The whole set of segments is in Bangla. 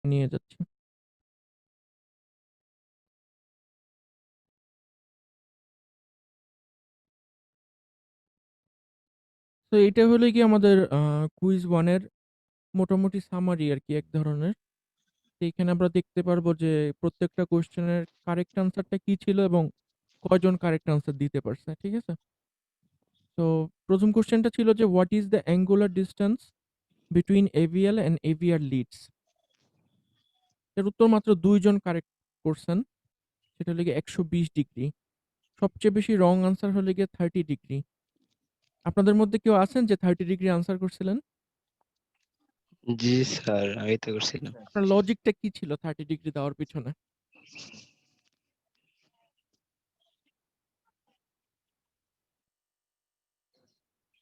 নিয়ে যাচ্ছি। তো এইটা হলো গিয়ে আমাদের কুইজ 1 এর মোটামুটি সামারি আরকি এক ধরনের। তো এখানে আমরা দেখতে পারবো যে প্রত্যেকটা কোয়েশ্চেনের কারেক্ট আনসারটা কি ছিল এবং কয়জন কারেক্ট আনসার দিতে পারছে। ঠিক আছে? তো ১ম কোয়েশ্চেনটা ছিল যে what is the angular distance between AVL and AVR leads? এর উত্তর মাত্র ২ জন কারেক্ট করছেন। সেটা হলো গিয়ে ১২০ ডিগ্রি। সবচেয়ে বেশি রং আনসার হলো গিয়ে 30 ডিগ্রি। আপনাদের মধ্যে কেউ আছেন যে 30 ডিগ্রি আনসার করছিলেন? জি স্যার, আমি তো করছিলাম। আপনার লজিকটা কি ছিল 30 ডিগ্রি দেওয়ার পিছনে?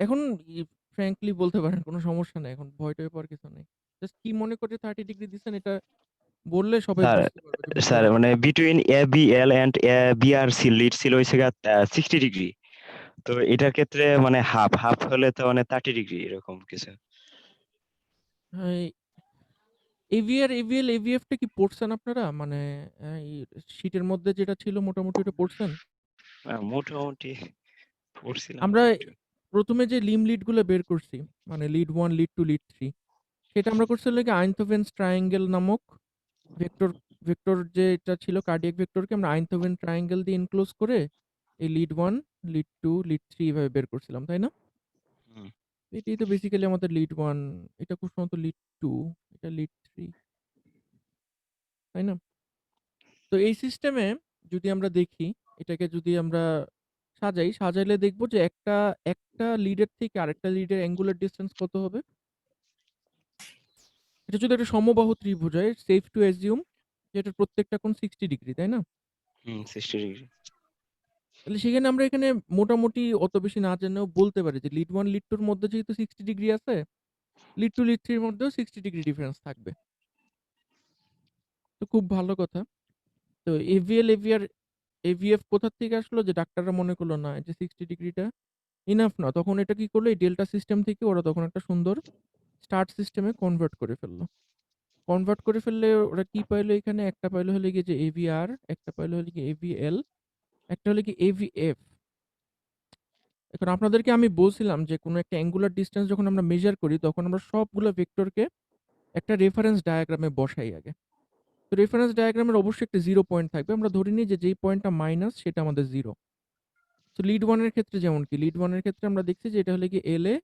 এখন ফ্র্যাঙ্কলি বলতে পারেন, কোনো সমস্যা নাই। এখন ভয়-টয় পাওয়ার কিছু নেই। জাস্ট কি মনে করে 30 ডিগ্রি দিছেন এটা বললে সবাই স্যার বুঝতে পারবে যে স্যার বিষয়টা কি। মানে between AVL and BRC lead ছিল হইছে গিয়া 60 ডিগ্রি। তো এটার ক্ষেত্রে মানে হাফ হাফ হলে তো মানে 30 ডিগ্রি এরকম কিছু। হ্যাঁ, এভিআর, এভিএল, এভিএফ টা কি পড়ছেন আপনারা? মানে এই শীটের মধ্যে যেটা ছিল মোটামুটি ওটা পড়ছেন? মোটামুটি পড়ছিলাম আমরা একটু। ১ম এ যে লিম লিড গুলো বের করছি, মানে লিড 1, লিড 2, লিড 3 সেটা আমরা করছি হলো গিয়ে আইনথোভেনস ট্রায়াঙ্গেল নামক ভেক্টর ভেক্টর যেটা ছিল কার্ডিয়াক ভেক্টরকে আমরা আইনথোভেন ট্রায়াঙ্গেল দিয়ে এনক্লোজ করে এই লিড 1, লিড 2, লিড 3 এভাবে বের করছিলাম, তাই না? হুম। এটাই তো বেসিক্যালি আমাদের লিড 1, এটা খুব সম্ভবত লিড 2, এটা লিড 3, তাই না? তো এই সিস্টেমে যদি আমরা দেখি, এটাকে যদি আমরা সাজাইলে দেখব যে একটা লিডের থেকে আরেকটা লিডের অ্যাঙ্গুলার ডিসট্যান্স কত হবে? এটা যদি একটা সমবাহু ত্রিভুজ হয়, সেফ টু অ্যাজিউম যে এটার প্রত্যেকটা কোণ 60 ডিগ্রি, তাই না? 60 ডিগ্রি। তাহলে সেখানে আমরা এখানে মোটামুটি অত বেশি না জেনেও বলতে পারি যে লিড 1, লিড 2 এর মধ্যে যেহেতু 60 ডিগ্রি আছে, লিড 2, লিড 3 এর মধ্যেও 60 ডিগ্রি ডিফারেন্স থাকবে। তো খুব ভালো কথা। তো এভিএল, এভিআর, এভিএফ কোথা থেকে আসলো যে ডাক্তাররা মনে করলো না যে 60 ডিগ্রিটা ইনাফ না। তখন এটা কি করলো, এই ডেল্টা সিস্টেম থেকে ওরা তখন একটা সুন্দর স্টার সিস্টেমে কনভার্ট করে ফেললো। কনভার্ট করে ফেললে ওরা কি পাইলো এখানে? একটা পাইলো হলো গিয়ে যে এভিআর, একটা পাইলো হলো গিয়ে এভিএল, একটা হলো গিয়ে এভিএফ। এখন আপনাদেরকে আমি বলছিলাম যে কোনো একটা অ্যাঙ্গুলার ডিসট্যান্স যখন আমরা মেজার করি তখন আমরা সবগুলো ভেক্টরকে একটা রেফারেন্স ডায়াগ্রামে বসাই আগে। তো রেফারেন্স ডায়াগ্রামের অবশ্যই একটা 0 পয়েন্ট থাকবে। আমরা ধরে নিই যে যেই পয়েন্টটা মাইনাস সেটা আমাদের 0। তো লিড 1 এর ক্ষেত্রে যেমন কি? লিড 1 এর ক্ষেত্রে আমরা দেখছি যে এটা হলো গিয়ে এলএ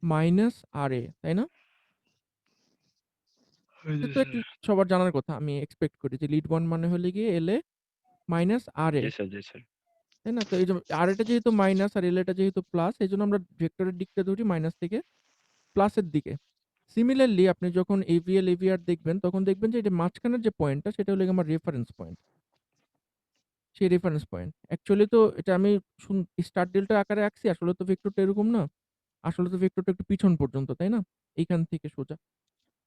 মাইনাস আরএ, তাই না? এটা তো একটু সবার জানার কথা। আমি এক্সপেক্ট করি যে লিড 1 মানে হলো গিয়ে এলএ মাইনাস আরএ, জি স্যার, জি স্যার। তাই না? তো এই যে আরএটা যেহেতু মাইনাস আর এলএটা যেহেতু প্লাস এজন্য আমরা ভেক্টরের দিকটা ধরি মাইনাস থেকে প্লাসের দিকে। সিমিলারলি আপনি যখন এভিএল, এভিআর দেখবেন তখন দেখবেন যে এটা মাঝখানের যে পয়েন্টটা সেটা হলো গিয়ে আমার রেফারেন্স পয়েন্ট। সেই রেফারেন্স পয়েন্ট। অ্যাকচুয়ালি তো এটা আমি স্টার ডেল্টা আকারে আঁকছি। আসলে তো ভেক্টরটা এরকম না। আসলে তো ভেক্টরটা একটু পিছন পর্যন্ত, তাই না? এইখান থেকে সোজা।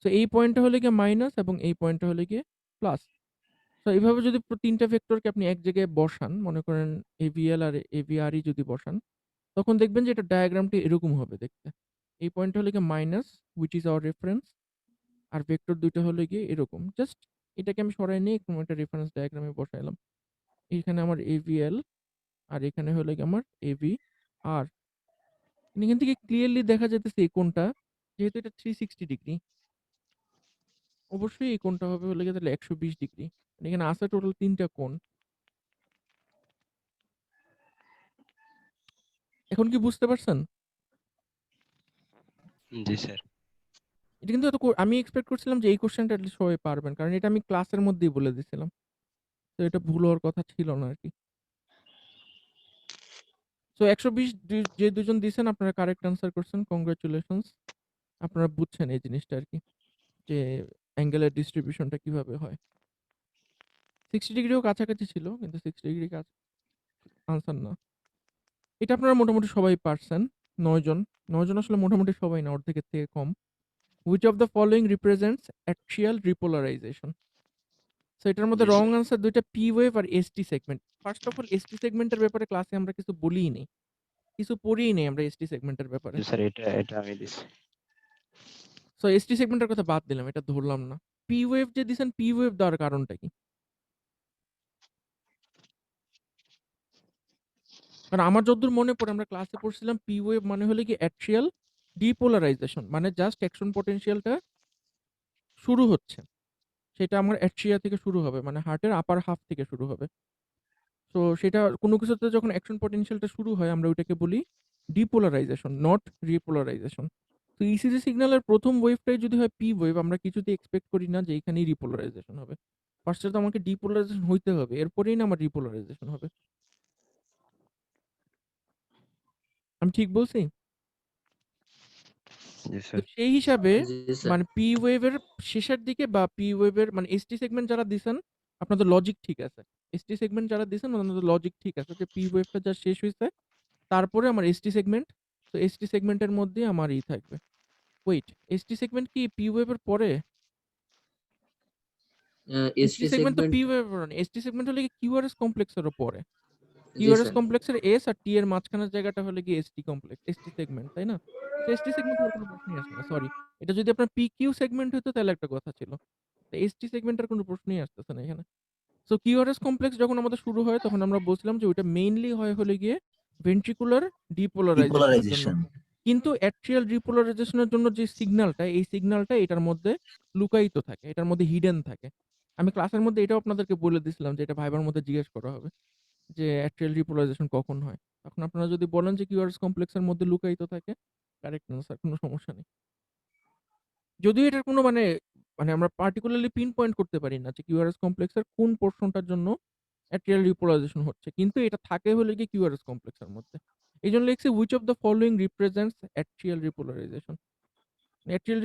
সো এই পয়েন্টটা হলো গিয়ে মাইনাস এবং এই পয়েন্টটা হলো গিয়ে প্লাস। সো এভাবে যদি ৩ টা ভেক্টরকে আপনি এক জায়গায় বসান, মনে করেন এভিএল আর এভিআরই যদি বসান, তখন দেখবেন যে এটার ডায়াগ্রামটি এরকম হবে দেখতে। এই পয়েন্টটা হলো গিয়ে minus which is our reference আর ভেক্টর ২ টা হলো গিয়ে এরকম। জাস্ট এটাকে আমি সরায় নিয়ে কোনো একটা রেফারেন্স ডায়াগ্রামে বসাইলাম। এইখানে আমার এভিএল আর এখানে হলো গিয়ে আমার এভিআর। এখান থেকে ক্লিয়ারলি দেখা যাইতেছে এই কোণটা যেহেতু এটা 360 ডিগ্রি, অবশ্যই এই কোণটা হবে হলো গিয়ে তাহলে ১২০ ডিগ্রি। এখানে আছে টোটাল ৩ টা কোণ। এখন কি বুঝতে পারছেন? জি স্যার। এটা কিন্তু আমি এক্সপেক্ট করছিলাম যে এই কোয়েশ্চেনটা এটলিস্ট সবাই পারবেন। কারণ এটা আমি ক্লাসের মধ্যেই বলে দিছিলাম। তো এটা ভুল হওয়ার কথা ছিল না আরকি। সো ১২০ যে ২ জন দিছেন আপনারা কারেক্ট আনসার করছেন। কংগ্রাচুলেশনস। আপনারা বুঝছেন এই জিনিসটা আরকি। যে অ্যাঙ্গেলের ডিস্ট্রিবিউশনটা কিভাবে হয়। 60 ডিগ্রিও কাছাকাছি ছিল কিন্তু 60 ডিগ্রি আনসার না। এটা আপনারা মোটামুটি সবাই পারছেন। ৯ জন। ৯ জন আসলে মোটামুটি সবাই না, অর্ধেকের থেকে কম। Which of the following represents axial repolarization? So এটার মধ্যে জি রং স্যার। আনসার ২ টা পি ওয়েভ আর ST segment. First of all ST সেগমেন্টের ব্যাপারে ক্লাসে আমরা কিছু বলিই নাই। কিছু পড়িই নাই আমরা এসটি সেগমেন্টের ব্যাপারে। জি স্যার, এটা এটা আমি দিছি। সো এসটি সেগমেন্টের কথা বাদ দিলাম। এটা ধরলাম না। পি ওয়েভ যে দিছেন, পি ওয়েভ দেওয়ার কারণটা কি? কারণ আমার যতদূর মনে পড়ে আমরা ক্লাসে পড়ছিলাম পি ওয়েভ মানে হলো কি অ্যাট্রিয়াল ডিপোলারাইজেশন। মানে জাস্ট অ্যাকশন পটেনশিয়ালটা শুরু হচ্ছে। সেটা আমার অ্যাট্রিয়া থেকে শুরু হবে। মানে হার্টের আপার হাফ থেকে শুরু হবে। সো সেটা কোনো কিছুতে যখন অ্যাকশন পটেনশিয়ালটা শুরু হয় আমরা ওইটাকে বলি ডিপোলারাইজেশন, নট রিপোলারাইজেশন। তো ইসিজি সিগন্যালের ১ম ওয়েভটাই যদি হয় পি ওয়েভ আমরা কিছুতেই এক্সপেক্ট করি না যে এখানেই রিপোলারাইজেশন হবে। ফার্স্টে তো আমাকে ডিপোলারাইজেশন হইতে হবে। এরপরেই না আমার রিপোলারাইজেশন হবে। আমি ঠিক বলছি? জি তো স্যার। সেই হিসাবে জি স্যার। মানে পি ওয়েভের শেষের দিকে বা পি ওয়েভের মানে এসটি সেগমেন্ট যারা দিছেন আপনাদের লজিক ঠিক আছে। এসটি সেগমেন্ট যারা দিছেন ওনাদের লজিক ঠিক আছে যে পি ওয়েভটা যা শেষ হইছে তারপরে আমার এসটি সেগমেন্ট। তো এসটি সেগমেন্টের মধ্যেই আমার থাকবে। ওয়েট, এসটি সেগমেন্ট কি পি ওয়েভের পরে? এসটি এসটি সেগমেন্ট তো সেগমেন্ট। পি ওয়েভের পরে না। এসটি সেগমেন্ট হলো কি কিউআরএস কমপ্লেক্সেরও পরে। জি কিউআরএস স্যার। কমপ্লেক্সের এস আর টি এর মাঝখানের জায়গাটা হলো গিয়ে এসটি কমপ্লেক্স, এসটি সেগমেন্ট, তাই না? তো এসটি সেগমেন্ট হওয়ার কোনো প্রশ্নই আসে না। সরি। এটা যদি আপনার পিকিউ সেগমেন্ট হইতো তাহলে একটা কথা ছিল। তো এসটি সেগমেন্টের কোনো প্রশ্নই আসতেছে না এখানে। সো কিউআরএস কমপ্লেক্স যখন আমাদের শুরু হয় তখন আমরা বলছিলাম যে ওইটা মেইনলি হয় হলো গিয়ে ভেন্ট্রিকুলার ডিপোলারাইজেশন এর জন্য। ডিপোলারাইজেশন। কিন্তু অ্যাট্রিয়াল ডিপোলারাইজেশন এর জন্য যে সিগন্যালটা, এই সিগন্যালটা এটার মধ্যে লুকায়িত থাকে। এটার মধ্যে হিডেন থাকে। আমি ক্লাসের মধ্যে এটাও আপনাদেরকে বলে দিছিলাম যে এটা ভাইবার মধ্যে জিজ্ঞেস করা হবে যে অ্যাট্রিয়াল ডিপোলারাইজেশন কখন হয়? তখন আপনারা যদি বলেন যে কিউআরএস কমপ্লেক্সের মধ্যে লুকায়িত থাকে, কারেক্ট আনসার, কোনো সমস্যা নেই। যদিও এটার কোনো মানে আমরা পার্টিকুলারলি পিন পয়েন্ট করতে পারি না যে কিউআরএস কমপ্লেক্সের কোন পোরশনটার জন্য অ্যাট্রিয়াল রিপোলারাইজেশন হচ্ছে। কিন্তু এটা থাকে হলো গিয়ে কিউআরএস কমপ্লেক্সের মধ্যে। এইজন্য লিখছি which of the following represents atrial repolarization? Atrial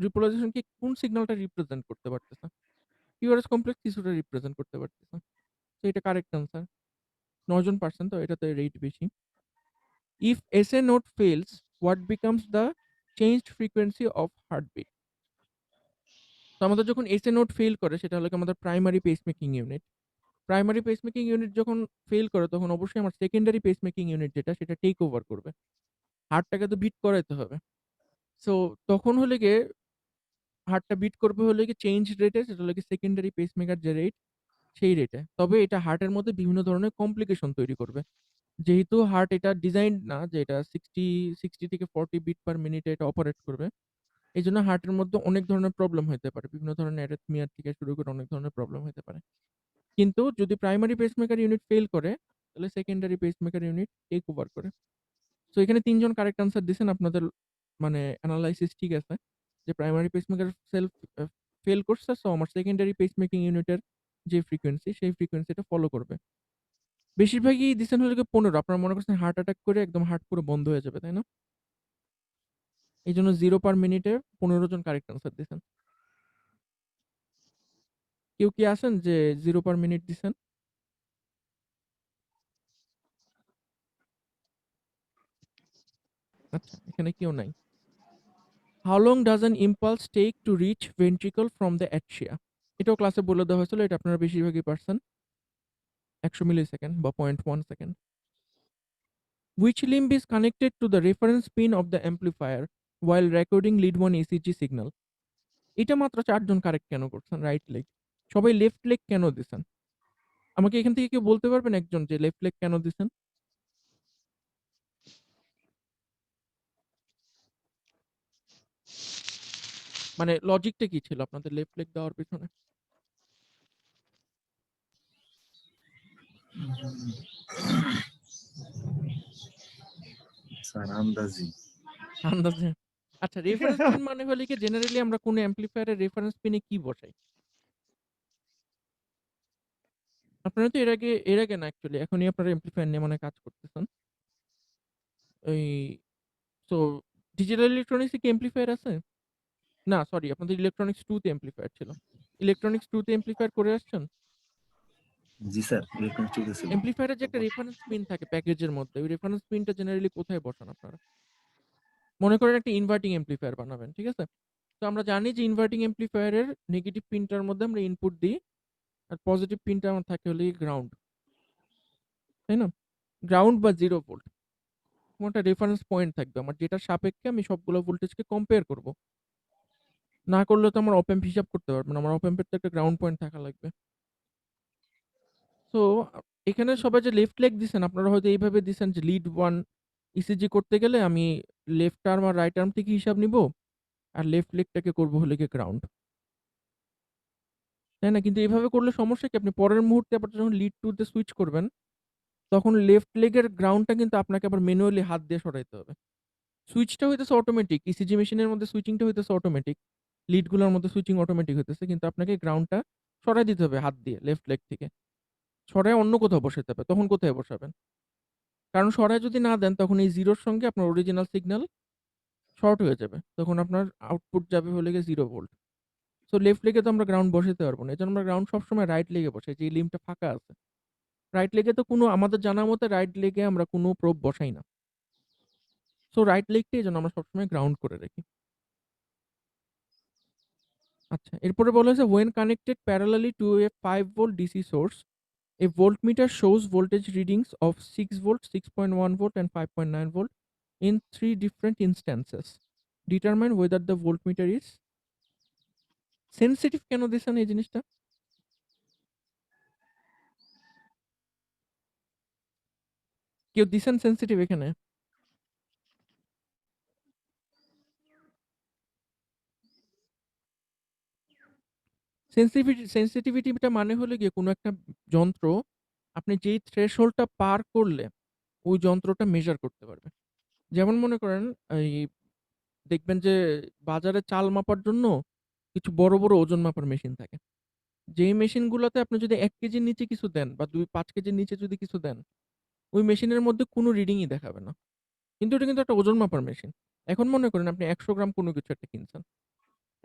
repolarization কি কোন সিগন্যালটা রিপ্রেজেন্ট করতে পারতেছে? কিউআরএস কমপ্লেক্স কিছুটা রিপ্রেজেন্ট করতে পারতেছে। তো এটা কারেক্ট আনসার। ৯ জন পারছেন তো এটাতে রেট বেশি। If SA node fails, what becomes the changed frequency of heartbeat? তো আমাদের যখন SA node ফেইল করে সেটা হলো গিয়ে আমাদের প্রাইমারি পেসমেকিং ইউনিট। প্রাইমারি পেসমেকিং ইউনিট যখন ফেইল করে তখন অবশ্যই আমার সেকেন্ডারি পেসমেকিং ইউনিট যেটা সেটা টেক ওভার করবে। হার্টটাকে তো বিট করাইতে হবে। সো তখন হলে গিয়ে হার্টটা বিট করবে হলে গিয়ে চেঞ্জ রেটে, সেটা হলো গিয়ে সেকেন্ডারি পেসমেকার যে রেট সেই রেটে। তবে এটা হার্টের মধ্যে বিভিন্ন ধরনের কমপ্লিকেশন তৈরি করবে। যেহেতু হার্ট এটা ডিজাইনড না যে এটা 60 থেকে 40 বিট পার মিনিটে এটা অপারেট করবে। এজন্য হার্টের মধ্যে অনেক ধরনের প্রবলেম হইতে পারে। বিভিন্ন ধরনের অ্যারিথমিয়া থেকে শুরু করে অনেক ধরনের প্রবলেম হইতে পারে। কিন্তু যদি প্রাইমারি পেসমেকার ইউনিট ফেইল করে তাহলে secondary pacemaker unit take over করে। সো এখানে ৩ জন কারেক্ট আনসার দিছেন। আপনাদের মানে এনালাইসিস ঠিক আছে। যে প্রাইমারি পেসমেকার সেলফ আ ফেল করছে। সো আমার সেকেন্ডারি পেসমেকিং ইউনিটের যে ফ্রিকোয়েন্সি সেই ফ্রিকোয়েন্সিটা ফলো করবে। বেশিরভাগই দিছেন হলো গিয়ে ১৫। আপনারা মনে করছেন হার্ট অ্যাটাক করে একদম হার্ট পুরো বন্ধ হয়ে যাবে, তাই না? এইজন্য 0 পার মিনিটে ১৫ জন কারেক্ট আনসার দিছেন। কেউ কি আছেন যে 0 পার মিনিট দিছেন? আচ্ছা, এখানে কেউ নাই। How long does an impulse take to reach ventricle from the atria? এটাও ক্লাসে বলে দেওয়া হয়েছিল। এটা আপনারা বেশিরভাগই পারছেন। ১০০ মিলিসেকেন্ড বা 0.1 second. Which limb is connected to the reference pin of the amplifier while recording lead 1 ECG signal? এটা মাত্র ৪ জন কারেক্ট কেন করছেন? Right leg. সবাই লেফট লেগ কেন দিছেন? আমাকে এখান থেকে কেউ বলতে পারবেন একজন যে লেফট লেগ কেন দিছেন? মানে লজিকটা কি ছিল আপনাদের লেফট লেগ দেওয়ার পেছনে? স্যার আন্দাজি। আন্দাজে। আচ্ছা, রেফারেন্স পিন মানে হলো কি জেনারেলি আমরা কোন অ্যাম্প্লিফায়ার এর রেফারেন্স পিনে কি বসাই? আপনারা তো এর আগে না অ্যাকচুয়ালি এখনই আপনারা অ্যাম্প্লিফায়ার নিয়ে মনে হয় কাজ করতেছেন। এই সো ডিজিটাল ইলেকট্রনিক্স এ কি অ্যাম্প্লিফায়ার আছে? না সরি, আপনাদের ইলেকট্রনিক্স 2 তে অ্যাম্প্লিফায়ার ছিল। ইলেকট্রনিক্স 2 তে অ্যাম্প্লিফায়ার করে আসছেন? জি স্যার, ইলেকট্রনিক্স চলতেছিল। অ্যাম্প্লিফায়ারের যে একটা রেফারেন্স পিন থাকে প্যাকেজের মধ্যে, ওই রেফারেন্স পিনটা জেনারেলি কোথায় বসান আপনারা? মনে করেন একটা ইনভার্টিং অ্যাম্প্লিফায়ার বানাবেন, ঠিক আছে? তো আমরা জানি যে ইনভার্টিং অ্যাম্প্লিফায়ারের নেগেটিভ পিনটার মধ্যে আমরা ইনপুট দিই আর পজিটিভ পিনটা আমার থাকে হলো গ্রাউন্ড, তাই না? গ্রাউন্ড বা 0 ভোল্ট। কোনো একটা রেফারেন্স পয়েন্ট থাকবে আমার যেটার সাপেক্ষে আমি সবগুলো ভোল্টেজকে কম্পেয়ার করব। না করলে তো আমার অপ অ্যাম্প হিসাব করতে পারবে না। আমার অপ অ্যাম্পের তো একটা গ্রাউন্ড পয়েন্ট থাকা লাগবে। সো এখানে সবাই যে লেফট লেগ দিছেন আপনারা হয়তো এইভাবে দিছেন যে লিড 1 ইসিজি করতে গেলে আমি লেফট আর্ম আর রাইট আর্ম থেকে হিসাব নিবো। আর লেফট লেগটাকে করব হলো গিয়ে গ্রাউন্ড। তাই না? কিন্তু এভাবে করলে সমস্যা কি? আপনি পরের মুহূর্তে আবার যখন লিড 2 তে সুইচ করবেন, তখন লেফট লেগের গ্রাউন্ডটা কিন্তু আপনাকে আবার ম্যানুয়ালি হাত দিয়ে সরাইতে হবে। সুইচটা হইতেছে অটোমেটিক। ইসিজি মেশিনের মধ্যে সুইচিংটা হইতেছে অটোমেটিক। লিড গুলার মধ্যে সুইচিং অটোমেটিক হইতেছে। কিন্তু আপনাকে গ্রাউন্ডটা সরাই দিতে হবে হাত দিয়ে লেফট লেগ থেকে। সরায় অন্য কোথাও বসাইতে হবে। তখন কোথায় বসাবেন? কারণ সরায় যদি না দেন তখন এই 0 র সঙ্গে আপনার অরিজিনাল সিগন্যাল শর্ট হয়ে যাবে। তখন আপনার আউটপুট যাবে হলো গিয়ে 0 ভোল্ট। সো লেফট লেগে তো আমরা গ্রাউন্ড বসাইতে পারব না। এজন্য আমরা গ্রাউন্ড সবসময় রাইট লেগে বসাই যে লিম্বটা ফাঁকা আছে। রাইট লেগে তো কোনো আমাদের জানা মতে রাইট লেগে আমরা কোনো প্রোব বসাই না। সো রাইট লেগটা এজন্য আমরা সবসময় গ্রাউন্ড করে রাখি। আচ্ছা, এরপরে বলা হয়েছে when connected parallelly to a 5 volt DC source, a voltmeter shows voltage readings of 6 volt, 6.1 volt and 5.9 volt in 3 different instances. Determine whether the voltmeter is sensitive কেন দিছেন এই জিনিসটা? কেউ দিছেন সেনসিটিভ এখানে? সেনসিটিভিটিটা মানে হলো গিয়ে কোনো একটা যন্ত্র আপনি যেই থ্রেশহোল্ডটা পার করলে ওই যন্ত্রটা মেজার করতে পারবে। যেমন মনে করেন এই দেখবেন যে বাজারে চাল মাপার জন্য কিছু বড়, বড় ওজন মাপার মেশিন থাকে। যেই মেশিনগুলোতে আপনি যদি ১ কেজির নিচে কিছু দেন বা ৫ কেজির নিচে যদি কিছু দেন, ওই মেশিনের মধ্যে কোনো রিডিংই দেখাবে না। কিন্তু এটা কিন্তু একটা ওজন মাপার মেশিন। এখন মনে করেন আপনি ১০০ গ্রাম কোনো কিছু একটা কিনছেন।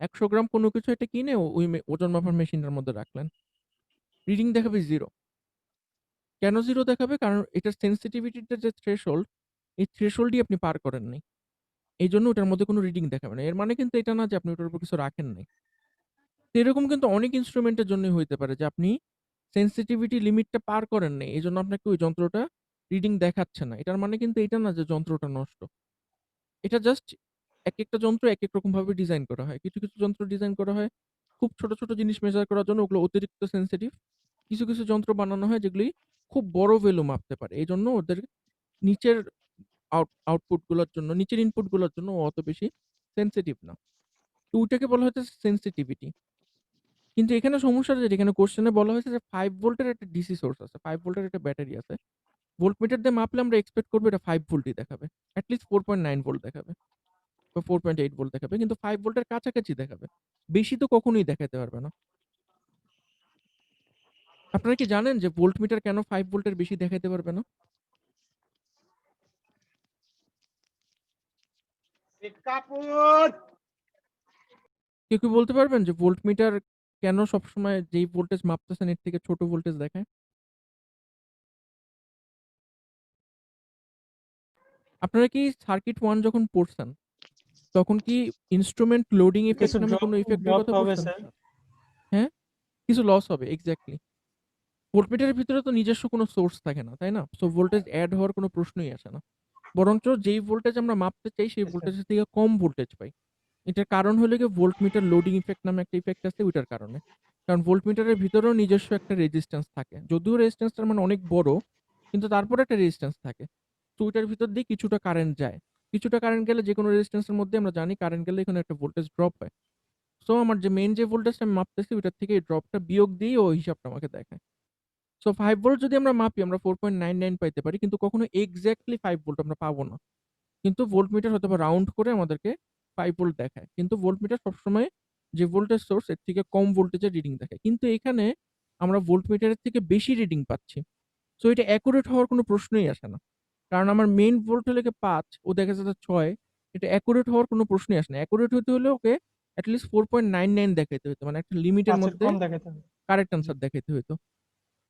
১০০ গ্রাম কোনো কিছু একটা কিনে ওই ওজন মাপার মেশিনটার মধ্যে রাখলেন। রিডিং দেখাবে 0। কেন 0 দেখাবে? কারণ এটার সেনসিটিভিটির যে থ্রেশহোল্ড, এই থ্রেশহোল্ডই আপনি পার করেন নাই। এইজন্য ওটার মধ্যে কোনো রিডিং দেখাবে না। এর মানে কিন্তু এটা না যে আপনি ওটার উপর কিছু রাখেন নাই। তো এরকম কিন্তু অনেক ইন্সট্রুমেন্টের জন্যই হইতে পারে যে আপনি সেনসিটিভিটি লিমিটটা পার করেন নাই। এজন্য আপনাকে ওই যন্ত্রটা রিডিং দেখাচ্ছে না। এটার মানে কিন্তু এটা না যে যন্ত্রটা নষ্ট। এটা জাস্ট একেকটা যন্ত্র একেক রকমভাবে ডিজাইন করা হয়। কিছু, কিছু যন্ত্র ডিজাইন করা হয় খুব ছোট, ছোট জিনিস মেজার করার জন্য ওগুলো অতিরিক্ত সেনসিটিভ। কিছু, কিছু যন্ত্র বানানো হয় যেগুলি খুব বড় ভ্যালু মাপতে পারে। এজন্য ওদের নিচের আউটপুট গুলোর জন্য, নিচের ইনপুট গুলোর জন্য অত বেশি সেনসিটিভ না। তো ওইটাকে বলা হচ্ছে সেনসিটিভিটি। কিন্তু এখানে সমস্যাটা যেটা এখানে কোয়েশ্চেনে বলা হয়েছে যে 5 ভোল্টের একটা ডিসি সোর্স আছে। 5 ভোল্টের একটা ব্যাটারি আছে। ভোল্টমিটার দিয়ে মাপলে আমরা এক্সপেক্ট করব এটা 5 ভোল্টই দেখাবে। এট লিস্ট 4.9 ভোল্ট দেখাবে বা 4.8 ভোল্ট দেখাবে। কিন্তু 5 ভোল্টের কাছাকাছি দেখাবে। বেশি তো কখনোই দেখাতে পারবে না। আপনারা কি জানেন যে ভোল্টমিটার কেন 5 ভোল্টের বেশি দেখাইতে পারবে না? কেউ কি বলতে পারবেন যে ভোল্টমিটার কেন সবসময় যেই ভোল্টেজ মাপতেছেন এর থেকে ছোট ভোল্টেজ দেখায়? আপনারা কি সার্কিট 1 যখন পড়ছেন, তখন কি ইন্সট্রুমেন্ট লোডিং ইফেক্ট কিছু নামে কোনো ইফেক্টের ড্রপ কথা হবে পড়ছেন? স্যার। হ্যাঁ? কিছু লস হবে এক্সাক্টলি। ভোল্টমিটারের ভিতরে তো নিজস্ব কোনো সোর্স থাকে না, তাই না? সো ভোল্টেজ এড হওয়ার কোনো প্রশ্নই আসে না। বরঞ্চ যেই ভোল্টেজ আমরা মাপতে চাই সেই ভোল্টেজের থেকে কম ভোল্টেজ পাই। এটার কারণ হলো গিয়ে ভোল্টমিটার লোডিং ইফেক্ট নামে একটা ইফেক্ট আছে ওইটার কারণে। কারণ ভোল্টমিটারের ভিতরেও নিজস্ব একটা রেজিস্ট্যান্স থাকে। যদিও রেজিস্ট্যান্সটার মান অনেক বড়, কিন্তু তারপরে একটা রেজিস্ট্যান্স থাকে। তো ওইটার ভিতর দিয়ে কিছুটা কারেন্ট যায়। কিছুটা কারেন্ট গেলে যেকোনো রেজিস্ট্যান্সের মধ্যে আমরা জানি কারেন্ট গেলে এখানে একটা ভোল্টেজ ড্রপ হয়। সো আমার যে মেইন যে ভোল্টেজটা আমি মাপতেছি ওইটার থেকে এই ড্রপটা বিয়োগ দিয়েই ও হিসাবটা আমাকে দেখায়। সো 5 ভোল্ট যদি আমরা মাপি আমরা 4.99 পাইতে পারি। কিন্তু কখনো এক্সাক্টলি 5 ভোল্ট আমরা পাবো না। কিন্তু ভোল্টমিটার হয়তোবা রাউন্ড করে আমাদেরকে 5 ভোল্ট দেখায়। কিন্তু ভোল্টমিটার সবসময় যে ভোল্টেজ সোর্স এর থেকে কম ভোল্টেজের রিডিং দেখায়। কিন্তু এখানে আমরা ভোল্টমিটারের থেকে বেশি রিডিং পাচ্ছি। সো এটা অ্যাকুরেট হওয়ার কোনো প্রশ্নই আসে না। কারণ আমার মেইন ভোল্ট হলো গিয়ে 5, ও দেখা যাচ্ছে 6। এটা অ্যাকুরেট হওয়ার কোনো প্রশ্নই আসে না। অ্যাকুরেট হতে হলে ওকে এট লিস্ট 4.99 দেখাইতে হইতো। মানে একটা লিমিটের 5 এর মধ্যে কম দেখাতে হবে। কারেক্ট আনসার দেখাইতে হইতো।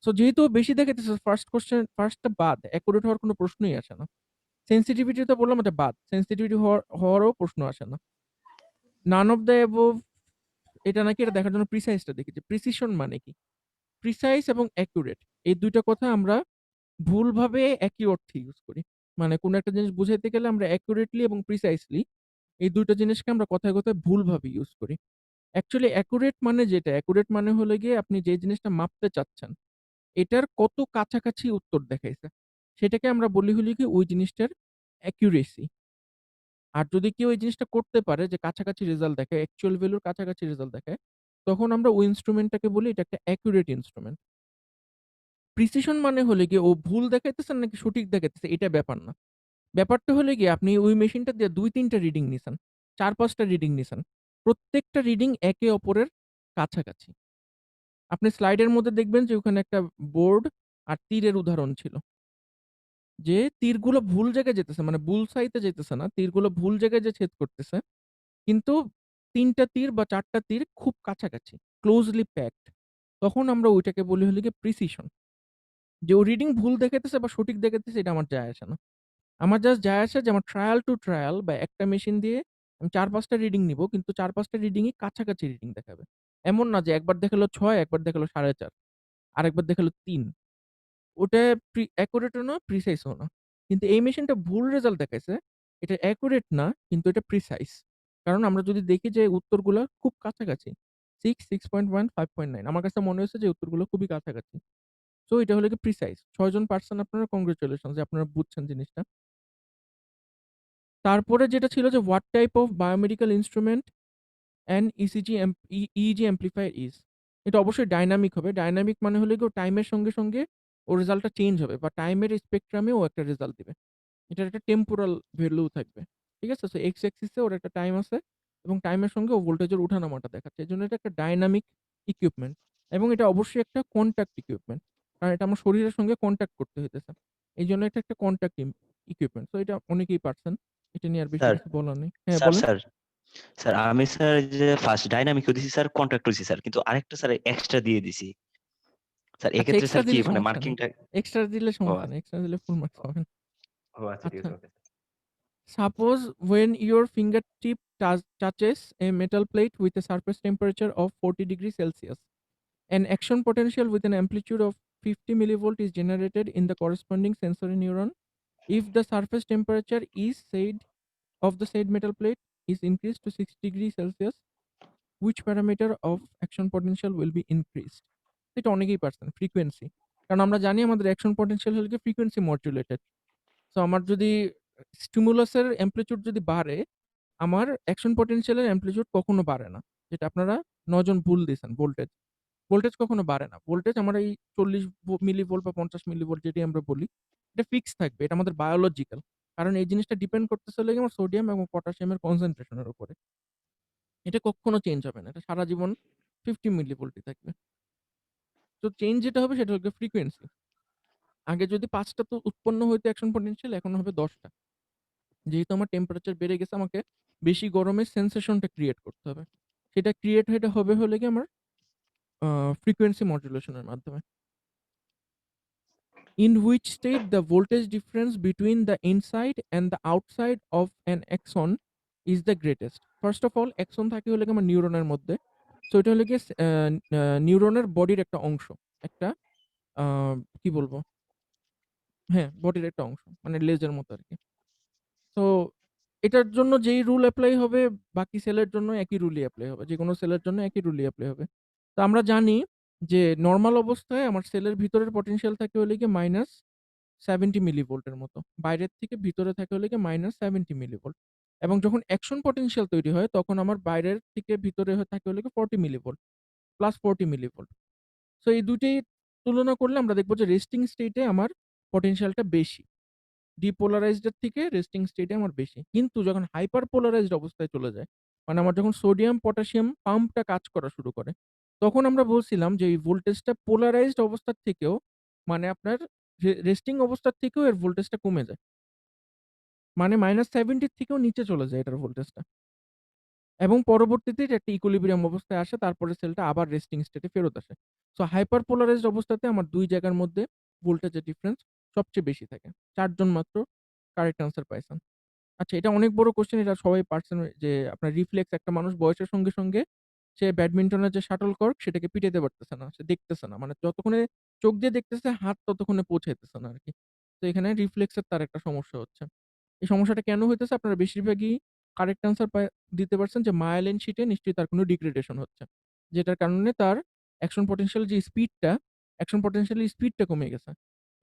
সো যেহেতু ও বেশি দেখাইতেছে ফার্স্টটা বাদ। অ্যাকুরেট হওয়ার কোনো প্রশ্নই আসে না। সেনসিটিভিটি তো বললাম এটা বাদ। সেনসিটিভিটি হওয়ারও প্রশ্ন আসে না। নান অফ দ্য অ্যাবভ এটা নাকি এটা দেখার জন্য প্রিসাইজটা দেখেছি। প্রিসিশন মানে কি? প্রিসাইজ এবং অ্যাকুরেট এই ২ টা কথা আমরা ভুলভাবে একই অর্থে ইউজ করি। মানে কোন একটা জিনিস বুঝাইতে গেলে আমরা অ্যাকুরেটলি এবং প্রিসাইজলি এই ২ টা জিনিসকে আমরা কথায়, কথায় ভুলভাবে ইউজ করি। অ্যাকচুয়ালি অ্যাকুরেট মানে হলো গিয়ে আপনি যে জিনিসটা মাপতে চাচ্ছেন, এটার কত কাছাকাছি উত্তর দেখাইছে। সেটাকে আমরা বলি হলো গিয়ে ওই জিনিসটার অ্যাকুরেসি। আর যদি কেউ এই জিনিসটা করতে পারে যে কাছাকাছি রেজাল্ট দেখায়, অ্যাকচুয়াল ভ্যালুর কাছাকাছি রেজাল্ট দেখায়, তখন আমরা ওই ইন্সট্রুমেন্টটাকে বলি এটা একটা অ্যাকুরেট ইন্সট্রুমেন্ট। প্রিসিশন মানে হলো গিয়ে ও ভুল দেখাইতেছে নাকি সঠিক দেখাইতেছে এটা ব্যাপার না। ব্যাপারটা হলো গিয়ে আপনি ওই মেশিনটা দিয়ে ২-৩ টা রিডিং নিছেন, ৪-৫ টা রিডিং নিছেন। প্রত্যেকটা রিডিং একে অপরের কাছাকাছি। আপনি স্লাইডের মধ্যে দেখবেন যে ওখানে একটা বোর্ড আর তীরের উদাহরণ ছিল। যে তীরগুলো ভুল জায়গায় যেতেছে মানে বুলস-আই তে যাইতেছে না। তীরগুলো ভুল জায়গায় যেয়ে ছেদ করতেছে। কিন্তু ৩ টা তীর বা ৪ টা তীর খুব কাছাকাছি। Closely packed. তখন আমরা ওইটাকে বলি হলো গিয়ে প্রিসিশন। যে ও রিডিং ভুল দেখাইতেছে বা সঠিক দেখাইতেছে এটা আমার যায় আসে না। আমার জাস্ট যায় আসে যে আমার ট্রায়াল টু ট্রায়াল বা একটা মেশিন দিয়ে আমি ৪-৫ টা রিডিং নিবো। কিন্তু ৪-৫ টা রিডিংই কাছাকাছি রিডিং দেখাবে। এমন না যে একবার দেখালো ৬, একবার দেখালো ৪.৫, আরেকবার দেখালো ৩। ওটা অ্যাকুরেট ও না, প্রিসাইজ ও না। কিন্তু এই মেশিনটা ভুল রেজাল্ট দেখাইছে। এটা অ্যাকুরেট না, কিন্তু এটা প্রিসাইজ। কারণ আমরা যদি দেখি যে উত্তরগুলা খুব কাছাকাছি। 6, 6.1, 5.9 আমার কাছে মনে হয়েছে যে উত্তরগুলো খুবই কাছাকাছি। সো এটা হলো গিয়ে প্রিসাইজ। ৬ জন পারসন আপনারা কংগ্রাচুলেশনস যে আপনারা বুঝছেন জিনিসটা। তারপরে যেটা ছিল যে what type of biomedical instrument and EEG amplifier is. এটা অবশ্যই ডায়নামিক হবে। ডায়নামিক মানে হলো গিয়ে ও টাইমের সঙ্গে ওর রেজাল্টটা চেঞ্জ হবে বা টাইমের স্পেকট্রামে ও একটা রেজাল্ট দিবে। এটার একটা টেম্পোরাল ভ্যালু থাকবে। ঠিক আছে? সো এক্স অ্যাক্সিস এ ওর একটা টাইম আছে এবং টাইমের সঙ্গে ও ভোল্টেজের উঠানামাটা দেখাচ্ছে। এজন্য এটা একটা ডায়নামিক ইকুইপমেন্ট এবং এটা অবশ্যই একটা কনট্যাক্ট ইকুইপমেন্ট। কারণ এটা আমার শরীরের সঙ্গে কনট্যাক্ট করতে হইতেছে। এইজন্য এটা একটা কনট্যাক্ট ইকুইপমেন্ট। সো এটা অনেকেই পারছেন। এটা নিয়ে আর বেশি স্যার কিছু বলার নেই। হ্যাঁ, স্যার বলেন। স্যার স্যার আমি স্যার এই যে ফার্স্ট ডাইনামিক দিছি স্যার, কন্ট্রাক্ট দিছি স্যার, কিন্তু আরেকটা স্যার এক্সট্রা দিয়ে দিছি স্যার। আচ্ছা, এক্ষেত্রে এক্সট্রা স্যার কি দিলে মানে সমস্যা নেই। মার্কিংটা? এক্সট্রা দিলে ও সমস্যা নেই। এক্সট্রা দিলে ফুল মার্কস পাবেন। ও আচ্ছা, ঠিক আচ্ছা। আছে, ওকে। Suppose when your fingertip touches a metal plate with a surface temperature of 40 degrees Celsius, an action potential with an amplitude of 50 millivolt is generated in the corresponding sensory neuron. If the surface temperature is said of the said metal plate is increased to 60 degrees Celsius, which parameter of action potential will be increased? এটা অনেকেই পারছেন ফ্রিকোয়েন্সি। কারণ আমরা জানি আমাদের অ্যাকশন পটেনশিয়াল হলো গিয়ে ফ্রিকোয়েন্সি মডুলেটেড। সো আমার যদি স্টিমুলাসের অ্যামপ্লিটিউড যদি বাড়ে, আমার অ্যাকশন পটেনশিয়াল এর অ্যামপ্লিটিউড কখনো বাড়ে না। যেটা আপনারা ৯ জন ভুল দিছেন ভোল্টেজ। ভোল্টেজ কখনো বাড়ে না। ভোল্টেজ আমার এই ৪০ মিলিভোল্ট বা ৫০ মিলিভোল্ট যেটাই আমরা বলি, এটা ফিক্স থাকবে। এটা আমাদের বায়োলজিক্যাল। কারণ এই জিনিসটা ডিপেন্ড করতেছে হলো গিয়ে আমার সোডিয়াম এবং পটাশিয়ামের কনসেনট্রেশন এর উপরে। এটা কক্ষনো চেঞ্জ হবে না। এটা সারা জীবন ৫০ মিলিভোল্টই থাকবে। তো চেঞ্জ যেটা হবে সেটা হলো ফ্রিকোয়েন্সি। আগে যদি ৫ টা তো উৎপন্ন হইতো অ্যাকশন পটেনশিয়াল, এখন হবে ১০ টা। যেহেতু আমার টেম্পারেচার বেড়ে গেছে আমাকে বেশি গরমের সেন্সেশনটা ক্রিয়েট করতে হবে। সেটা ক্রিয়েট হইতে হবে হলো গিয়ে আমার ফ্রিকোয়েন্সি মডুলেশন এর মাধ্যমে। In which state the voltage difference between the inside and the outside of an axon is the greatest? First of all, axon থাকে হলো গিয়ে আমার নিউরনের মধ্যে। সো এটা হলো গিয়ে নিউরনের বডির একটা অংশ। একটা আ কি বলবো? হ্যাঁ, বডির একটা অংশ। মানে লেজের মতো আরকি। সো এটার জন্য যেই রুল এপ্লাই হবে বাকি সেলের জন্য একই রুলই এপ্লাই হবে। যেকোনো সেলের জন্য একই রুলই এপ্লাই হবে। তো আমরা জানি যে নরমাল অবস্থায় আমার সেলের ভিতরের পটেনশিয়াল থাকে হলো গিয়ে -70 মিলিভোল্টের মতো। বাইরের থেকে ভিতরে থাকে হলো গিয়ে -70 মিলিভোল্ট। এবং যখন অ্যাকশন পটেনশিয়াল তৈরি হয় তখন আমার বাইরের থেকে ভিতরে থাকে হলো গিয়ে 40 মিলিভোল্ট, +40 মিলিভোল্ট। সো এই ২ টেই তুলনা করলে আমরা দেখব যে রেস্টিং স্টেট এ আমার পটেনশিয়ালটা বেশি। ডিপোলারাইজড এর থেকে রেস্টিং স্টেট এ আমার বেশি। কিন্তু যখন হাইপার পোলারাইজড অবস্থায় চলে যায়, মানে আমার যখন সোডিয়াম পটাশিয়াম পাম্পটা কাজ করা শুরু করে, তখন আমরা বলছিলাম যে এই ভোল্টেজটা পোলারাইজড অবস্থার থেকেও মানে আপনার রেস্টিং অবস্থার থেকেও এর ভোল্টেজটা কমে যায়। মানে -70 র থেকেও নিচে চলে যায় এটার ভোল্টেজটা। এবং পরবর্তীতে এটা একটা ইকুইলিব্রিয়াম অবস্থায় আসে। তারপরে সেলটা আবার রেস্টিং স্টেট এ ফেরত আসে। সো হাইপার পোলারাইজড অবস্থাতে আমার ২ জায়গার মধ্যে ভোল্টেজের ডিফারেন্স সবচেয়ে বেশি থাকে। ৪ জন মাত্র কারেক্ট আনসার পাইছেন। আচ্ছা, এটা অনেক বড় কোয়েশ্চেন, এটা সবাই পারছেন যে আপনার রিফ্লেক্স একটা মানুষ বয়সের সঙ্গে সে ব্যাডমিন্টনের যে শাটল কর্ক সেটাকে পিটাইতে পারতেছে না। সে দেখতেছে না। মানে যতক্ষণে চোখ দিয়ে দেখতেছে হাত ততক্ষণে পৌঁছাইতেছে না আরকি। তো এখানে রিফ্লেক্স এর তার একটা সমস্যা হচ্ছে। এই সমস্যাটা কেন হইতেছে? আপনারা বেশিরভাগই কারেক্ট অ্যান্সার দিতে পারছেন যে মায়োলিন শিটে নিশ্চয়ই তার কোনো ডিগ্রেডেশন হচ্ছে। যেটার কারণে তার অ্যাকশন পটেনশিয়াল স্পিডটা কমে গেছে।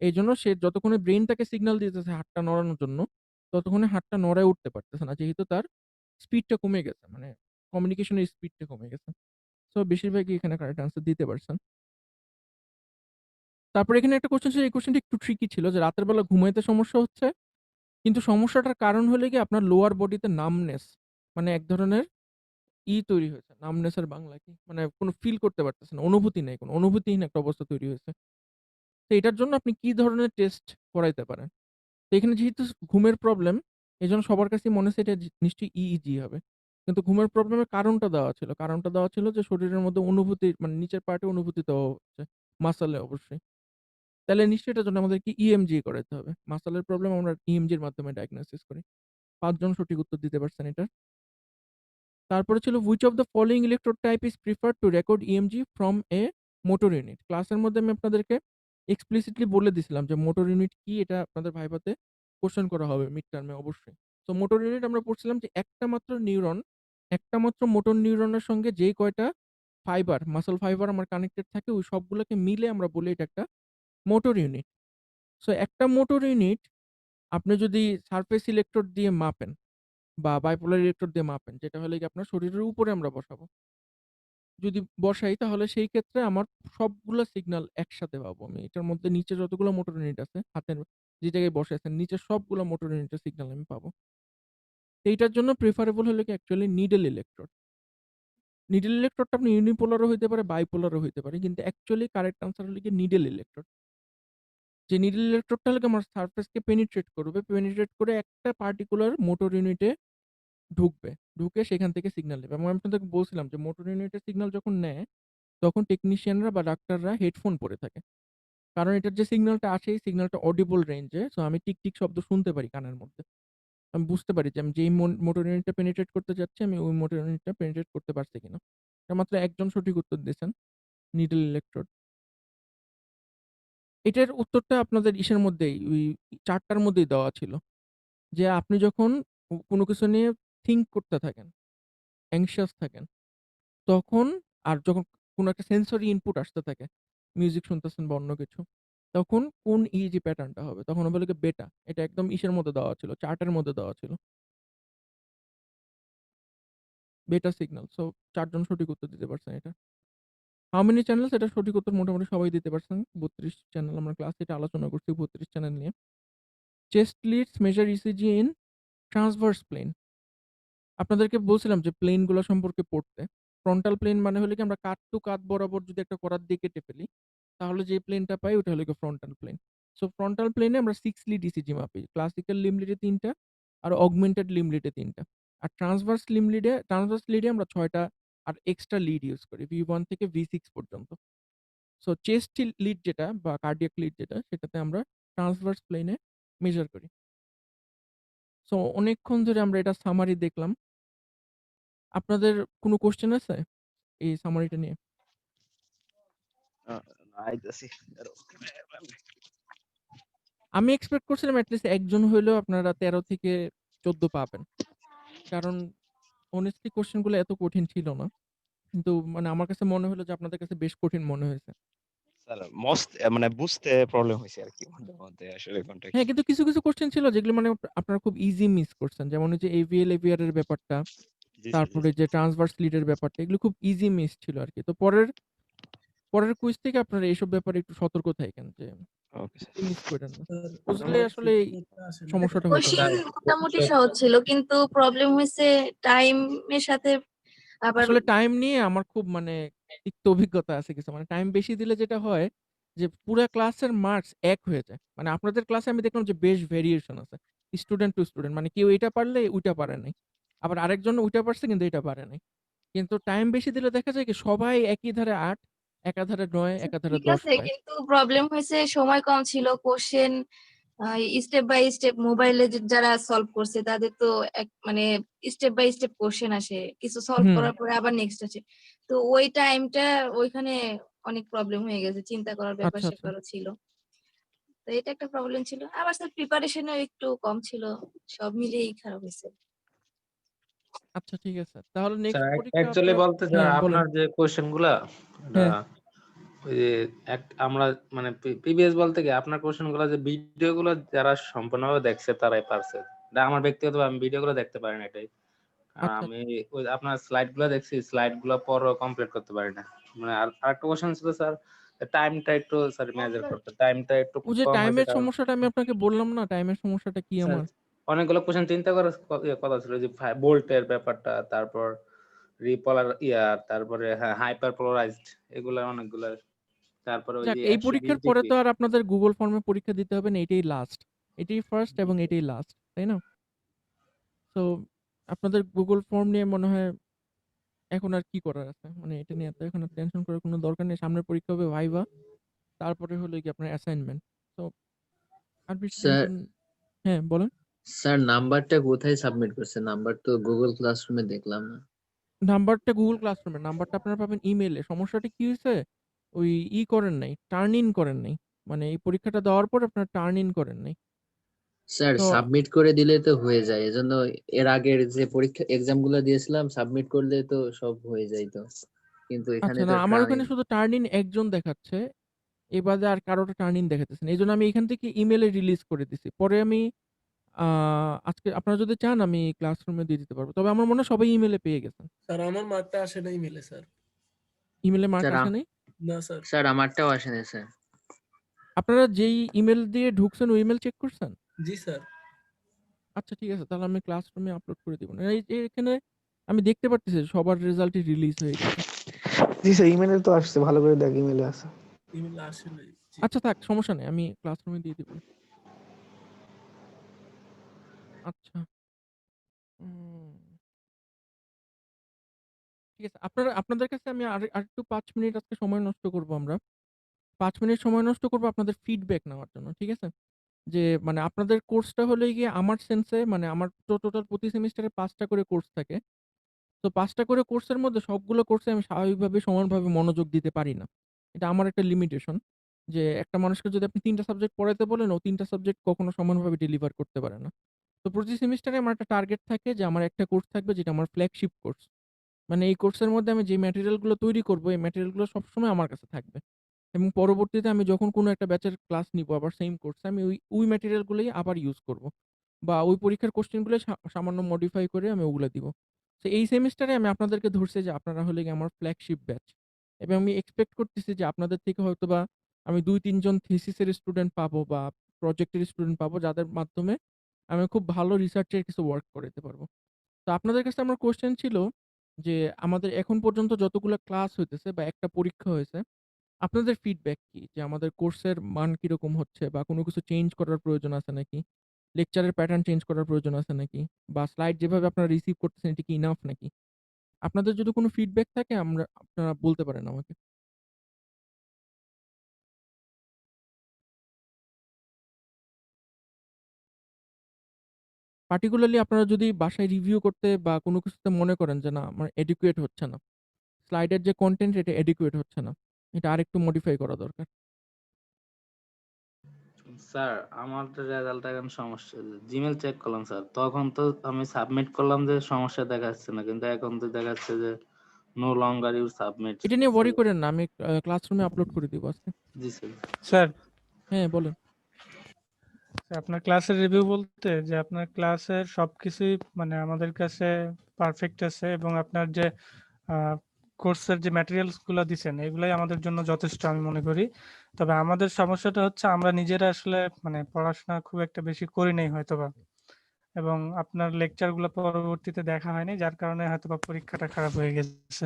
এইজন্য সে যতক্ষণে ব্রেইন তাকে সিগন্যাল দিতেছে হাতটা নড়ানোর জন্য, ততক্ষণে হাতটা নড়ায় উঠতে পারতেছে না। যেহেতু তার স্পিডটা কমে গেছে। মানে কমিউনিকেশনের স্পিডটা কমে গেছে। সো বেশিরভাগই এখানে কারেক্ট অ্যান্সার দিতে পারছেন। তারপর এখানে একটা কোয়েশ্চেন ছিল, এই কোয়েশ্চেনটা একটু ট্রিকি ছিল যে রাতের বেলা ঘুমাইতে সমস্যা হচ্ছে। কিন্তু সমস্যাটার কারণ হলো গিয়ে আপনার লোয়ার বডিতে নামনেস, মানে এক ধরনের তৈরি হয়েছে। নামনেস এর বাংলা কি? মানে কোনো ফিল করতে পারতেছেন না। অনুভূতি নেই, কোনো অনুভূতিহীন একটা অবস্থা তৈরি হয়েছে। তো এটার জন্য আপনি কি ধরনের টেস্ট করাইতে পারেন? তো এখানে যেহেতু ঘুমের প্রবলেম, এজন্য সবার কাছেই মনে হচ্ছে এটা নিশ্চয়ই ইইজি হবে। কিন্তু ঘুমের প্রবলেমের কারণটা দেওয়া ছিল। কারণটা দেওয়া ছিল যে শরীরের মধ্যে অনুভূতি, মানে নিচের পার্টে অনুভূতি দেওয়া হচ্ছে। মাসলে অবশ্যই। তাহলে নিশ্চয়ই এটার জন্য আমাদেরকে ইএমজি করাইতে হবে। মাসলের প্রবলেম আমরা ইএমজির মাধ্যমে ডায়াগনোসিস করি। ৫ জন সঠিক উত্তর দিতে পারছেন এটার। তারপরে ছিল which of the following electrode type is preferred to record EMG from a motor unit? ক্লাসের মধ্যে আমি আপনাদেরকে explicitly বলে দিছিলাম যে মোটর ইউনিট কি, এটা আপনাদের ভাইভাতে কোয়েশ্চেন করা হবে মিড টার্মে অবশ্যই। তো মোটর ইউনিট আমরা পড়ছিলাম যে একটা মাত্র মোটর নিউরনের সঙ্গে যেই কয়টা মাসল ফাইবার আমার কানেক্টেড থাকে ওই সবগুলোকে মিলে আমরা বলি এটা একটা মোটর ইউনিট। সো একটা মোটর ইউনিট আপনি যদি সারফেস ইলেকট্রোড দিয়ে মাপেন বা বাইপোলার ইলেকট্রোড দিয়ে মাপেন, যেটা হলো গিয়ে আপনার শরীরের উপরে আমরা বসাবো। যদি বসাই তাহলে সেই ক্ষেত্রে আমার সবগুলা সিগন্যাল একসাথে পাবো আমি। এটার মধ্যে নিচে যতগুলো মোটর ইউনিট আছে, হাতের যে জায়গায় বসে আছেন নিচের সবগুলা মোটর ইউনিটের সিগন্যাল আমি পাবো। তো এইটার জন্য প্রেফারেবল হলো কি অ্যাকচুয়ালি নিডল ইলেকট্রোড। নিডল ইলেকট্রোডটা আপনি ইউনিপোলারও হইতে পারে, বাইপোলারও হইতে পারে। কিন্তু অ্যাকচুয়ালি কারেক্ট আনসার হলো গিয়ে নিডল ইলেকট্রোড। যে নিডল ইলেকট্রোডটা হলো গিয়ে আমার সারফেসকে পেনিট্রেট করবে। পেনিট্রেট করে একটা পার্টিকুলার মোটর ইউনিটে ঢুকবে। ঢুকে সেখান থেকে সিগন্যাল নেবে। এবং আমি আপনাদেরকে বলছিলাম যে মোটর ইউনিটের সিগন্যাল যখন নেয়, তখন টেকনিশিয়ানরা বা ডাক্তাররা হেডফোন পরে থাকে। কারণ এটার যে সিগন্যালটা আসে, এই সিগন্যালটা অডিবল রেঞ্জে। সো আমি টিক শব্দ শুনতে পারি কানের মধ্যে। আমি বুঝতে পারি যে আমি যেই মোটর ইউনিটটা পেনিট্রেট করতে যাচ্ছি, আমি ওই মোটর ইউনিটটা পেনিট্রেট করতে পারছি কিনা। এটা মাত্র একজন সঠিক উত্তর দিয়েছেন, নিডল ইলেকট্রোড। এটার উত্তরটা আপনাদের ইসের মধ্যেই, ওই ৪ টার মধ্যেই দেওয়া ছিল। যে আপনি যখন কোনো কিছু নিয়ে থিংক করতে থাকেন, অ্যাংশিয়াস থাকেন, তখন আর যখন কোনো একটা সেন্সরি ইনপুট আসতে থাকে, মিউজিক শুনতেছেন বা অন্য কিছু, তখন কোন ইইজি প্যাটার্নটা হবে? তখন হবে হলো গিয়ে বেটা। এটা একদম ইসের মধ্যে দেওয়া ছিল, চার্টের মধ্যে দেওয়া ছিল। বেটা সিগন্যাল। সো ৪ জন সঠিক উত্তর দিতে পারছেন এটা। How many channels? এটার সঠিক উত্তর মোটামুটি সবাই দিতে পারছেন। ৩২ চ্যানেল আমরা ক্লাসে এটা আলোচনা করছি ৩২ চ্যানেল নিয়ে। Chest leads measure ECG in transverse plane. আপনাদেরকে বলছিলাম যে প্লেন গুলা সম্পর্কে পড়তে। ফ্রন্টাল প্লেন মানে হলো কি আমরা কাঁধ টু কাঁধ বরাবর যদি একটা করাত দিয়ে কেটে ফেলি, তাহলে যে প্লেনটা পাই ওটা হলো গিয়ে ফ্রন্টাল প্লেন। সো ফ্রন্টাল প্লেনে আমরা 6 লিড ইসিজি মাপি। ক্লাসিক্যাল লিম্ব লিডে ৩ টা আর অগমেন্টেড লিম্ব লিডে ৩ টা। আর ট্রান্সভার্স লিডে আমরা ৬ টা আর এক্সট্রা লিড ইউজ করি V1 থেকে V6 পর্যন্ত। সো চেস্ট লিড যেটা বা কার্ডিয়াক লিড যেটা, সেটাতে আমরা ট্রান্সভার্স প্লেনে মেজার করি। সো অনেকক্ষণ ধরে আমরা এটা সামারি দেখলাম। আপনাদের কোনো কোয়েশ্চেন আছে এই সামারিটা নিয়ে? আইতাছি। আমি এক্সপেক্ট করছিলাম এট লিস্ট একজন হইলেও আপনারা ১৩ থেকে ১৪ পাবেন। কারণ honestly কোয়েশ্চেন গুলো এত কঠিন ছিল না। কিন্তু মানে আমার কাছে মনে হলো যে আপনাদের কাছে বেশ কঠিন মনে হয়েছে। স্যার মানে বুঝতে প্রবলেম হইছে আরকি মধ্যে, মধ্যে আসলে কোনটা হ্যাঁ, কি। কিন্তু কিছু কোয়েশ্চেন ছিল যেগুলো মানে আপনারা খুব ইজি মিস করছেন। যেমন ওই যে AVL, AVR এর ব্যাপারটা, জি স্যার, জি তারপরে স্যার। যে ট্রান্সভার্স লিড এর ব্যাপারটা, এগুলো খুব ইজি মিস ছিল আরকি। তো পরের কুইজ থেকে আপনারা এইসব ব্যাপারে একটু সতর্ক থাকেন যে ওকে স্যার। ইজি মিস কইরেন না। স্যার বুঝলে আমার আসলে এই ফিডব্যাকটা আসলে সমস্যাটা হইতো না। কোশ্চেন মোটামুটি সহজ ছিল, কিন্তু প্রবলেম হয়েছে টাইমের সাথে। আবার আসলে টাইম নিয়ে আমার খুব মানে তিক্ত অভিজ্ঞতা আছে কিছু। মানে টাইম বেশি দিলে যেটা হয় যে পুরা ক্লাসের মার্কস এক হয়ে যায়। মানে আপনাদের ক্লাসে আমি দেখলাম যে বেশ ভেরিয়েশন আছে। স্টুডেন্ট টু স্টুডেন্ট, মানে কেউ এটা পারলে ওইটা পারে নাই। আবার আরেকজন ওইটা পারছে কিন্তু এটা পারে নাই। কিন্তু টাইম বেশি দিলে দেখা যায় কি সবাই একই ধারে ৮, একাধারে ৯, একাধারে ঠিক ১০ আছে, পায়। কিন্তু প্রবলেম হয়েছে সময় কম ছিল। কোশ্চেন স্টেপ বাই স্টেপ মোবাইলে যারা সলভ করছে তাদের তো মানে স্টেপ বাই স্টেপ কোশ্চেন আসে, কিছু সলভ হুম, করার পরে আবার নেক্সট আসে। তো ওই টাইমটা ওইখানে অনেক প্রবলেম হয়ে গেছে, চিন্তা করার ব্যাপার আচ্ছা, আচ্ছা। স্যাপারও ছিল। তো এটা একটা প্রবলেম ছিল। আবার স্যার প্রিপারেশনও একটু কম ছিল, সব মিলিয়েই খারাপ হয়েছে। আচ্ছা ঠিক আছে। তাহলে স্যার নেক্সট পরীক্ষা অ্যাকচুয়ালি আপনারা বলতে স্যার হ্যাঁ, বলেন। আপনার যে কোশ্চেন গুলা এটা হ্যাঁ। ওই যে আমরা মানে প্রিভিয়াস বলতে কি আপনার কোশ্চেন গুলা যে ভিডিও গুলো যারা সম্পূর্ণভাবে দেখছে তারাই পারছে। এটা আমার ব্যক্তিগত আমি ভিডিও গুলো দেখতে পারি না এটাই। আচ্ছা। আমি ওই আপনার স্লাইড গুলো দেখছি, স্লাইড গুলো পরও কমপ্লিট করতে পারি না। মানে আরেকটা কোশ্চেন ছিল স্যার, টাইমটা একটু স্যার মেজার করতে। টাইমটা একটু ওই যে কম হয়েছে টাইমের কারণ সমস্যাটা আমি আপনাকে বললাম না, টাইমের সমস্যাটা কি স্যার আমার? অনেকগুলো কোশ্চেন চিন্তা করার কথা ছিল যে ভোল্টের ব্যাপারটা, তারপর রিপোলার তারপরে হ্যাঁ হাইপার পোলারাইজড এগুলা অনেকগুলা, তারপরে ওই যাক, যে এই 120 পরীক্ষার পরে ডিগ্রি। তো আর আপনাদের Google ফর্মে পরীক্ষা দিতে হবে না। এটাই লাস্ট। এটাই ফার্স্ট এবং এটাই লাস্ট। তাই না? সো আপনাদের Google ফর্ম নিয়ে মনে হয় এখন আর কি করার আছে? মানে এটা নিয়ে তো এখন আর টেনশন করার কোনো দরকার নেই। সামনের পরীক্ষা হবে ভাইভা। তারপরে হলো গিয়ে আপনার অ্যাসাইনমেন্ট। সো আর বেশি স্যার টেনশন হ্যাঁ, বলেন। স্যার নাম্বারটা কোথায় সাবমিট করছে? নাম্বার তো গুগল ক্লাসরুমে দেখলাম না। নাম্বারটা Google ক্লাসরুমে। নাম্বারটা আপনারা পাবেন ইমেইলে। সমস্যাটা কি হইছে? ওই করেন নাই, টার্ন ইন করেন নাই। মানে এই পরীক্ষাটা দেওয়ার পর আপনারা টার্ন ইন করেন নাই। স্যার তো সাবমিট করে দিলে তো হয়ে যায়। এজন্য এর আগের যে পরীক্ষা এক্সাম গুলো দিয়েছিলাম সাবমিট করলে তো সব হয়ে যাইতো, কিন্তু এখানে আচ্ছা না, তো আমার ওখানে টার্নিং। শুধু টার্ন ইন একজন দেখাচ্ছে। এ বাদে আর কারোটা টার্ন ইন দেখাইতেছে না। এজন্য আমি এখান থেকে ইমেইলে রিলিজ করে দিছি। পরে আমি আ আজকে আপনারা যদি চান আমি ক্লাসরুমে দিয়ে দিতে পারবো। তবে আমার মনে হয় সবাই ইমেইলে পেয়ে গেছেন। স্যার আমার মার্কটা আসে নাই ইমেলে স্যার। ইমেইলে মার্ক স্যার আসে নাই? না স্যার। স্যার আমারটাও আসে না স্যার। আপনারা যেই ইমেইল দিয়ে ঢুকছেন ওই ইমেইল চেক করছেন? জি স্যার। আচ্ছা ঠিক আছে। তাহলে আমি ক্লাসরুমে আপলোড করে দিব। না এই যে এখানে আমি দেখতে পারতেছি সবার রেজাল্টই রিলিজ হয়ে গেছে। জি স্যার, ইমেলে তো আসছে, ভালো করে দেখ, ইমেলে আছে। ইমেলে আসে নাই। জি। আচ্ছা থাক, সমস্যা নেই। আমি ক্লাসরুমে দিয়ে দিব। আচ্ছা। উম ঠিক আছে। আপনাদের কাছে আমি আরেকটু ৫ মিনিট আজকে সময় নষ্ট করব আমরা। ৫ মিনিট সময় নষ্ট করব আপনাদের ফিডব্যাক নেওয়ার জন্য। ঠিক আছে? যে মানে আপনাদের কোর্সটা হলো গিয়ে আমার সেন্সে মানে আমার তো টোটাল প্রতি সেমিস্টারে ৫ টা করে কোর্স থাকে। তো ৫ টা করে কোর্সের মধ্যে সবগুলো কোর্সে আমি স্বাভাবিকভাবে সমানভাবে মনোযোগ দিতে পারি না। এটা আমার একটা লিমিটেশন। যে একটা মানুষকে যদি আপনি ৩ টা সাবজেক্ট পড়াইতে বলেন, ও ৩ টা সাবজেক্ট কখনো সমানভাবে ডেলিভার করতে পারে না। তো প্রতি সেমিস্টারে আমার একটা টার্গেট থাকে যে আমার একটা কোর্স থাকবে যেটা আমার ফ্ল্যাগশিপ কোর্স। মানে এই কোর্সের মধ্যে আমি যে ম্যাটেরিয়াল গুলো তৈরি করব, এই ম্যাটেরিয়াল গুলো সবসময় আমার কাছে থাকবে। এবং পরবর্তীতে আমি যখন কোনো একটা ব্যাচের ক্লাস নিবো আবার সেইম কোর্সে আমি ওই ম্যাটেরিয়াল গুলোই আবার ইউজ করব। বা ওই পরীক্ষার কোয়েশ্চেন গুলো সামান্য মডিফাই করে আমি ওগুলা দিব। তো এই সেমিস্টারে আমি আপনাদেরকে ধরছি যে আপনারা হলে গিয়ে আমার ফ্ল্যাগশিপ ব্যাচ। এবং আমি এক্সপেক্ট করতেছি যে আপনাদের থেকে হয়তোবা আমি ২-৩ জন থিসিসের স্টুডেন্ট পাবো বা প্রজেক্টের স্টুডেন্ট পাবো যাদের মাধ্যমে আমি খুব ভালো রিসার্চের কিছু ওয়ার্ক করাইতে পারবো। তো আপনাদের কাছে আমার কোয়েশ্চেন ছিল যে আমাদের এখন পর্যন্ত যতগুলা ক্লাস হইতেছে বা একটা পরীক্ষা হয়েছে, আপনাদের ফিডব্যাক কি? যে আমাদের কোর্সের মান কিরকম হচ্ছে বা কোনো কিছু চেঞ্জ করার প্রয়োজন আছে নাকি? লেকচারের প্যাটার্ন চেঞ্জ করার প্রয়োজন আছে নাকি? বা স্লাইড যেভাবে আপনারা রিসিভ করতেছেন এটা কি ইনাফ নাকি? আপনাদের যদি কোনো ফিডব্যাক থাকে আপনারা বলতে পারেন আমাকে। পার্টিকুলারলি আপনারা যদি বাসায় রিভিউ করতে বা কোনো কিছুতে মনে করেন যে না আমার এডুকুয়েট হচ্ছে না। স্লাইডের যে কনটেন্ট এটা এডুকুয়েট হচ্ছে না। এটা আরেকটু মডিফাই করা দরকার। স্যার আমার তো রেজাল্ট এখন সমস্যা, জিমেল চেক করলাম স্যার, তখন তো আমি সাবমিট করলাম যে সমস্যা দেখাচ্ছে না, কিন্তু এখন তো দেখাচ্ছে যে নো লঙ্গার ইউ সাবমিট। এটা নিয়ে ওয়ারি করেন না। আমি ক্লাসরুমে আপলোড করে দিব আজকে। জি স্যার। স্যার হ্যাঁ, বলেন। আপনার ক্লাসের রিভিউ বলতে যে আপনার ক্লাসের সবকিছুই মানে আমাদের কাছে পারফেক্ট আছে, এবং আপনার যে কোর্সের যে ম্যাটেরিয়ালস গুলো দিচ্ছেন এগুলাই আমাদের জন্য যথেষ্ট আমি মনে করি। তবে আমাদের সমস্যাটা হচ্ছে আমরা নিজেরা আসলে মানে পড়াশোনা খুব একটা বেশি করি নাই হয়তোবা, এবং আপনার লেকচার গুলো পরবর্তীতে দেখা হয়নি, যার কারণে হয়তোবা পরীক্ষাটা খারাপ হয়ে গেছে।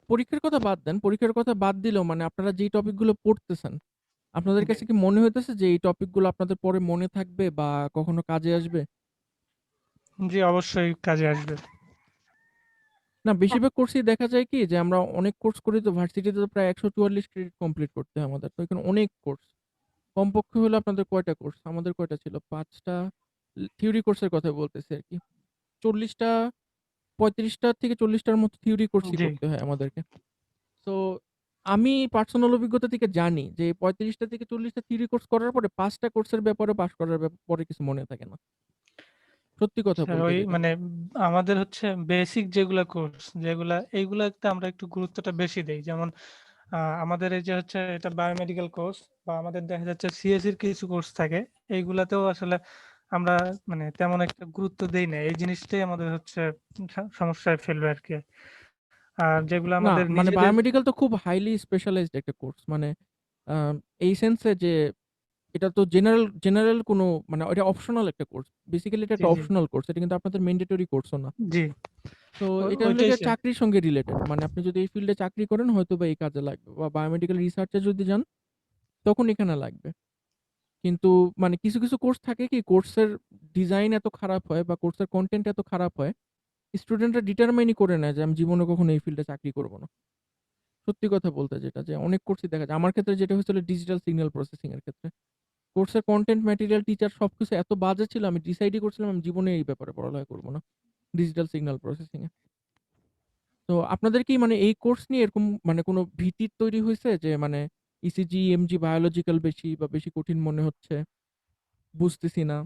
পরীক্ষার কথা বাদ দেন। পরীক্ষার কথা বাদ দিলেও মানে আপনারা যেই টপিকগুলো পড়তেছেন, আপনাদের কাছে কি মনে হইতেছে যে এই টপিকগুলো আপনাদের পরে মনে থাকবে বা কখনো কাজে আসবে? জি অবশ্যই কাজে আসবে। না, বেশিরভাগ কোর্সেই দেখা যায় কি যে আমরা অনেক কোর্স করি তো ভার্সিটিতে তো প্রায় ১৪৪ ক্রেডিট কমপ্লিট করতে হয় আমাদের। তো এখানে অনেক কোর্স। কমপক্ষে হলো আপনাদের কয়টা কোর্স? আমাদের কয়টা ছিল? ৫ টা থিওরি কোর্সের কথা বলতেছি আরকি। ৪০ টা ৩৫ টা থেকে ৪০ টার মতো থিওরি কোর্সই জি করতে হয় আমাদেরকে। সো আমি পার্সোনাল অভিজ্ঞতা থেকে জানি যে ৩৫ টা থেকে ৪০ টা থিওরি কোর্স করার পরে ৫ টা কোর্সের ব্যাপারে পাস করার পরে কিছু মনে থাকে না। সত্যি কথা স্যার বলতে ওই যেটা। মানে আমাদের হচ্ছে বেসিক যেগুলা কোর্স যেগুলা এইগুলাতে আমরা একটু গুরুত্বটা বেশি দেই। যেমন আমাদের এই যে হচ্ছে এটা বায়োমেডিক্যাল কোর্স বা আমাদের দেখা যাচ্ছে সিএসসির কিছু কোর্স থাকে। এইগুলাতেও আসলে আমরা মানে তেমন একটা গুরুত্ব দেই না। এই জিনিসটাই আমাদের হচ্ছে সমস্যায় ফেলবে আরকি। আর যেগুলো না আমাদের মানে নিজেদের বায়োমেডিক্যাল তো খুব হাইলি স্পেশালাইজড একটা কোর্স। মানে এই সেন্সে যে এটা তো জেনারেল কোনো মানে এটা অপশনাল একটা কোর্স। বেসিক্যালি এটা জি, একটা জি, অপশনাল কোর্স। এটা কিন্তু আপনাদের ম্যান্ডেটরি কোর্সও না। জি। তো এটা হলো ওইটাই গিয়ে স্যার। চাকরির সঙ্গে রিলেটেড। মানে আপনি যদি এই ফিল্ডে চাকরি করেন হয়তোবা এই কাজে লাগবে বা বায়োমেডিক্যাল রিসার্চে যদি যান তখন এখানে লাগবে। কিন্তু মানে কিছু কোর্স থাকে কি কোর্সের ডিজাইন এত খারাপ হয় বা কোর্সের কনটেন্ট এত খারাপ হয়, স্টুডেন্টরা ডিটারমাইনই করে নেয় যে আমি জীবনে কখনো এই ফিল্ডে চাকরি করব না। সত্যি কথা বলতে যেটা যে অনেক কোর্সই দেখা যায়। আমার ক্ষেত্রে যেটা হয়েছিল ডিজিটাল সিগন্যাল প্রসেসিং এর ক্ষেত্রে। কোর্সের কনটেন্ট ম্যাটেরিয়াল টিচার সবকিছু এত বাজে ছিল আমি ডিসাইডই করছিলাম আমি জীবনে এই ব্যাপারে পড়ালেখা করব না। ডিজিটাল সিগন্যাল প্রসেসিং এ। তো আপনাদের কি মানে এই কোর্স নিয়ে এরকম মানে কোনো ভীতি তৈরি হইছে যে মানে ইসিজি, ইএমজি বায়োলজিক্যাল বেশি বা বেশি কঠিন মনে হচ্ছে, বুঝতেছি না।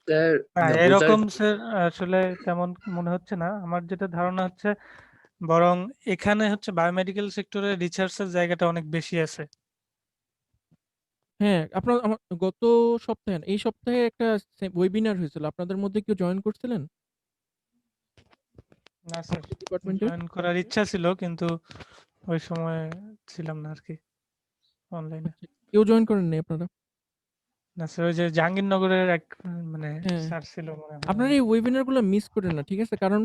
স্যার না বোঝার এরকম স্যার আসলে তেমন মনে হচ্ছে না। আমার যেটা ধারণা হচ্ছে বরং এখানে হচ্ছে বায়োমেডিক্যাল সেক্টরে রিসার্চের জায়গাটা অনেক বেশি আছে। হ্যাঁ, আপনার আমার গত সপ্তাহে না, এই সপ্তাহে একটা ওয়েবিনার হয়েছিল। আপনাদের মধ্যে কেউ জয়েন করছিলেন? না স্যার, আমাদের ডিপার্টমেন্টের? জয়েন করার ইচ্ছা ছিল কিন্তু ওই সময় ছিলাম না আরকি অনলাইনে। আচ্ছা, কেউ জয়েন করেন নাই আপনারা? না স্যার, ওই যে জাহাঙ্গীরনগরের এক মানে হ্যাঁ, স্যার ছিল মনে হয় আপনারা উনি। এই ওয়েবিনার গুলো মিস করেন না, ঠিক আছে? কারণ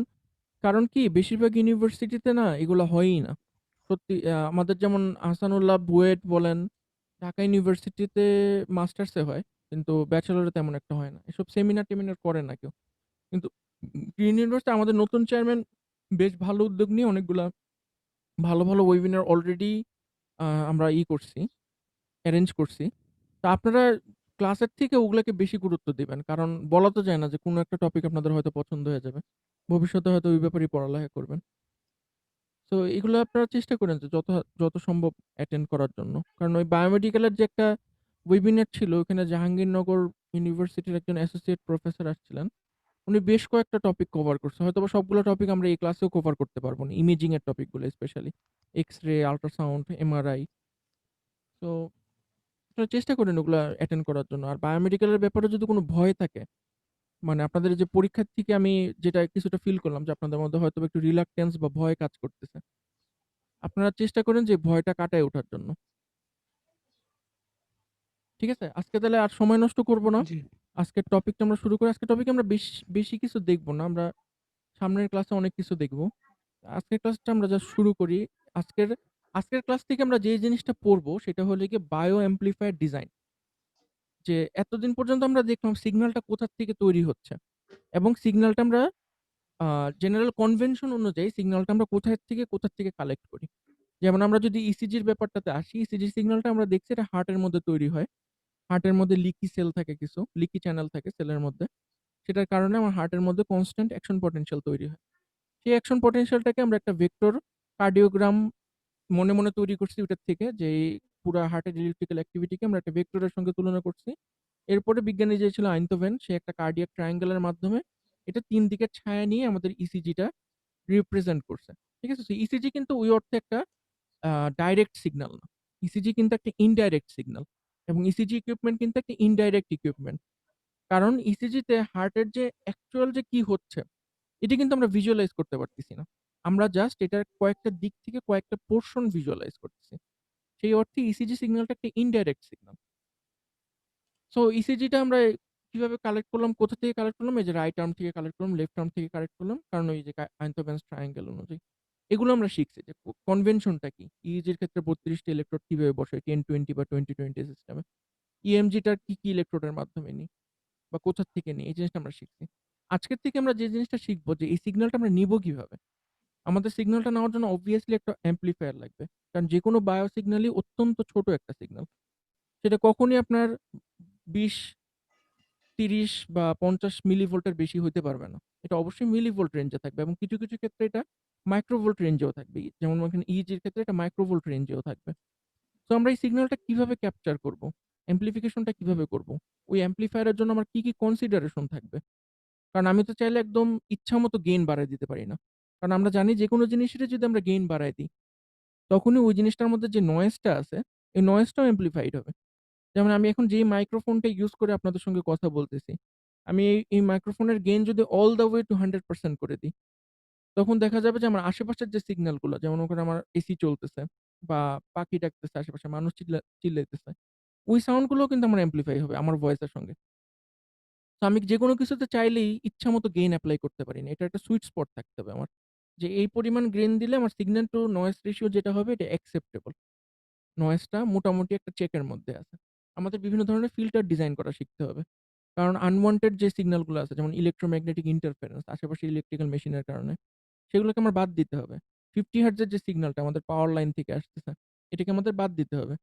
কারণ কি বেশিরভাগ ইউনিভার্সিটিতে না এগুলো হয়ই না। সত্যি আমাদের যেমন আহসানুল্লাহ বুয়েট বলেন, ঢাকা ইউনিভার্সিটিতে মাস্টার্সে হয়। কিন্তু ব্যাচেলরে তেমন একটা হয় না। এসব সেমিনার-টেমিনার করে না কেউ। কিন্তু গ্রিন ইউনিভার্সিটি আমাদের নতুন চেয়ারম্যান বেশ ভালো উদ্যোগ নিয়ে অনেকগুলা ভালো ওয়েবিনার অলরেডি আমরা করছি, এরেঞ্জ করছি। তো আপনারা ক্লাসের থেকে ওগুলাকে বেশি গুরুত্ব দিবেন। কারণ বলা তো যায় না যে কোনো একটা টপিক আপনাদের হয়তো পছন্দ হয়ে যাবে। ভবিষ্যতে হয়তো ওই ব্যাপারেই পড়ালেখা করবেন। তো এগুলো আপনারা চেষ্টা করেন যে যত সম্ভব অ্যাটেন্ড করার জন্য। কারণ ওই বায়োমেডিক্যালের যে একটা ওয়েবিনার ছিল ওখানে জাহাঙ্গীরনগর ইউনিভার্সিটির একজন অ্যাসোসিয়েট প্রফেসর আসছিলেন। উনি বেশ কয়েকটা টপিক কভার করছে। হয়তোবা সবগুলো টপিক আমরা এই ক্লাসেও কভার করতে পারব না। ইমেজিং এর টপিকগুলো স্পেশালি। X-ray, ultrasound, MRI. তো আপনারা চেষ্টা করেন ওগুলা অ্যাটেন্ড করার জন্য। আর বায়োমেডিক্যালের ব্যাপারে যদি কোনো ভয় থাকে, মানে আপনাদের এই যে পরীক্ষার থেকে আমি যেটা কিছুটা ফিল করলাম যে আপনাদের মধ্যে হয়তোবা একটু রিলাক্টেন্স বা ভয় কাজ করতেছে। আপনারা চেষ্টা করেন যে ভয়টা কাটায় ওঠার জন্য। ঠিক আছে? আজকে তাহলে আর সময় নষ্ট করব না। জি। আজকের টপিকটা আমরা শুরু করি। আজকের টপিকে আমরা বেশি কিছু দেখব না। আমরা সামনের ক্লাসে অনেক কিছু দেখব। আজকের ক্লাসটা আমরা জাস্ট শুরু করি। আজকের আজকের ক্লাস থেকে আমরা যে জিনিসটা পড়ব সেটা হলো গিয়ে বায়ো এমপ্লিফায়ার ডিজাইন। যে এতদিন পর্যন্ত আমরা দেখলাম সিগন্যালটা কোথা থেকে তৈরি হচ্ছে এবং সিগন্যালটা আমরা আ জেনারেল কনভেনশন অনুযায়ী সিগন্যালটা আমরা কোথা থেকে কালেক্ট করি। যেমন আমরা যদি ইসিজির ব্যাপারটাতে আসি, ইসিজির সিগন্যালটা আমরা দেখছি এটা হার্টের মধ্যে তৈরি হয়। হার্টের মধ্যে লিকি সেল থাকে কিছু, লিকি চ্যানেল থাকে সেলের মধ্যে। সেটার কারণে আমার হার্টের মধ্যে কনস্ট্যান্ট অ্যাকশন পটেনশিয়াল তৈরি হয়। সেই অ্যাকশন পটেনশিয়ালটাকে আমরা একটা ভেক্টর কার্ডিওগ্রাম মনে তৈরি করছি ওটার থেকে যে এই পুরা হার্টের ইলেকট্রিক্যাল অ্যাক্টিভিটিকে আমরা একটা ভেক্টরের সঙ্গে তুলনা করছি। এরপরে বিজ্ঞানী যে ছিল আইনস্টাইন সে একটা কার্ডিয়াক ট্রায়াঙ্গেল এর মাধ্যমে এটা ৩ দিকের ছায়া নিয়ে আমাদের ইসিজিটা রিপ্রেজেন্ট করছে। ঠিক আছে? সো ইসিজি কিন্তু ওই অর্থে একটা আ ডাইরেক্ট সিগন্যাল না। ইসিজি কিন্তু একটা ইনডাইরেক্ট সিগন্যাল এবং ইসিজি ইকুইপমেন্ট কিন্তু একটা ইনডাইরেক্ট ইকুইপমেন্ট। কারণ ইসিজিতে হার্টের যে অ্যাকচুয়াল যে কি হচ্ছে, এটা কিন্তু আমরা ভিজুয়ালাইজ করতে পারতেছি না। আমরা জাস্ট এটার কয়েকটা দিক থেকে কয়েকটা পোরশন ভিজুয়ালাইজ করতেছি। সেই অর্থে ইসিজি সিগন্যালটা একটা ইনডাইরেক্ট সিগন্যাল। সো ইসিজিটা আমরা কিভাবে কালেক্ট করলাম, কোথা থেকে কালেক্ট করলাম? এই যে রাইট আর্ম থেকে কালেক্ট করলাম, লেফট আর্ম থেকে কালেক্ট করলাম। কারণ ওই যে আইনস্টাইনস ট্রায়াঙ্গেল অনুযায়ী। এগুলো আমরা শিখছি যে কনভেনশনটা কি? ইইজির ক্ষেত্রে ৩২ টা ইলেকট্রোড কিভাবে বসাই 10-20 বা 20-20 সিস্টেমে। ইএমজিটার কি ইলেকট্রোডের মাধ্যমে নিই বা কোথা থেকে নিই এই জিনিসটা আমরা শিখছি। আজকের থেকে আমরা যে জিনিসটা শিখব যে এই সিগন্যালটা আমরা নিবো কিভাবে? আমাদের সিগন্যালটা নেওয়ার জন্য obviously একটা অ্যাম্প্লিফায়ার লাগবে। কারণ যেকোনো বায়ো সিগন্যালই অত্যন্ত ছোট একটা সিগন্যাল। সেটা কখনই আপনার ২০, ৩০ বা ৫০ মিলিভোল্টের বেশি হইতে পারবে না। এটা অবশ্যই মিলিভোল্ট রেঞ্জে থাকবে এবং কিছু ক্ষেত্রে এটা মাইক্রোভোল্ট রেঞ্জেও থাকবে। যেমন এখানে ইইজির ক্ষেত্রে এটা মাইক্রোভোল্ট রেঞ্জেও থাকবে। তো আমরা এই সিগন্যালটা কিভাবে ক্যাপচার করব? অ্যামপ্লিফিকেশনটা কিভাবে করব? ওই অ্যামপ্লিফায়ারের জন্য আমার কি, কি কনসিডারেশন থাকবে? কারণ আমি তো চাইলে একদম ইচ্ছামত গেইন বাড়ায় দিতে পারি না। কারণ আমরা জানি যেকোনো জিনিসেরই যদি আমরা গেইন বাড়ায় দিই, তখনই ওই জিনিসটার মধ্যে যে নয়েজটা আছে, এই নয়েজটাও অ্যামপ্লিফাইড হবে। যেমন আমি এখন যেই মাইক্রোফোনটা ইউজ করে আপনাদের সঙ্গে কথা বলতেছি, আমি এই মাইক্রোফোনের গেইন যদি অল দ্য ওয়ে টু 100% করে দিই, তখন দেখা যাবে যে আমার আশেপাশের যে সিগন্যালগুলো, যেমন ওখানে আমার এসি চলতেছে বা পাখি ডাকতেছে, আশেপাশে মানুষ চিল্লাইতেছে, ওই সাউন্ড গুলোও কিন্তু আমার এমপ্লিফাই হবে আমার ভয়েসের সঙ্গে। তো আমি যেকোনো কিছুতে চাইলেই ইচ্ছামত গেইন এপ্লাই করতে পারি না। এটার একটা সুইট স্পট থাকতে হবে আমার। যে এই পরিমাণ গেইন দিলে আমার সিগন্যাল টু নয়েজ রেশিও যেটা হবে এটা অ্যাকসেপ্টেবল। নয়েজটা মোটামুটি একটা চেকের মধ্যে আছে। আমাদের বিভিন্ন ধরনের ফিল্টার ডিজাইন করা শিখতে হবে। কারণ আনওয়ান্টেড যে সিগন্যাল গুলো আছে, যেমন ইলেক্ট্রোম্যাগনেটিক ইন্টারফেরেন্স আশেপাশে ইলেকট্রিক্যাল মেশিনের কারণে, সেগুলোকে আমার বাদ দিতে হবে। 50 হার্টজ এর যে সিগন্যালটা আমাদের পাওয়ার লাইন থেকে আসতেছে, এটাকে আমাদের বাদ দিতে হবে।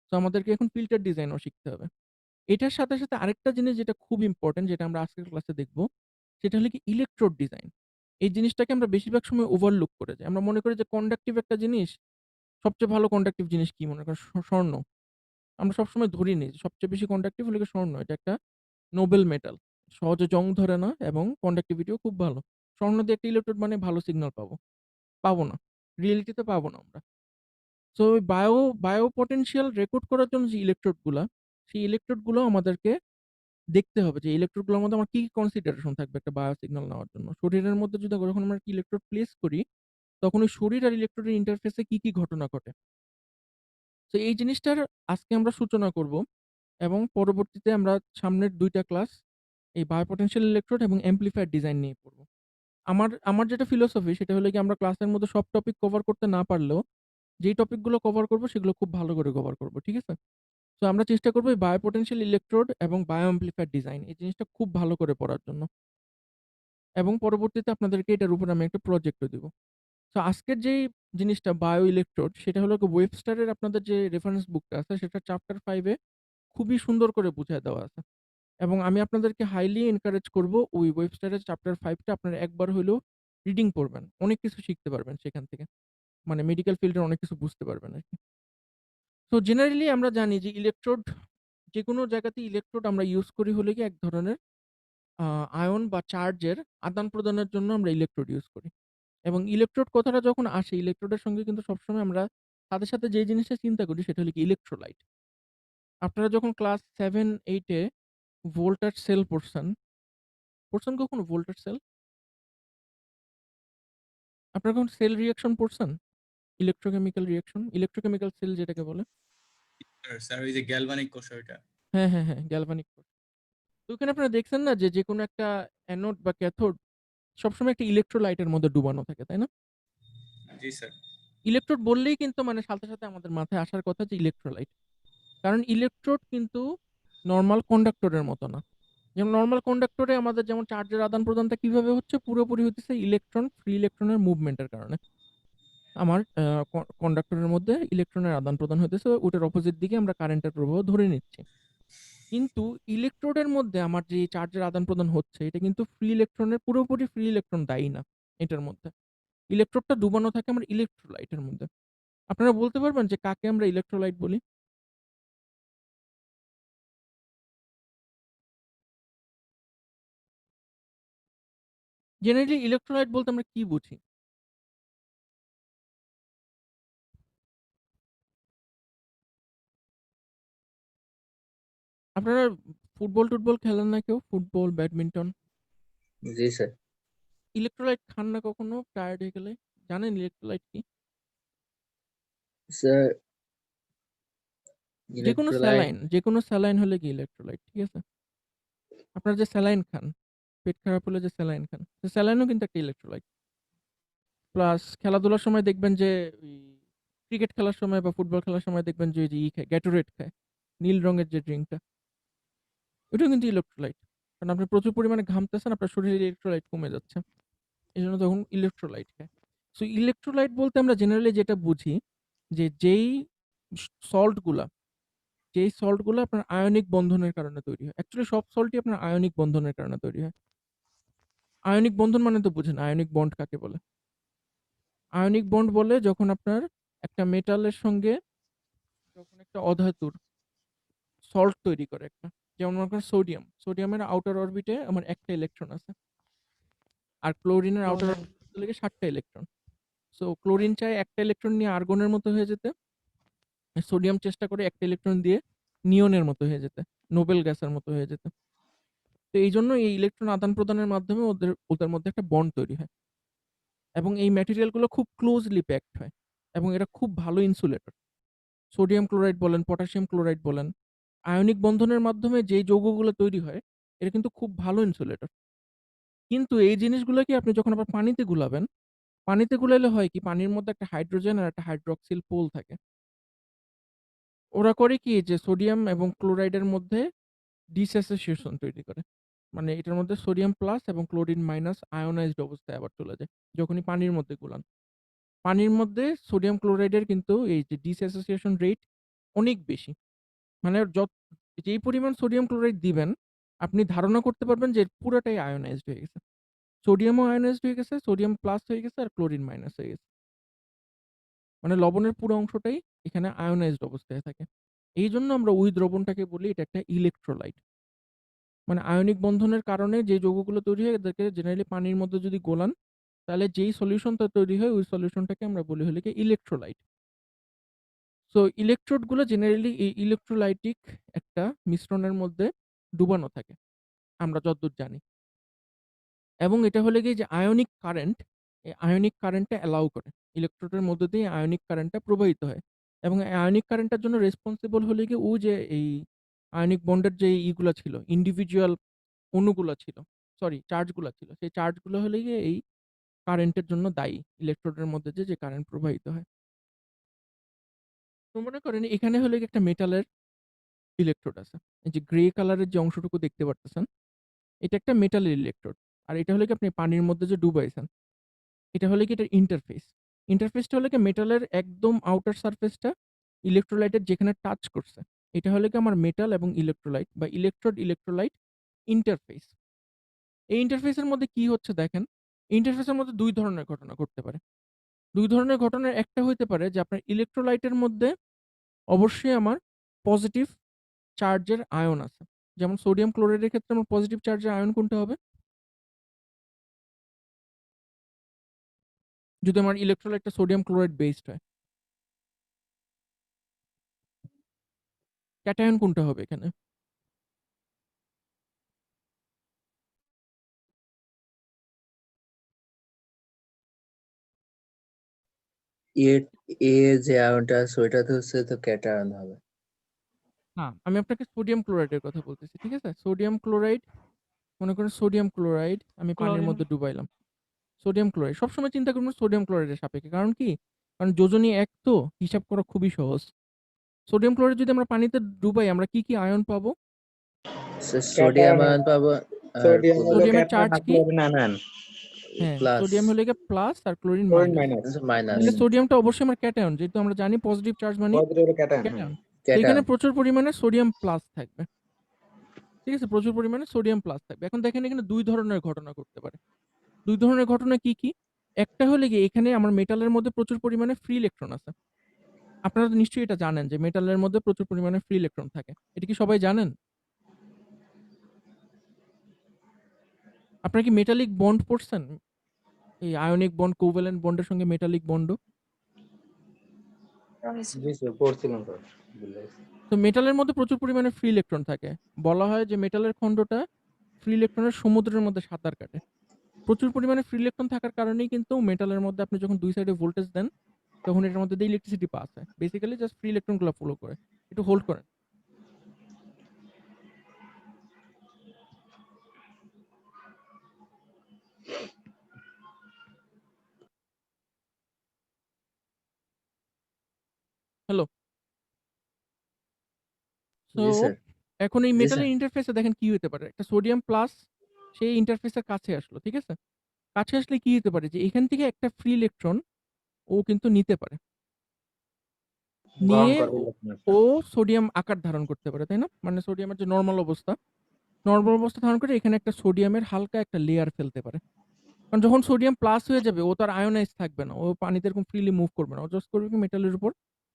সো আমাদেরকে এখন ফিল্টার ডিজাইনও শিখতে হবে। এটার সাথে, সাথে আরেকটা জিনিস যেটা খুব ইম্পোর্টেন্ট, যেটা আমরা আজকের ক্লাসে দেখব, সেটা হলো কি ইলেকট্রোড ডিজাইন। এই জিনিসটাকে আমরা বেশিরভাগ সময় ওভারলুক করে যাই। আমরা মনে করি যে কন্ডাক্টিভ একটা জিনিস, সবচেয়ে ভালো কন্ডাক্টিভ জিনিস কি মনে করেন? স্বর্ণ। আমরা সবসময় ধরে নিই যে সবচেয়ে বেশি কন্ডাক্টিভ হলো গিয়ে স্বর্ণ। এটা একটা নোবেল মেটাল। সহজে জং ধরে না এবং কন্ডাক্টিভিটিও খুব ভালো। স্বর্ণ দিয়ে একটা ইলেকট্রোড মানে ভালো সিগন্যাল পাবো। পাবো না। রিয়েলিটিতে পাবো না আমরা। সো ওই বায়ো পটেনশিয়াল রেকর্ড করার জন্য যে ইলেকট্রোড গুলা, সেই ইলেকট্রোড গুলো আমাদেরকে দেখতে হবে যে ইলেকট্রোড গুলোর মধ্যে আমার কি, কি কনসিডারেশন থাকবে একটা বায়ো সিগন্যাল নেওয়ার জন্য। শরীরের মধ্যে যদি যখন আমরা ইলেকট্রোড প্লেস করি, তখন ওই শরীর আর ইলেকট্রোডের ইন্টারফেসে কি, কি ঘটনা ঘটে। তো এই জিনিসটার আজকে আমরা সূচনা করব এবং পরবর্তীতে আমরা সামনের ২ টা ক্লাস এই বায়ো পটেনশিয়াল ইলেকট্রোড এবং অ্যামপ্লিফায়ার ডিজাইন নিয়ে পড়ব। আমার যেটা ফিলোসফি সেটা হলো গিয়ে আমরা ক্লাসের মধ্যে সব টপিক কভার করতে না পারলেও, যেই টপিকগুলো কভার করব সেগুলো খুব ভালো করে কভার করব। ঠিক আছে? সো আমরা চেষ্টা করব এই বায়ো পটেনশিয়াল ইলেকট্রোড এবং বায়ো অ্যামপ্লিফায়ার ডিজাইন এই জিনিসটা খুব ভালো করে পড়ার জন্য। এবং পরবর্তীতে আপনাদেরকে এটার উপর আমি একটা প্রজেক্টও দিব। সো আজকের যেই জিনিসটা বায়ো ইলেকট্রোড, সেটা হলো ওয়েবস্টারের আপনাদের যে রেফারেন্স বুকটা আছে সেটা চ্যাপ্টার 5 এ খুবই সুন্দর করে বুঝায় দেওয়া আছে। এবং আমি আপনাদেরকে হাইলি এনকারেজ করব ওই ওয়েবস্টারের চ্যাপ্টার 5 টা আপনারা একবার হইলেও রিডিং পড়বেন। অনেক কিছু শিখতে পারবেন সেখান থেকে। মানে মেডিকেল ফিল্ডের অনেক কিছু বুঝতে পারবেন আরকি। তো জেনারেলি আমরা জানি যে ইলেকট্রোড, যেকোনো জায়গাতেই ইলেকট্রোড আমরা ইউজ করি হলে গিয়ে এক ধরনের আ আয়ন বা চার্জের আদান-প্রদানের জন্য আমরা ইলেকট্রোড ইউজ করি। এবং ইলেকট্রোড কথাটা যখন আসে, ইলেকট্রোডের সঙ্গে কিন্তু সবসময় আমরা সাথে, সাথে যে জিনিসটা চিন্তা করি সেটা হলো কি ইলেক্ট্রোলাইট। আপনারা যখন ক্লাস 7-8 এ ভোল্টাস সেল পড়ছেন কখনো ভোল্টাস সেল? আপনারা কখনো সেল রিঅ্যাকশন পড়ছেন? ইলেক্ট্রোকেমিক্যাল রিঅ্যাকশন, ইলেক্ট্রোকেমিক্যাল সেল যেটাকে বলে? স্যার ওই যে গ্যালভানিক কোষ ওইটা। হ্যাঁ, হ্যাঁ, হ্যাঁ, গ্যালভানিক কোষ। তো ওখানে আপনারা দেখছেন না যে যেকোনো একটা অ্যানোড বা ক্যাথোড সবসময় একটা ইলেক্ট্রোলাইটের মধ্যে ডুবানো থাকে, তাই না? জি স্যার। ইলেকট্রোড বললেই কিন্তু মানে সাথে, সাথে আমাদের মাথায় আসার কথা যে ইলেক্ট্রোলাইট। কারণ ইলেকট্রোড কিন্তু নরমাল কন্ডাক্টরের মতো না। যেমন নরমাল কন্ডাক্টরে আমাদের যেমন চার্জের আদান-প্রদানটা কিভাবে হচ্ছে? পুরোপুরি হইতেছে ইলেকট্রন, ফ্রি ইলেকট্রনের মুভমেন্টের কারণে। আমার কন্ডাক্টরের মধ্যে ইলেকট্রনের আদান-প্রদান হইতেছে, ওটার অপোজিট দিকে আমরা কারেন্টের প্রবাহ ধরে নিচ্ছি। কিন্তু ইলেকট্রোডের মধ্যে আমার যে চার্জের আদান-প্রদান হচ্ছে, এটা কিন্তু পুরোপুরি ফ্রি ইলেকট্রন দায়ী না এটার মধ্যে। ইলেকট্রোডটা ডুবানো থাকে আমার ইলেক্ট্রোলাইটের মধ্যে। আপনারা বলতে পারবেন যে কাকে আমরা ইলেক্ট্রোলাইট বলি? জেনারেলি ইলেক্ট্রোলাইট বলতে আমরা কি বুঝি? আপনারা ফুটবল-টুটবল খেলেন না কেউ? Football, badminton? Ji sir. Electrolyte খান না কখনো টায়ার্ড হয়ে গেলে? জানেন ইলেক্ট্রোলাইট কি? স্যার যেকোনো ইলেক্ট্রোলাইট যেকোনো স্যালাইন হলে কি ইলেক্ট্রোলাইট, ঠিক আছে? আপনারা যে স্যালাইন খান, পেট খারাপ হলে যে স্যালাইন খান, সে স্যালাইনও কিন্তু একটা ইলেক্ট্রোলাইট। প্লাস খেলাধুলার সময় দেখবেন যে ওই ক্রিকেট খেলার সময় বা ফুটবল খেলার সময় দেখবেন যে ওই যে খায়, গ্যাটোরেড খায়। নীল রঙের যে ড্রিংকটা, ওইটাও কিন্তু ইলেক্ট্রোলাইট। কারণ আপনি প্রচুর পরিমাণে ঘামতেছেন, আপনার শরীরে ইলেক্ট্রোলাইট কমে যাচ্ছে। এজন্য তখন ইলেক্ট্রোলাইট খায়। সো ইলেক্ট্রোলাইট বলতে আমরা জেনারেলি যেটা বুঝি যে যেই সল্ট গুলা আপনার আয়নিক বন্ধনের কারণে তৈরি হয়। অ্যাকচুয়ালি সব সল্টই আপনার আয়নিক বন্ধনের কারণে তৈরি হয়। আয়নিক বন্ধন মানে তো বুঝেন আয়নিক বন্ড কাকে বলে? আয়নিক বন্ড বলে যখন আপনার একটা মেটালের সঙ্গে যখন একটা অধাতুর সল্ট তৈরি করে একটা। যেমন মনে করেন সোডিয়াম। সোডিয়ামের আউটার অরবিটে আমার একটা ইলেকট্রন আছে। আর ক্লোরিনের আউটার অরবিটে লেগে 7 টা ইলেকট্রন। সো ক্লোরিন চায় একটা ইলেকট্রন নিয়ে আর্গনের মতো হয়ে যেতে। সোডিয়াম চেষ্টা করে একটা ইলেকট্রন দিয়ে নিয়নের মতো হয়ে যেতে, নোবেল গ্যাসের মতো হয়ে যেতে। তো এইজন্য এই ইলেকট্রন আদান-প্রদানের মাধ্যমে ওদের মধ্যে একটা বন্ড তৈরি হয়। এবং এই ম্যাটেরিয়াল গুলো খুব ক্লোজলি প্যাকড হয় এবং এরা খুব ভালো ইনসুলেটর। সোডিয়াম ক্লোরাইড বলেন, পটাশিয়াম ক্লোরাইড বলেন, আয়নিক বন্ধনের মাধ্যমে যেই যৌগগুলো তৈরি হয়, এরা কিন্তু খুব ভালো ইনসুলেটর। কিন্তু এই জিনিসগুলোকে আপনি যখন আবার পানিতে গুলাবেন, পানিতে গুলাইলে হয় কি পানির মধ্যে একটা হাইড্রোজেন আর একটা হাইড্রক্সিল পোল থাকে। ওরা করে কি যে সোডিয়াম এবং ক্লোরাইডের মধ্যে ডিসঅ্যাসোসিয়েশন তৈরি করে। মানে এটার মধ্যে সোডিয়াম প্লাস এবং ক্লোরিন মাইনাস আয়োনাইজড অবস্থায় আবার চলে যায়। যখনই পানির মধ্যে গুলান। পানির মধ্যে সোডিয়াম ক্লোরাইডের কিন্তু এই যে ডিসঅ্যাসোসিয়েশন রেট অনেক বেশি। মানে যেই পরিমাণ সোডিয়াম ক্লোরাইড দিবেন, আপনি ধারণা করতে পারবেন যে পুরাটাই আয়োনাইজড হয়ে গেছে। সোডিয়ামও আয়োনাইজড হয়ে গেছে, সোডিয়াম প্লাস হয়ে গেছে আর ক্লোরিন মাইনাস হয়ে গেছে। মানে লবণের পুরো অংশটাই এখানে আয়োনাইজড অবস্থায় থাকে। এইজন্য আমরা ওই দ্রবণটাকে বলি এটা একটা ইলেক্ট্রোলাইট। মানে আয়নিক বন্ধনের কারণে যে যৌগগুলো তৈরি হয় এদেরকে জেনারেলি পানির মধ্যে যদি গোলান, তাহলে যেই সলিউশনটা তৈরি হয় ওই সলিউশনটাকে আমরা বলি হলো গিয়ে ইলেক্ট্রোলাইট। সো ইলেকট্রোড গুলো জেনারেলি এই ইলেক্ট্রোলাইটিক একটা মিশ্রণের মধ্যে ডুবানো থাকে, আমরা যতদূর জানি। এবং এটা হলো গিয়ে যে আয়নিক কারেন্ট, এই আয়নিক কারেন্টটা অ্যালাউ করে। ইলেকট্রোডের মধ্য দিয়ে আয়নিক কারেন্টটা প্রবাহিত হয়। এবং এই আয়নিক কারেন্টটার জন্য রেসপন্সিবল হলো গিয়ে ও যে এই আয়নিক বন্ডের যে ইগুলা ছিল, ইন্ডিভিজুয়াল অণুগুলা ছিল, সরি চার্জগুলা ছিল। সেই চার্জগুলো হলো গিয়ে এই কারেন্টের জন্য দায়ী। ইলেকট্রোডের মধ্যে যে কারেন্ট প্রবাহিত হয়। তো মনে করেন এখানে হলো গিয়ে একটা মেটালের ইলেকট্রোড আছে। এই যে গ্রে কালারের যে অংশটুকু দেখতে পারতেছেন, এটা একটা মেটালের ইলেকট্রোড। আর এটা হলো গিয়ে আপনি পানির মধ্যে যে ডুবাইছেন, এটা হলো গিয়ে এটার ইন্টারফেস। ইন্টারফেসটা হলো গিয়ে মেটালের একদম আউটার সারফেসটা ইলেকট্রোলাইটের যেখানে টাচ করছে। এটা হলো গিয়ে আমার মেটাল এবং ইলেকট্রোলাইট বা ইলেকট্রোলাইট ইন্টারফেস। এই ইন্টারফেসের মধ্যে কি হচ্ছে দেখেন, ইন্টারফেসের মধ্যে ২ ধরনের ঘটনা ঘটতে পারে। ২ ধরনের ঘটনার একটা হইতে পারে যে আপনার ইলেকট্রোলাইটের মধ্যে অবশ্যই আমার পজিটিভ চার্জের আয়ন আছে। যেমন সোডিয়াম ক্লোরাইডের ক্ষেত্রে আমার পজিটিভ চার্জের আয়ন কোনটা হবে? যদি আমার ইলেকট্রোলাইটটা সোডিয়াম ক্লোরাইড বেসড হয়। ক্যাটায়ন কোনটা হবে এখানে? এ এ যে আয়নটা আছে ওইটা তো হচ্ছে তো ক্যাটায়ন হবে। না, আমি আপনাকে সোডিয়াম ক্লোরাইডের কথা বলতেছি। ঠিক আছে? সোডিয়াম ক্লোরাইড, মনে করেন সোডিয়াম ক্লোরাইড আমি পানির ক্লোরিন। মধ্যে ডুবাইলাম। সোডিয়াম ক্লোরাইড সবসময় চিন্তা করবেন সোডিয়াম ক্লোরাইডের সাপেক্ষে। কারণ কি? কারণ যোজনী ১ তো হিসাব করা খুবই সহজ। সোডিয়াম ক্লোরাইড যদি আমরা পানিতে ডুবাই আমরা কি আয়ন পাবো? সোডিয়াম আয়ন পাবো আর সোডিয়াম হলো সোডিয়ামের ক্যাটায়ন চার্জ আর কি? Chlorine ion. হ্যাঁ, প্লাস সোডিয়াম হলো গিয়ে প্লাস আর chlorine chlorine minus. Minus. Minus তাহলে সোডিয়ামটা অবশ্যই আমার ক্যাটায়ন। যেহেতু আমরা জানি পজিটিভ চার্জ মানে পজিটিভ হলো ক্যাটায়ন। ক্যাটায়ন। তো এখানে ক্যাটায়ন। প্রচুর পরিমাণে সোডিয়াম প্লাস থাকবে। ঠিক আছে? প্রচুর পরিমাণে সোডিয়াম প্লাস থাকবে। এখন দেখেন এখানে ২ ধরনের ঘটনা ঘটতে পারে। ২ ধরনের ঘটনা কি? একটা হলো গিয়ে এখানে আমার মেটালের মধ্যে প্রচুর পরিমাণে ফ্রি ইলেকট্রন আছে। আপনারা তো নিশ্চয়ই এটা জানেন যে মেটালের মধ্যে প্রচুর পরিমাণে ফ্রি ইলেকট্রন থাকে। এটা কি সবাই জানেন? আপনারা কি মেটালিক বন্ড পড়ছেন? এই আয়নিক বন্ড, কোভ্যালেন্ট বন্ডের সঙ্গে মেটালিক বন্ডও? জি স্যার, পড়ছিলাম স্যার। তো মেটালের মধ্যে প্রচুর পরিমাণে ফ্রি ইলেকট্রন থাকে। বলা হয় যে মেটালের খণ্ডটা ফ্রি ইলেকট্রনের সমুদ্রের মধ্যে সাঁতার কাটে। প্রচুর পরিমাণে ফ্রি ইলেকট্রন থাকার কারণেই কিন্তু মেটালের মধ্যে আপনি যখন ২ সাইডে ভোল্টেজ দেন, তখন এটার মধ্যে দিয়ে ইলেকট্রিসিটি পাস হয়। বেসিক্যালি জাস্ট ফ্রি ইলেকট্রনগুলো ফ্লো করে। একটু হোল্ড করেন। হ্যালো? সো জি স্যার। এখন এই জি মেটালের স্যার। ইন্টারফেসে দেখেন কি হতে পারে? একটা সোডিয়াম প্লাস সেই ইন্টারফেসের কাছে আসলো। ঠিক আছে? কাছে আসলে কি হতে পারে? যে এখান থেকে একটা ফ্রি ইলেকট্রন ও কিন্তু নিতে পারে। গ্রহণ নিয়ে করবে ও সোডিয়াম আকার ধারণ করতে পারে, তাই না? মানে সোডিয়ামের যে নরমাল অবস্থা, নরমাল অবস্থা ধারণ করে এখানে একটা সোডিয়ামের হালকা একটা লেয়ার ফেলতে পারে। কারণ যখন সোডিয়াম প্লাস হয়ে যাবে ও তো আর আয়োনাইজ থাকবে না। ও পানিতে এরকম ফ্রিলি মুভ করবে না। ও জাস্ট করবে কি মেটালের উপর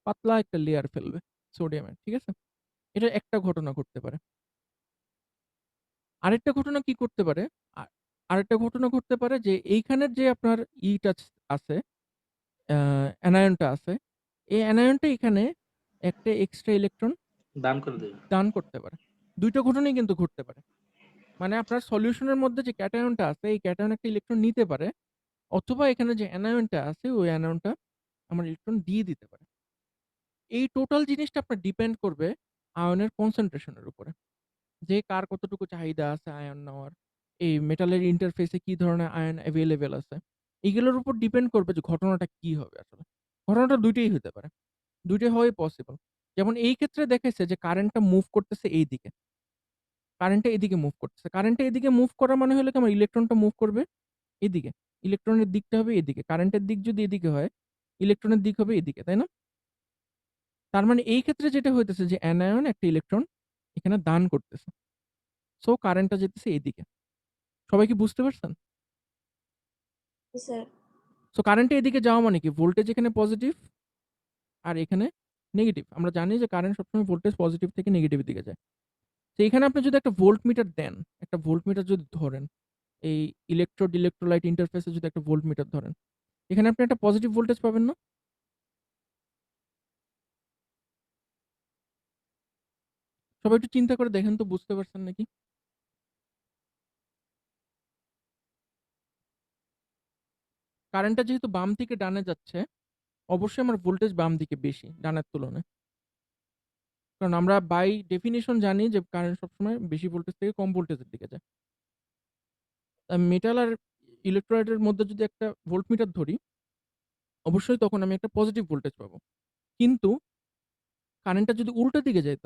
পাতলা একটা লেয়ার ফেলবে সোডিয়ামের। ঠিক আছে? এটা একটা ঘটনা ঘটতে পারে। আরেকটা ঘটনা কি করতে পারে? আ আরেকটা ঘটনা ঘটতে পারে যে এইখানের যে আপনার ইটা আছে, আ অ্যানায়নটা আছে, এই অ্যানায়নটা এখানে একটা এক্সট্রা ইলেকট্রন দান করে দেবে। দান করতে পারে। ২ টা ঘটনাই কিন্তু ঘটতে পারে। মানে আপনার সলিউশনের মধ্যে যে ক্যাটায়নটা আছে, এই ক্যাটায়ন একটা ইলেকট্রন নিতে পারে অথবা এখানে যে অ্যানায়নটা আছে, ওই অ্যানায়নটা আমার ইলেকট্রন দিয়ে দিতে পারে। এই টোটাল জিনিসটা আপনার ডিপেন্ড করবে আয়নের কনসেনট্রেশনের উপরে। যে কার কতটুকু চাহিদা আছে আয়ন নেওয়ার, এই মেটালের ইন্টারফেসে কি ধরনের আয়ন এভেইলেবল আছে। এগুলোর উপর ডিপেন্ড করবে যে ঘটনাটা কি হবে আসলে। ঘটনাটা ২ টাই হতে পারে। ২ টা হওয়াই পসিবল। যেমন এই ক্ষেত্রে দেখাইছে যে কারেন্টটা মুভ করতেছে এইদিকে। কারেন্টটা এদিকে মুভ করতেছে। কারেন্টটা এদিকে মুভ করা মানে হলো কি আমার ইলেকট্রনটা মুভ করবে এদিকে। ইলেকট্রনের দিকটা হবে এদিকে। কারেন্টের দিক যদি এদিকে হয়, ইলেকট্রনের দিক হবে এদিকে, তাই না? তার মানে এই ক্ষেত্রে যেটা হইতেছে যে অ্যানায়ন একটা ইলেকট্রন এখানে দান করতেছে। সো কারেন্টটা যেতেছে এদিকে। সবাই কি বুঝতে পারছেন? জি স্যার। সো কারেন্টটা এদিকে যাওয়া মানে কি? ভোল্টেজ এখানে পজিটিভ আর এখানে নেগেটিভ। আমরা জানি যে কারেন্ট সবসময় ভোল্টেজ পজিটিভ থেকে নেগেটিভের দিকে যায়। তো এখানে আপনি যদি একটা ভোল্টমিটার দেন, একটা ভোল্টমিটার যদি ধরেন, এই ইলেকট্রোড ইলেক্ট্রোলাইট ইন্টারফেসে যদি একটা ভোল্টমিটার ধরেন, এখানে আপনি একটা পজিটিভ ভোল্টেজ পাবেন না? সবাই একটু চিন্তা করে দেখেন তো বুঝতে পারছেন নাকি? কারেন্টটা যেহেতু বাম থেকে ডানে যাচ্ছে, অবশ্যই আমার ভোল্টেজ বাম দিকে বেশি ডানের তুলনায়। কারণ আমরা বাই ডেফিনিশন জানি যে কারেন্ট সবসময় বেশি ভোল্টেজ থেকে কম ভোল্টেজের দিকে যায়। মেটাল আর ইলেক্ট্রোলাইটের মধ্যে যদি একটা ভোল্টমিটার ধরি, অবশ্যই তখন আমি একটা পজিটিভ ভোল্টেজ পাবো। কিন্তু কারেন্টটা যদি উল্টো দিকে যাইত,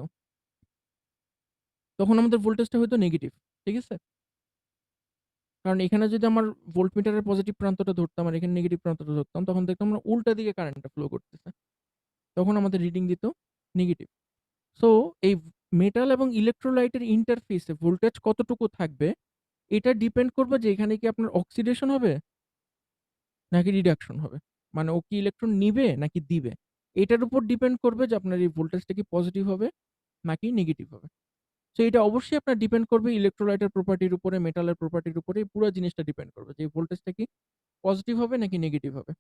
তখন আমাদের ভোল্টেজটা হইতো নেগেটিভ। ঠিক আছে? কারণ এখানে যদি আমার ভোল্টমিটারের পজিটিভ প্রান্তটা ধরতাম আর এখানে নেগেটিভ প্রান্তটা ধরতাম, তখন দেখতাম আমরা উল্টা দিকে কারেন্টটা ফ্লো করতেছে। তখন আমাদের রিডিং দিত নেগেটিভ। সো এই মেটাল এবং ইলেক্ট্রোলাইটের ইন্টারফেসে ভোল্টেজ কতটুকু থাকবে, এটা ডিপেন্ড করবে যে এখানে কি আপনার অক্সিডেশন হবে নাকি রিডাকশন হবে। মানে ও কি ইলেকট্রন নিবে নাকি দিবে। এটার উপর ডিপেন্ড করবে যে আপনার এই ভোল্টেজটা কি পজিটিভ হবে নাকি নেগেটিভ হবে। সো এটা অবশ্যই আপনার ডিপেন্ড করবে ইলেক্ট্রোলাইটের প্রপার্টির উপরে, মেটালের প্রপার্টির উপরে, এই পুরো জিনিসটা ডিপেন্ড করবে যে এই ভোল্টেজটা কি পজিটিভ হবে নাকি নেগেটিভ হবে।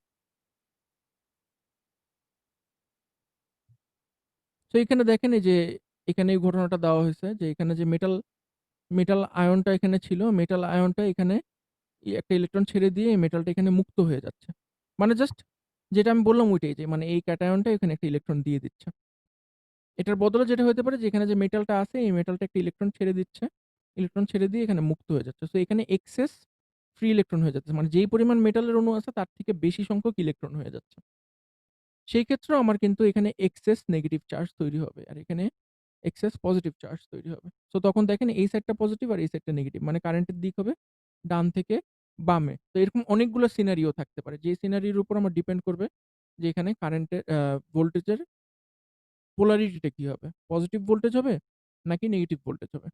সো এখানে দেখেন এই যে এখানে এই ঘটনাটা দেওয়া হয়েছে যে এখানে যে মেটাল মেটাল আয়নটা এখানে ছিল, মেটাল আয়নটা এখানে একটা ইলেকট্রন ছেড়ে দিয়ে এই মেটালটা এখানে মুক্ত হয়ে যাচ্ছে। মানে জাস্ট যেটা আমি বললাম ওইটাই যে মানে এই ক্যাটায়নটা এখানে একটা ইলেকট্রন দিয়ে দিচ্ছে। এটার বদলে যেটা হতে পারে যে এখানে যে মেটালটা আছে এই মেটালটা একটা ইলেকট্রন ছেড়ে দিচ্ছে। ইলেকট্রন ছেড়ে দিয়ে এখানে মুক্ত হয়ে যাচ্ছে। সো এখানে এক্সেস ফ্রি ইলেকট্রন হয়ে যাচ্ছে। মানে যেই পরিমাণ মেটালের অণু আছে তার থেকে বেশি সংখ্যক ইলেকট্রন হয়ে যাচ্ছে। সেই ক্ষেত্রেও আমার কিন্তু এখানে এক্সেস নেগেটিভ চার্জ তৈরি হবে। আর এখানে এক্সেস পজিটিভ চার্জ তৈরি হবে। সো তখন দেখেন এই সাইডটা পজিটিভ আর এই সাইডটা নেগেটিভ। মানে কারেন্টের দিক হবে ডান থেকে বামে। তো এরকম অনেকগুলো সিনারিও থাকতে পারে। যে সিনারিওর উপর আমার ডিপেন্ড করবে যে এখানে কারেন্টের ভোল্টেজের পোলারিটিটা কি হবে? পজিটিভ ভোল্টেজ হবে নাকি নেগেটিভ ভোল্টেজ হবে?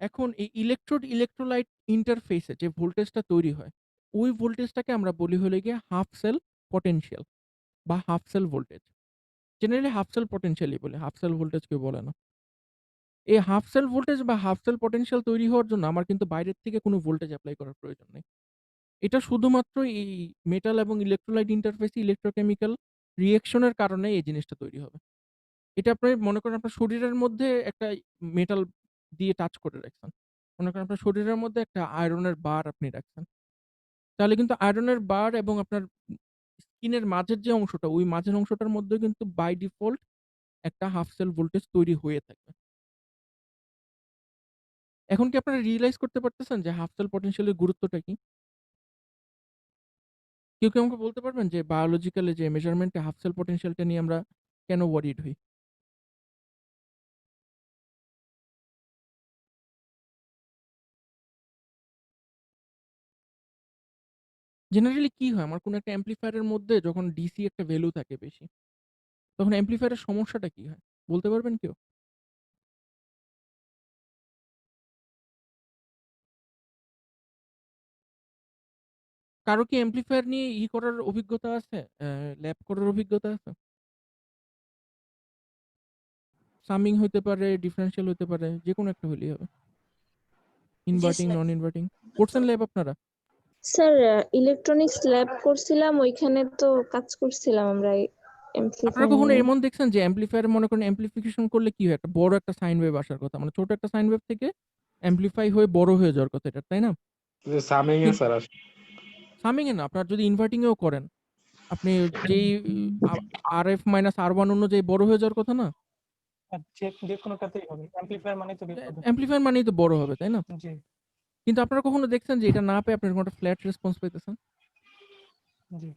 এখন এই ইলেকট্রোড ইলেক্ট্রোলাইট ইন্টারফেসে যে ভোল্টেজটা তৈরি হয়, ওই ভোল্টেজটাকে আমরা বলি হলো গিয়ে হাফ সেল পটেনশিয়াল বা half cell voltage. Generally half cell পটেনশিয়ালই বলে। হাফ সেল ভোল্টেজ কেউ বলে না। এই হাফ সেল ভোল্টেজ বা হাফ সেল পটেনশিয়াল তৈরি হওয়ার জন্য আমার কিন্তু বাইরের থেকে কোনো ভোল্টেজ এপ্লাই করার প্রয়োজন নেই। এটা শুধুমাত্র এই মেটাল এবং ইলেক্ট্রোলাইট ইন্টারফেসে ইলেক্ট্রোকেমিক্যাল রিঅ্যাকশন এর কারণে এই জিনিসটা তৈরি হবে। এটা আপনি মনে করেন আপনার শরীরের মধ্যে একটা মেটাল দিয়ে টাচ করে রাখছেন। মনে করেন আপনার শরীরের মধ্যে একটা আয়রনের বার আপনি রাখছেন। তাহলে কিন্তু আয়রনের বার এবং আপনার স্কিনের মাঝের যে অংশটা, ওই মাঝের অংশটার মধ্যে কিন্তু বাই ডিফল্ট একটা হাফ সেল ভোল্টেজ তৈরি হয়ে থাকবে। এখন কি আপনারা রিয়ালাইজ করতে পারতেছেন যে হাফ সেল পটেনশিয়াল এর গুরুত্বটা কি? কেউ কি আমাকে বলতে পারবেন যে বায়োলজিক্যালি যে মেজারমেন্ট এ হাফ সেল পটেনশিয়ালটা নিয়ে আমরা কেন ওয়ারিড হই? জেনারেলি কি হয়? আমার কোনো একটা অ্যাম্প্লিফায়ার এর মধ্যে যখন ডিসি একটা ভ্যালু থাকে বেশি, তখন অ্যাম্প্লিফায়ার এর সমস্যাটা কি হয়? বলতে পারবেন কেউ? কারো কি অ্যাম্প্লিফায়ার নিয়ে করার অভিজ্ঞতা আছে? ল্যাব করার অভিজ্ঞতা আছে? সামিং হইতে পারে, ডিফারেনশিয়াল হইতে পারে, যেকোনো একটা হইলেই হবে। Inverting, sir. Non inverting. করছেন ল্যাব আপনারা? স্যার ইলেকট্রনিক্স ল্যাব করছিলাম, ওইখানে তো কাজ করছিলাম আমরা আপনারা এমপ্লিফায়ার কখনো নিয়ে। এমন দেখছেন যে অ্যাম্পলিফায়ার মনে করেন অ্যাম্পলিফিকেশন করলে কি হয়? একটা বড় একটা সাইন ওয়েভ আসার কথা। মানে ছোট একটা সাইন ওয়েভ থেকে অ্যাম্পলিফাই হয়ে বড় হয়ে যাওয়ার কথা এটা, তাই না? সামিং এ স্যার সামিং এ না, আপনার যদি ইনভার্টিং এও করেন, আপনি যেই RF মাইনাস R1 অনুযায়ী বড় হয়ে যাওয়ার কথা না? যে কোনোটাতেই হবে, অ্যাম্পলিফায়ার মানে তো বের হবে। অ্যাম্পলিফায়ার মানেই তো বড় হবে, তাই না? জি কিন্তু আপনারা কখনো দেখছেন যে এটা না পেয়ে আপনি এরকম একটা ফ্ল্যাট রেসপন্স পাইতেছেন? জি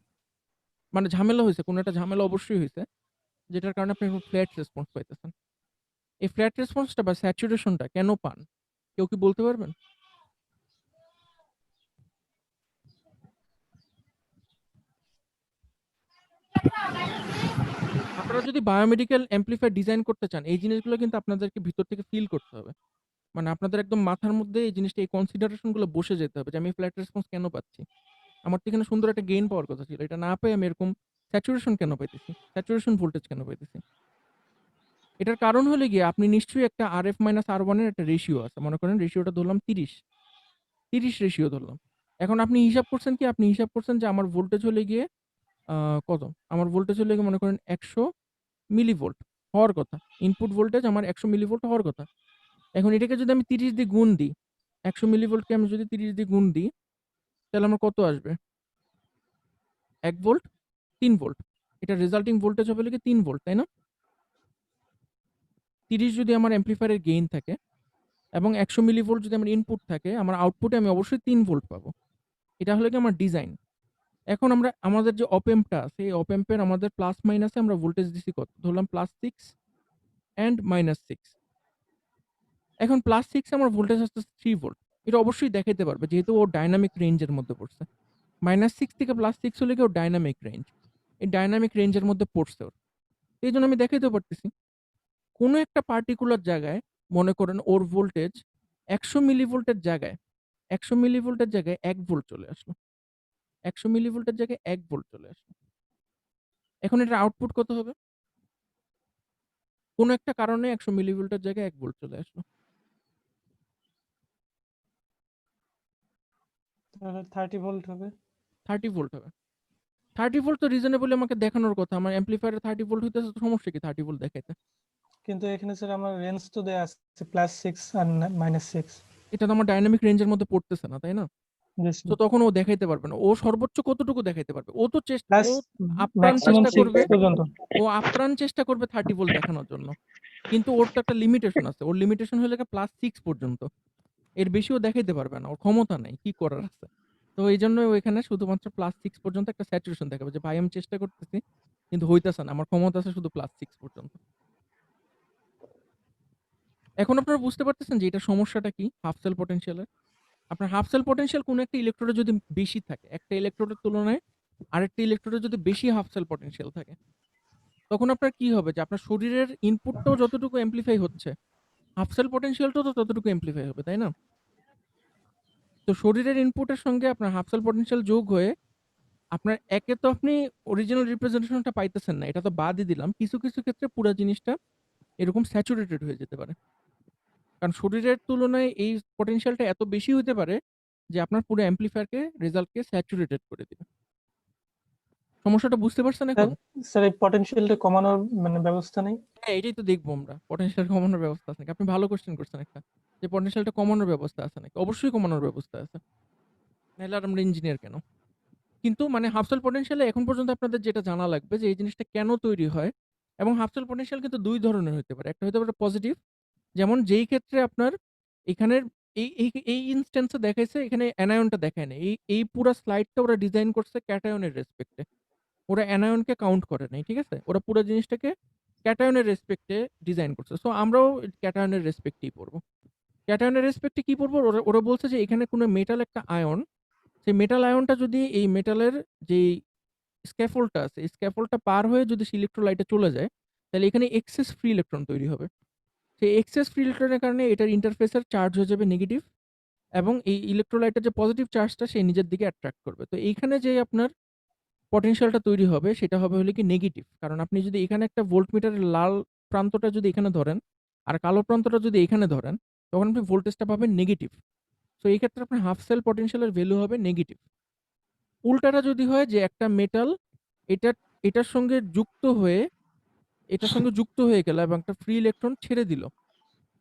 মানে ঝামেলা হইছে, কোনো একটা ঝামেলা অবশ্যই হইছে, যেটার কারণে আপনি এরকম ফ্ল্যাট রেসপন্স পাইতেছেন। এই ফ্ল্যাট রেসপন্সটা বা স্যাচুরেশনটা কেন পান? কেউ কি বলতে পারবেন? আপনারা যদি বায়োমেডিক্যাল অ্যাম্পলিফায়ার ডিজাইন করতে চান, এই জিনিসগুলো কিন্তু আপনাদেরকে ভিতর থেকে ফিল করতে হবে। মানে আপনাদের একদম মাথার মধ্যে এই জিনিসটা, এই কনসিডারেশন গুলো বসে যেতে হবে যে আমি ফ্ল্যাট রেসপন্স কেন পাচ্ছি? আমার তো এখানে সুন্দর একটা গেইন পাওয়ার কথা ছিল। এটা না পেয়ে আমি এরকম স্যাচুরেশন কেন পাইতেছি? স্যাচুরেশন ভোল্টেজ কেন পাইতেছি? এটার কারণ হলো গিয়ে আপনি নিশ্চয়ই একটা RF মাইনাস R1 এর একটা রেশিও আছে। মনে করেন রেশিওটা ধরলাম 30 রেশিও ধরলাম। এখন আপনি হিসাব করছেন কি? আপনি হিসাব করছেন যে আমার ভোল্টেজ হলে গিয়ে কত? আমার ভোল্টেজ হলে গিয়ে মনে করেন 100 মিলিভোল্ট হওয়ার কথা। ইনপুট ভোল্টেজ আমার 100 মিলিভোল্ট হওয়ার কথা। এখন এটাকে যদি আমি 30 দিয়ে গুণ দিই, 100 মিলিভোল্টকে আমি যদি 30 দিয়ে গুণ দিই, তাহলে আমার কত আসবে? 1 ভোল্ট, 3 ভোল্ট। এটা রেজাল্টিং ভোল্টেজ হবে হলো গিয়ে 3 ভোল্ট, তাই না? 30 যদি আমার অ্যাম্পলিফায়ারের গেইন থাকে এবং 100 মিলিভোল্ট যদি আমার ইনপুট থাকে, আমার আউটপুটে আমি অবশ্যই 3 ভোল্ট পাবো। এটা হলো গিয়ে আমার ডিজাইন। এখন আমরা আমাদের যে অপ এম্পটা আছে, এই অপ এম্পের আমাদের প্লাস মাইনাসে আমরা ভোল্টেজ দিছি কত? ধরলাম +6 অ্যান্ড -6। এখন +6 আমার ভোল্টেজ আসতেছে 3 ভোল্ট। এটা অবশ্যই দেখাইতে পারবে যেহেতু ও ডায়নামিক রেঞ্জের মধ্যে পড়ছে। -6 থেকে +6 হলে গিয়ে ওর ডায়নামিক রেঞ্জ। এই ডায়নামিক রেঞ্জের মধ্যে পড়ছে ওর। এইজন্য আমি দেখাইতে পারতেছি। কোনো একটা পার্টিকুলার জায়গায় মনে করেন ওর ভোল্টেজ 100 মিলিভোল্টের জায়গায় 100 মিলিভোল্টের জায়গায় 1 ভোল্ট চলে আসলো। 100 মিলিভোল্টের জায়গায় 1 ভোল্ট চলে আসলো। এখন এটার আউটপুট কত হবে? কোনো একটা কারণে 100 মিলিভোল্টের জায়গায় 1 ভোল্ট চলে আসলো। তাহলে 30 ভোল্ট হবে। 30 ভোল্ট হবে। 30 ভোল্ট তো রিজনেবলি আমাকে দেখানোর কথা। আমার অ্যাম্পলিফায়ারে 30 ভোল্ট হইতেছে, তো সমস্যা কি 30 ভোল্ট দেখাইতে? কিন্তু এখানে স্যার আমার রেঞ্জ তো দেয়া আছে +6 আর -6। এটা তো আমার ডায়নামিক রেঞ্জের মধ্যে পড়তেছে না, তাই না? জি তো তখন ও দেখাইতে পারবে না। ও সর্বোচ্চ কতটুকু দেখাইতে পারবে? ও তো প্লাস আপ্রাণ ম্যাক্সিমাম চেষ্টা 6 করবে, পর্যন্ত। ও আপ্রাণ চেষ্টা করবে 30 ভোল্ট দেখানোর জন্য। কিন্তু ওর তো একটা লিমিটেশন আছে। ওর লিমিটেশন হলো গিয়ে +6 পর্যন্ত। এর বেশি ও দেখাইতে পারবে না। ওর ক্ষমতা নাই। কি করার আছে? তো এইজন্য ও এখানে শুধুমাত্র +6 পর্যন্ত একটা স্যাচুরেশন দেখাবে যে ভাই আমি চেষ্টা করতেছি কিন্তু হইতাছে না। আমার ক্ষমতা আছে শুধু +6 পর্যন্ত। এখন আপনারা বুঝতে পারতেছেন যে এটার সমস্যাটা কি হাফ সেল পটেনশিয়ালের? আপনার হাফ সেল পটেনশিয়াল কোনো একটা ইলেকট্রোডে যদি বেশি থাকে, একটা ইলেকট্রোডের তুলনায় আরেকটা ইলেকট্রোডে যদি বেশি হাফ সেল পটেনশিয়াল থাকে, তখন আপনার কি হবে? যে আপনার শরীরের ইনপুটটাও যতটুকু এমপ্লিফাই হচ্ছে, হাফ সেল পটেনশিয়ালটাও তো ততটুকু এমপ্লিফাই হবে, তাই না? তো শরীরের ইনপুটের সঙ্গে আপনার হাফ সেল পটেনশিয়াল যোগ হয়ে আপনার একে তো আপনি অরিজিনাল রিপ্রেজেন্টেশনটা পাইতেছেন না। এটা তো বাদই দিলাম। কিছু, কিছু ক্ষেত্রে পুরা জিনিসটা এরকম স্যাচুরেটেড হয়ে যেতে পারে। কারণ শরীরের তুলনায় এই পটেনশিয়ালটা এত বেশি হইতে পারে যে আপনার পুরো অ্যাম্পলিফায়ারকে রেজাল্টকে স্যাচুরেটেড করে দিবে। সমস্যাটা বুঝতে পারছেন স্যার এখন? স্যার এই পটেনশিয়ালটা কমানোর মানে ব্যবস্থা নেই? হ্যাঁ, এটাই তো দেখবো আমরা। পটেনশিয়াল কমানোর ব্যবস্থা আছে নাকি? আপনি ভালো কোয়েশ্চেন করছেন একটা। যে পটেনশিয়ালটা কমানোর ব্যবস্থা আছে নাকি? অবশ্যই কমানোর ব্যবস্থা আছে। নাহলে আর আমরা ইঞ্জিনিয়ার কেন? কিন্তু মানে হাফ সেল পটেনশিয়ালে এখন পর্যন্ত আপনাদের যেটা জানা লাগবে যে এই জিনিসটা কেন তৈরি হয় এবং হাফ সেল পটেনশিয়াল কিন্তু 2 ধরনের হইতে পারে। একটা হইতে পারে পজিটিভ, যেমন যেই ক্ষেত্রে আপনার এখানের এই ইনস্ট্যান্স এ দেখাইছে, এখানে অ্যানায়নটা দেখায় নাই। এই পুরা স্লাইডটা ওরা ডিজাইন করছে ক্যাটায়নের রেসপেক্টে। ওরা অ্যানায়নকে কাউন্ট করে নাই। ঠিক আছে? ওরা পুরো জিনিসটাকে ক্যাটায়নের রেসপেক্টে ডিজাইন করছে। সো আমরাও ক্যাটায়নের রেসপেক্টেই পড়ব। ক্যাটায়নের রেসপেক্টে কি পড়ব? ওরা বলছে যে এখানে কোনো মেটাল একটা আয়ন, সেই মেটাল আয়নটা যদি এই মেটালের যেই স্ক্যাফোল্ডটা আছে, এই স্ক্যাফোল্ডটা পার হয়ে যদি সে ইলেক্ট্রোলাইটে চলে যায়, তাহলে এখানে এক্সেস ফ্রি ইলেকট্রন তৈরি হবে। সেই এক্সেস ফ্রি ইলেকট্রনের কারণে এটার ইন্টারফেসের চার্জ হয়ে যাবে নেগেটিভ এবং এই ইলেকট্রোলাইটের যে পজিটিভ চার্জটা সে নিজের দিকে অ্যাট্রাক্ট করবে। তো এইখানে যে আপনার পটেনশিয়ালটা তৈরি হবে সেটা হবে হলো কি নেগেটিভ। কারণ আপনি যদি এখানে একটা ভোল্টমিটারের লাল প্রান্তটা যদি এখানে ধরেন আর কালো প্রান্তটা যদি এখানে ধরেন, তখন আপনি ভোল্টেজটা পাবেন নেগেটিভ। সো এই ক্ষেত্রে আপনার হাফ সেল পটেনশিয়ালের ভ্যালু হবে নেগেটিভ। উল্টাটা যদি হয় যে একটা মেটাল এটা এটার সঙ্গে যুক্ত হয়ে গেল এবং একটা ফ্রি ইলেকট্রন ছেড়ে দিল,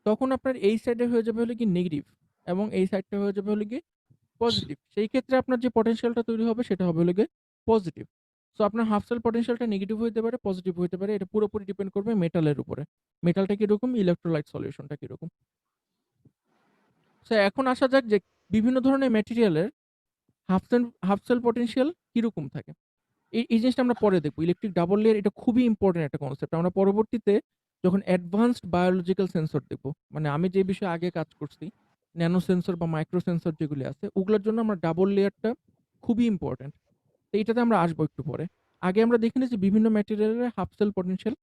তখন আপনার এই সাইডে হয়ে যাবে হলো কি নেগেটিভ এবং এই সাইডটা হয়ে যাবে হলো কি পজিটিভ। সেই ক্ষেত্রে আপনার যে পটেনশিয়ালটা তৈরি হবে সেটা হবে হলো গিয়ে পজিটিভ। সো আপনার হাফ সেল পটেনশিয়ালটা নেগেটিভ হতে পারে, পজিটিভ হতে পারে। এটা পুরোপুরি ডিপেন্ড করবে মেটালের উপরে। মেটালটা কিরকম, ইলেকট্রোলাইট সলিউশনটা কিরকম। সো এখন আসা যাক যে বিভিন্ন ধরনের ম্যাটেরিয়ালের হাফ সেল পটেনশিয়াল কিরকম থাকে। এই জিনিসটা আমরা পরে দেখবো। ইলেকট্রিক ডাবল লেয়ার এটা খুবই ইম্পর্টেন্ট একটা কনসেপ্ট। আমরা পরবর্তীতে যখন অ্যাডভান্সড বায়োলজিক্যাল সেন্সর দেখবো, মানে আমি যে বিষয়ে আগে কাজ করছি, ন্যানো সেন্সর বা মাইক্রো সেন্সর যেগুলি আছে, ওগুলোর জন্য আমরা ডাবল লেয়ারটা খুবই ইম্পর্টেন্ট। তো এটাতে আমরা আসবো একটু পরে। আগে আমরা দেখে নিয়েছি বিভিন্ন ম্যাটেরিয়ালের হাফ সেল পটেনশিয়াল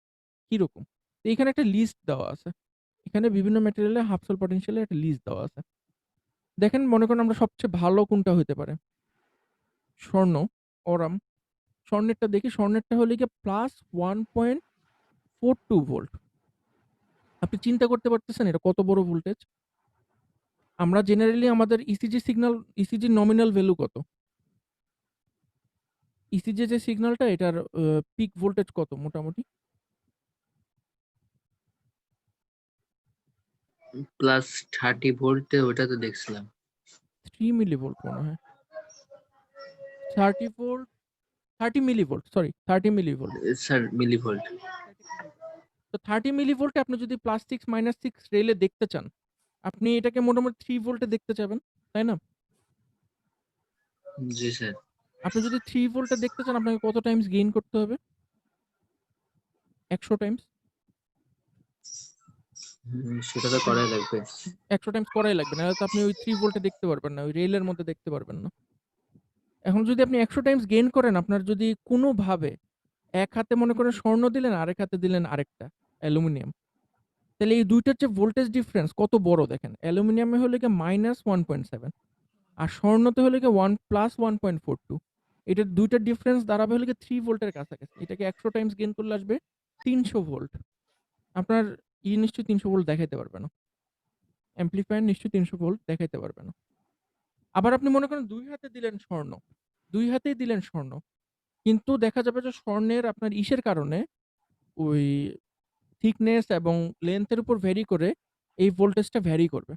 কিরকম। তো এখানে একটা লিস্ট দেওয়া আছে। এখানে বিভিন্ন ম্যাটেরিয়ালের হাফ সেল পটেনশিয়ালের একটা লিস্ট দেওয়া আছে। দেখেন, মনে করেন আমরা সবচেয়ে ভালো কোনটা হতে পারে, স্বর্ণ, অরাম। স্বর্ণেরটা দেখি, স্বর্ণেরটা হলে গিয়ে +1.42 ভোল্ট। আপনি চিন্তা করতে পারতেছেন এটা কত বড় ভোল্টেজ? আমরা জেনারেলি আমাদের ইসিজি নমিনাল ভ্যালু কত? ইসিজি যে সিগন্যালটা এটার পিক ভোল্টেজ কত মোটামুটি? +30 ভোল্টে ওটা তো দেখছিলাম। 3 মিলিভোল্ট মনে হয়। 30 volt, 30 millivolt, sorry 30 millivolt. Sir millivolt. তো 30 মিলিভোল্টে আপনি যদি +6 -6 রেলে দেখতে চান, আপনি এটাকে মোটামুটি 3 ভোল্টে দেখতে চাবেন, তাই না? জি স্যার। আপনি যদি 3 ভোল্টে দেখতে চান আপনাকে কত টাইমস গেইন করতে হবে? 100 টাইমস। সেটা তো করাই লাগবে। 100 টাইমস করাই লাগবে, নাহলে তো আপনি ওই 3 ভোল্টে দেখতে পারবেন না, ওই রেলের মধ্যে দেখতে পারবেন না। এখন যদি আপনি 100 টাইমস গেইন করেন, আপনার যদি কোনোভাবে এক হাতে মনে করেন স্বর্ণ দিলেন, আরেক হাতে দিলেন আরেকটা অ্যালুমিনিয়াম, তাহলে এই দুইটার যে ভোল্টেজ ডিফারেন্স কত বড় দেখেন। অ্যালুমিনিয়ামে হলে গিয়ে -1.7 আর স্বর্ণতে হলে গিয়ে +1.42। এটার দুইটার ডিফারেন্স দাঁড়াবে হলে গিয়ে 3 ভোল্টের কাছাকাছি। এটাকে 100 টাইমস গেইন করলে আসবে 300 ভোল্ট। আপনার নিশ্চয়ই 300 ভোল্ট দেখাইতে পারবে না। অ্যাম্প্লিফায়ার নিশ্চয়ই 300 ভোল্ট দেখাইতে পারবে না। আবার আপনি মনে করেন 2 হাতে দিলেন স্বর্ণ, 2 হাতেই দিলেন স্বর্ণ। কিন্তু দেখা যাবে যে স্বর্ণের আপনার ইসের কারণে ওই থিকনেস এবং লেন্থের উপর ভ্যারি করে এই ভোল্টেজটা ভ্যারি করবে।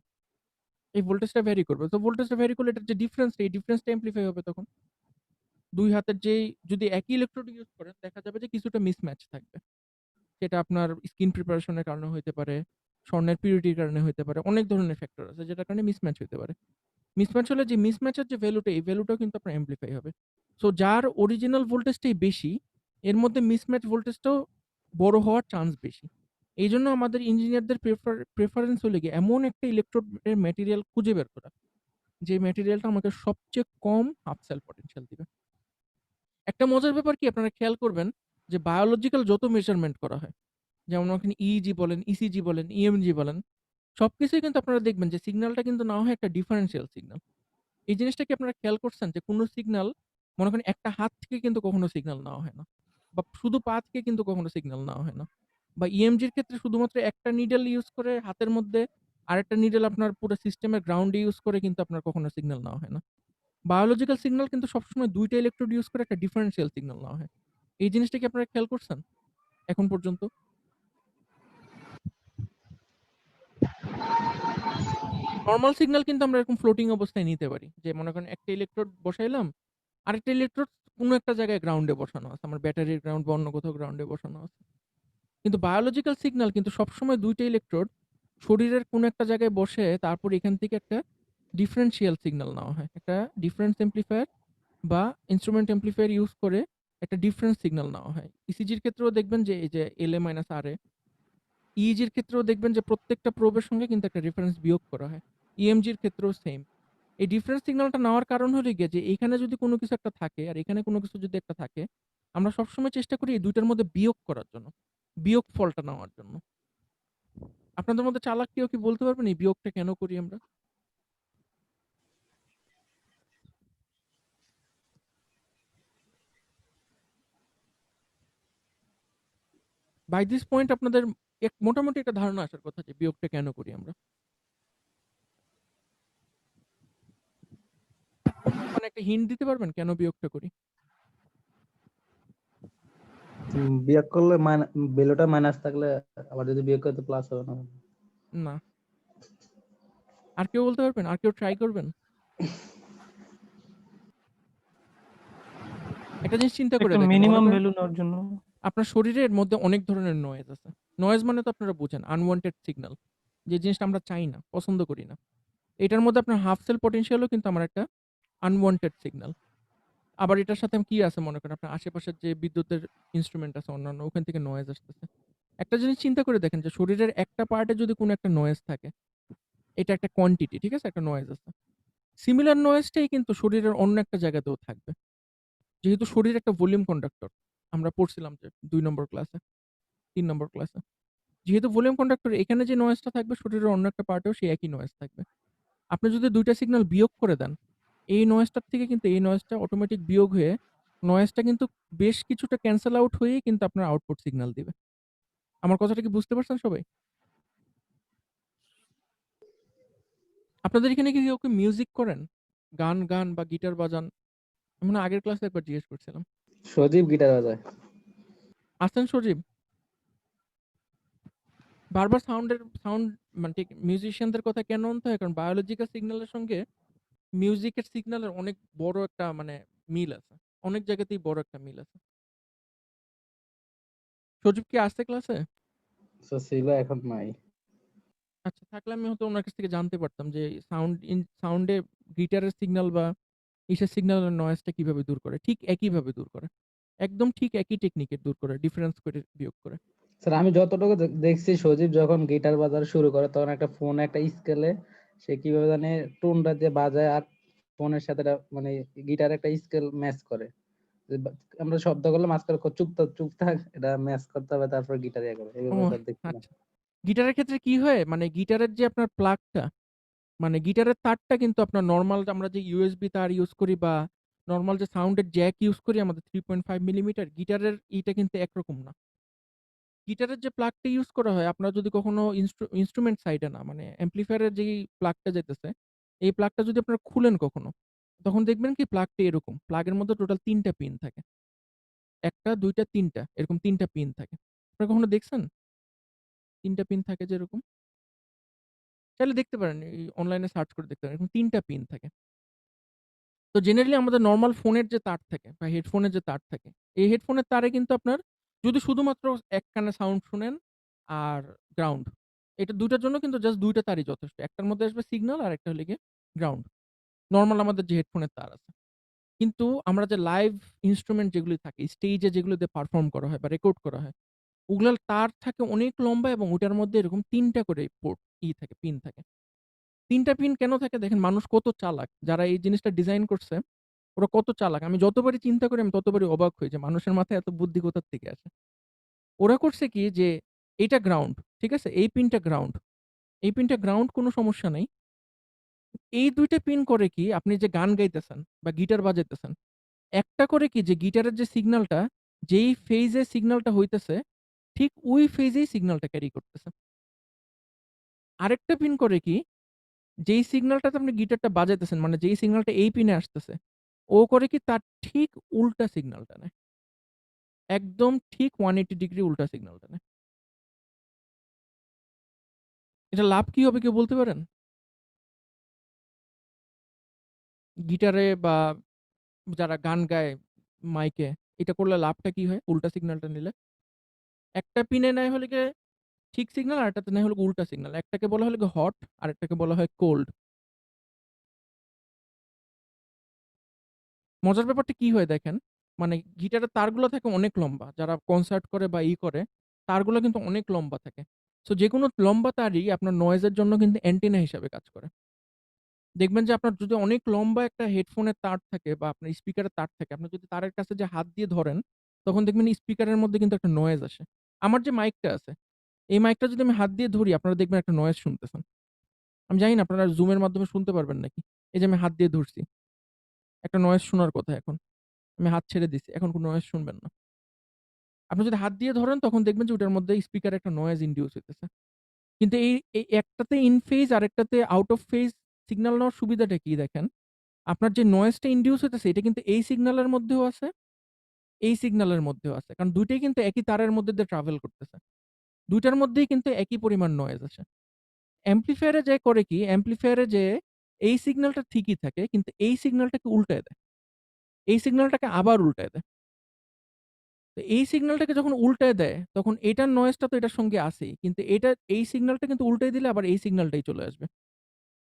তো ভোল্টেজটা ভ্যারি করলে এটার যে ডিফারেন্সটা, এই ডিফারেন্সটা এমপ্লিফাই হবে তখন। 2 হাতের যেই যদি একই ইলেকট্রোড ইউজ করেন, দেখা যাবে যে কিছুটা মিসম্যাচ থাকবে। সেটা আপনার স্কিন প্রিপারেশন এর কারণে হইতে পারে, স্বর্ণের পিউরিটির কারণে হইতে পারে। অনেক ধরনের ফ্যাক্টর আছে যেটার কারণে মিসম্যাচ হইতে পারে। মিসম্যাচ হলে যে মিসম্যাচের যে ভ্যালুটা, এই ভ্যালুটাও কিন্তু আপনার এমপ্লিফাই হবে। সো যার অরিজিনাল ভোল্টেজটাই বেশি, এর মধ্যে মিসম্যাচ ভোল্টেজটাও বড় হওয়ার চান্স বেশি। এইজন্য আমাদের ইঞ্জিনিয়ারদের প্রেফারেন্স হলো গিয়ে এমন একটা ইলেকট্রোডের ম্যাটেরিয়াল খুঁজে বের করা, যে ম্যাটেরিয়ালটা আমাকে সবচেয়ে কম হাফ সেল পটেনশিয়াল দিবে। একটা মজার ব্যাপার কি, আপনারা খেয়াল করবেন যে বায়োলজিক্যাল যত মেজারমেন্ট করা হয়, যেমন ওখানে ইইজি বলেন, ইসিজি বলেন, ইএমজি বলেন, সবকিছুই কিন্তু আপনারা দেখবেন যে সিগন্যালটা কিন্তু না হয় একটা ডিফারেনশিয়াল সিগন্যাল। এই জিনিসটা কি আপনারা খেয়াল করছেন যে কোনো সিগন্যাল, মনে করেন একটা হাত থেকে কিন্তু কখনো সিগন্যাল নেওয়া হয় না, বা শুধু পা থেকে কিন্তু কখনো সিগন্যাল নেওয়া হয় না, বা ইএমজির ক্ষেত্রে শুধুমাত্র একটা নিডল ইউজ করে হাতের মধ্যে, আরেকটা নিডল আপনার পুরো সিস্টেমের গ্রাউন্ডে ইউজ করে কিন্তু আপনার কখনো সিগন্যাল নেওয়া হয় না। বায়োলজিক্যাল সিগন্যাল কিন্তু সবসময় 2টা ইলেকট্রোড ইউজ করে একটা ডিফারেনশিয়াল সিগন্যাল নেওয়া হয়। এই জিনিসটা কি আপনারা খেয়াল করছেন এখন পর্যন্ত? নরমাল সিগন্যাল কিন্তু আমরা এরকম ফ্লোটিং অবস্থায় নিতে পারি, যে মনে করেন একটা ইলেকট্রোড বসাইলাম, আরেকটা ইলেকট্রোড কোনো একটা জায়গায় গ্রাউন্ডে বসানো আছে, আমার ব্যাটারির গ্রাউন্ড বা অন্য কোথাও গ্রাউন্ডে বসানো আছে। কিন্তু বায়োলজিক্যাল সিগন্যাল কিন্তু সবসময় 2টা ইলেকট্রোড শরীরের কোনো একটা জায়গায় বসে তারপর এখান থেকে একটা ডিফারেনশিয়াল সিগন্যাল নেওয়া হয়, একটা ডিফারেন্স এমপ্লিফায়ার বা ইনস্ট্রুমেন্ট এমপ্লিফায়ার ইউজ করে একটা ডিফারেন্স সিগন্যাল নেওয়া হয়। ইসিজির ক্ষেত্রেও দেখবেন যে এই যে এলএ মাইনাস আর এ, ইইজির ক্ষেত্রেও দেখবেন যে প্রত্যেকটা প্রোবের সঙ্গে কিন্তু একটা রেফারেন্স বিয়োগ করা হয়। ইএমজির ক্ষেত্রেও সেম। এই ডিফারেন্স সিগন্যালটা নেওয়ার কারণ হলো গিয়ে যে এখানে যদি কোনো কিছু একটা থাকে আর এখানে কোনো কিছু যদি একটা থাকে, আমরা সবসময় চেষ্টা করি এই দুইটার মধ্যে বিয়োগ করার জন্য, বিয়োগ ফলটা নেওয়ার জন্য। আপনাদের মধ্যে চালাক কেউ কি বলতে পারবেন এই বিয়োগটা কেন করি আমরা? বাই দিস পয়েন্ট আপনাদের মোটামুটি একটা ধারণা আসার কথা যে বিয়োগটা কেন করি আমরা? মানে একটা হিন্ট দিতে পারবেন কেন বিয়োগটা করি? বিয়োগ করলে ভ্যালুটা মাইনাস থাকলে আবার যদি বিয়োগ করতে প্লাস হবে না? না। আর কেউ বলতে পারবেন? আর কেউ ট্রাই করবেন? একটা জিনিস চিন্তা করে একটা দেখেন, মনে মিনিমাম করেন ভ্যালু নেওয়ার জন্য। আপনার শরীরের মধ্যে অনেক ধরনের নয়েজ আছে। নয়েজ মানে তো আপনারা বুঝেন আনওয়ান্টেড সিগন্যাল। যে জিনিসটা আমরা চাই না, পছন্দ করি না। এটার মধ্যে আপনার হাফ সেল পটেনশিয়ালও কিন্তু আমার একটা আনওয়ান্টেড সিগন্যাল। আবার এটার সাথে কি আছে মনে করেন আপনার আশেপাশের যে বিদ্যুতের ইন্সট্রুমেন্ট আছে অন্যান্য ওখান থেকে নয়েজ আসতেছে। একটা জিনিস চিন্তা করে দেখেন যে শরীরের একটা পার্টে যদি কোনো একটা নয়েজ থাকে, এটা একটা কোয়ান্টিটি, ঠিক আছে? একটা নয়েজ আছে। সিমিলার নয়েজটাই কিন্তু শরীরের অন্য একটা জায়গাতেও থাকবে। যেহেতু শরীর একটা ভলিউম কন্ডাক্টর। আমরা পড়ছিলাম যে ২ নম্বর ক্লাসে, ৩ নম্বর ক্লাসে। যেহেতু ভলিউম কন্ডাক্টর এখানে যে নয়েজটা থাকবে শরীরের অন্য একটা পার্টেও সেই একই নয়েজ থাকবে। আপনি যদি ২ টা সিগন্যাল বিয়োগ করে দেন, এই নয়েজটার থেকে কিন্তু এই নয়েজটা অটোমেটিক বিয়োগ হয়ে নয়েজটা কিন্তু বেশ কিছুটা ক্যানসেল আউট হয়েই কিন্তু আপনার আউটপুট সিগন্যাল দিবে। আমার কথাটা কি বুঝতে পারছেন সবাই? আপনাদের এখানে কি কেউ মিউজিক করেন? গান বা গিটার বাজান? আমি মনে হয় আগের ক্লাসে একবার জিজ্ঞেস করছিলাম। সজীব গিটার বাজায়। আছেন সজীব? বারবার সাউন্ড মানে ঠিক মিউজিশিয়ানদের কথা কেন আনতে হয়? কারণ বায়োলজিক্যাল সিগন্যালের সঙ্গে মিউজিকের সিগন্যালের অনেক বড় একটা মানে মিল আছে। অনেক জায়গাতেই বড় একটা মিল আছে। সজীব কি আসছে ক্লাসে? ছিল, এখন নাই। আচ্ছা, থাকলে আমি হয়তো ওনার কাছ থেকে জানতে পারতাম যে সাউন্ডে গিটারের সিগন্যাল বা ইসের সিগন্যালের নয়েজটা কিভাবে দূর করে। ঠিক একইভাবে দূর করে। একদম ঠিক একই টেকনিকে দূর করে, ডিফারেন্স করে বিয়োগ করে। স্যার আমি যতটুকু দেখছি সজীব যখন গিটার বাজানো শুরু করে তখন একটা ফোনে একটা স্কেলে সে কিভাবে জানে টোনটা দিয়ে বাজায় আর ফোনের সাথে মানে গিটার একটা স্কেল ম্যাচ করে। আমরা শব্দ করলে মাঝখানে চুপ থাক এটা ম্যাচ করতে হবে তারপর গিটার ইয়ে করে ও এইভাবে স্যার দেখছিলাম। আচ্ছা। গিটারের ক্ষেত্রে কি হয়? মানে গিটারের যে আপনার প্লাগটা, মানে গিটারের তারটা কিন্তু আপনার নরমাল আমরা যে ইউএসবি তার ইউজ করি বা নরমাল যে সাউন্ডের জ্যাক ইউজ করি আমাদের 3.5 মিলিমিটার, গিটারের ইটা কিন্তু একরকম না। গিটারের যে প্লাগটা ইউজ করা হয় আপনার যদি কখনো ইন্সট্রুমেন্ট সাইডে না মানে অ্যাম্প্লিফায়ারের যেই প্লাগটা যাইতেছে, এই প্লাগটা যদি আপনারা খুলেন কখনো, তখন দেখবেন কি প্লাগটা এরকম। প্লাগের মধ্যে টোটাল ৩ টা পিন থাকে। ১ টা, ২ টা, ৩ টা এরকম ৩ টা পিন থাকে। আপনারা কখনো দেখছেন? ৩ টা পিন থাকে যে এরকম? চাইলে দেখতে পারেন। এই অনলাইনে সার্চ করে দেখতে পারেন। এরকম ৩ টা পিন থাকে। তো জেনারেলি আমাদের নরমাল ফোনের যে তার থাকে বা হেডফোনের যে তার থাকে, এই হেডফোনের তারে কিন্তু আপনার যদি শুধুমাত্র এক কানে সাউন্ড শুনেন আর গ্রাউন্ড, এটা ২ টার জন্য কিন্তু জাস্ট ২ টা তারই যথেষ্ট। একটার মধ্যে আসবে সিগন্যাল আর একটা হলো গিয়ে গ্রাউন্ড। নরমাল আমাদের যে হেডফোনের তার আছে। কিন্তু আমরা যে লাইভ ইন্সট্রুমেন্ট যেগুলি থাকে, স্টেজে যেগুলো দিয়ে পারফর্ম করা হয় বা রেকর্ড করা হয়, ওগুলার তার থাকে অনেক লম্বা এবং ওটার মধ্যে এরকম ৩ টা করে থাকে, পিন থাকে। ৩ টা পিন কেন থাকে দেখেন মানুষ কত চালাক। যারা এই জিনিসটা ডিজাইন করছে ওরা কত চালাক। আমি যতবারই চিন্তা করি আমি ততবারই অবাক হই যে মানুষের মাথায় এত বুদ্ধি কোথা থেকে আসে। ওরা করছে কি যে এইটা গ্রাউন্ড, ঠিক আছে? এই পিনটা গ্রাউন্ড। এই পিনটা গ্রাউন্ড কোনো সমস্যা নাই। এই ২ টা পিন করে কি আপনি যে গান গাইতেছেন বা গিটার বাজাইতেছেন, একটা করে কি যে গিটারের যে সিগন্যালটা যেই ফেজে সিগন্যালটা হইতেছে ঠিক ওই ফেজেই সিগন্যালটা ক্যারি করতেছে। আরেকটা পিন করে কি যেই সিগন্যালটাতে আপনি গিটারটা বাজাইতেছেন মানে যেই সিগন্যালটা এই পিনে আসতেছে, ও করে কি তার ঠিক উল্টা সিগন্যালটা নেয়। একদম ঠিক 180 ডিগ্রি উল্টা সিগন্যালটা নেয়। এটা লাভ কি হবে কেউ বলতে পারেন? গিটারে বা যারা গান গায় মাইকে, এটা করলে লাভটা কি হয়? উল্টা সিগন্যালটা নিলে? একটা পিনে নেয় হলো গিয়ে ঠিক সিগন্যাল, আরেকটাতে নেয় হলো উল্টা সিগন্যাল। একটাকে বলা হলো গিয়ে হট, আরেকটাকে বলা হয় কোল্ড। মজার ব্যাপারটা কি হয় দেখেন, মানে গিটারের তারগুলো থাকে অনেক লম্বা। যারা কনসার্ট করে বা করে, তারগুলো কিন্তু অনেক লম্বা থাকে। সো যেকোনো লম্বা তারই আপনার নয়েজের জন্য কিন্তু অ্যান্টেনা হিসাবে কাজ করে। দেখবেন যে আপনার যদি অনেক লম্বা একটা হেডফোনের তার থাকে বা আপনার স্পিকারের তার থাকে, আপনি যদি তারের কাছে যে হাত দিয়ে ধরেন, তখন দেখবেন স্পিকারের মধ্যে কিন্তু একটা নয়েজ আসে। আমার যে মাইকটা আছে, এই মাইকটা যদি আমি হাত দিয়ে ধরি আপনারা দেখবেন একটা নয়েজ শুনতেছেন। আমি জানি না আপনারা জুম এর মাধ্যমে শুনতে পারবেন নাকি? এই যে আমি হাত দিয়ে ধরছি। একটা নয়েজ শোনার কথা এখন। আমি হাত ছেড়ে দিছি। এখন কোন নয়েজ শুনবেন না। আপনি যদি হাত দিয়ে ধরেন তখন দেখবেন যে ওটার মধ্যে স্পিকারে একটা নয়েজ ইনডিউস হইতেছে। কিন্তু এই একটাতে ইন ফেজ আরেকটাতে আউট অফ ফেজ সিগন্যাল নেওয়ার সুবিধাটা কি দেখেন? আপনার যে নয়েজটা ইনডিউস হইতেছে এটা কিন্তু এই সিগন্যালের মধ্যেও আছে, এই সিগন্যালের মধ্যেও আছে। কারণ ২ টাই কিন্তু একই তারের মধ্যে দিয়ে ট্রাভেল করতেছে। ২ টার মধ্যেই কিন্তু একই পরিমাণ নয়েজ আসে। অ্যাম্প্লিফায়ারে যেয়ে করে কি? অ্যাম্প্লিফায়ারে যেয়ে এই সিগন্যালটা ঠিকই থাকে কিন্তু এই সিগন্যালটাকে উল্টায় দেয়। এই সিগন্যালটাকে আবার উল্টায় দেয়। তো এই সিগন্যালটাকে যখন উল্টায় দেয় তখন এটার নয়েজটা তো এটার সঙ্গে আছেই। কিন্তু এই সিগন্যালটা কিন্তু উল্টায় দিলে আবার এই সিগন্যালটাই চলে আসবে।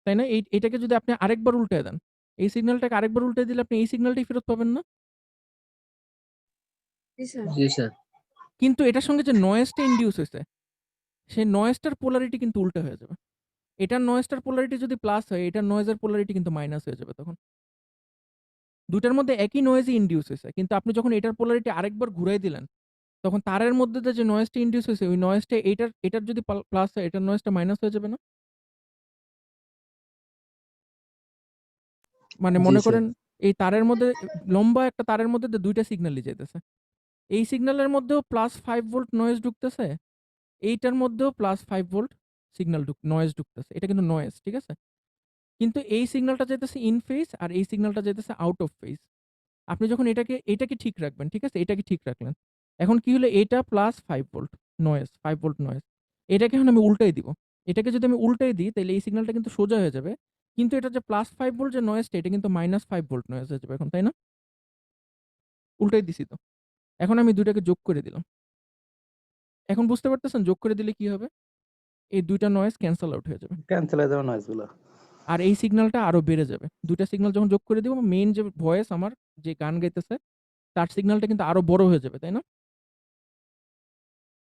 তাই না? এটাকে যদি আপনি আরেকবার উল্টায় দেন, এই সিগন্যালটাকে আরেকবার উল্টায় দিলে আপনি এই সিগন্যালটাই ফেরত পাবেন না? জি স্যার। জি স্যার। কিন্তু এটার সঙ্গে যে নয়েজটা ইনডিউস হইছে, সেই নয়েজটার পোলারিটি কিন্তু উল্টা হয়ে যাবে। এটার নয়েজটার পোলারিটি যদি প্লাস হয়, এটার নয়েজের পোলারিটি কিন্তু মাইনাস হয়ে যাবে তখন। ২ টার মধ্যে একই নয়েজই ইনডিউস হইছে। কিন্তু আপনি যখন এটার পোলারিটি আরেকবার ঘুরাই দিলেন, তখন তারের মধ্যে দিয়ে যে নয়েজটা ইনডিউস হইছে, ওই নয়েজটা এটার যদি প্লাস হয়, এটার নয়েজটা মাইনাস হয়ে যাবে না? মানে জি মনে স্যার। করেন এই তারের মধ্যে লম্বা একটা তারের মধ্যে দিয়ে ২ টা সিগন্যালই যাইতেছে। এই সিগন্যালের মধ্যেও +5 ভোল্ট নয়েজ ঢুকতেছে, এইটার মধ্যেও +5 ভোল্ট নয়েজ ঢুকতেছে। এটা কিন্তু নয়েজ, ঠিক আছে? কিন্তু এই সিগন্যালটা যাইতেছে ইন ফেজ আর এই সিগন্যালটা যাইতেছে আউট অফ ফেজ। আপনি যখন এটাকে ঠিক রাখবেন, ঠিক আছে? এটাকে ঠিক রাখলেন। এখন কি হলো? এটা +5 ভোল্ট নয়েজ, 5 ভোল্ট নয়েজ। এটাকে এখন আমি উল্টাই দিব। এটাকে যদি আমি উল্টাই দিই তাইলে এই সিগন্যালটা কিন্তু সোজা হয়ে যাবে। কিন্তু এটা যে +5 ভোল্ট যে নয়েজটা এটা কিন্তু -5 ভোল্ট নয়েজ হয়ে যাবে এখন, তাই না? উল্টাই দিছি তো। এখন আমি ২ টাকে যোগ করে দিলাম। এখন বুঝতে পারতেছেন যোগ করে দিলে কি হবে? এই ২ টা নয়েজ ক্যানসেল আউট হয়ে যাবে। ক্যান্সেল হয়ে যাবে নয়েজ গুলা। আর এই সিগন্যালটা আরো বেড়ে যাবে। ২ টা সিগন্যাল যখন যোগ করে দিব মেইন যে ভয়েস আমার যে গান গাইতেছে তার সিগন্যালটা কিন্তু আরো বড় হয়ে যাবে, তাই না?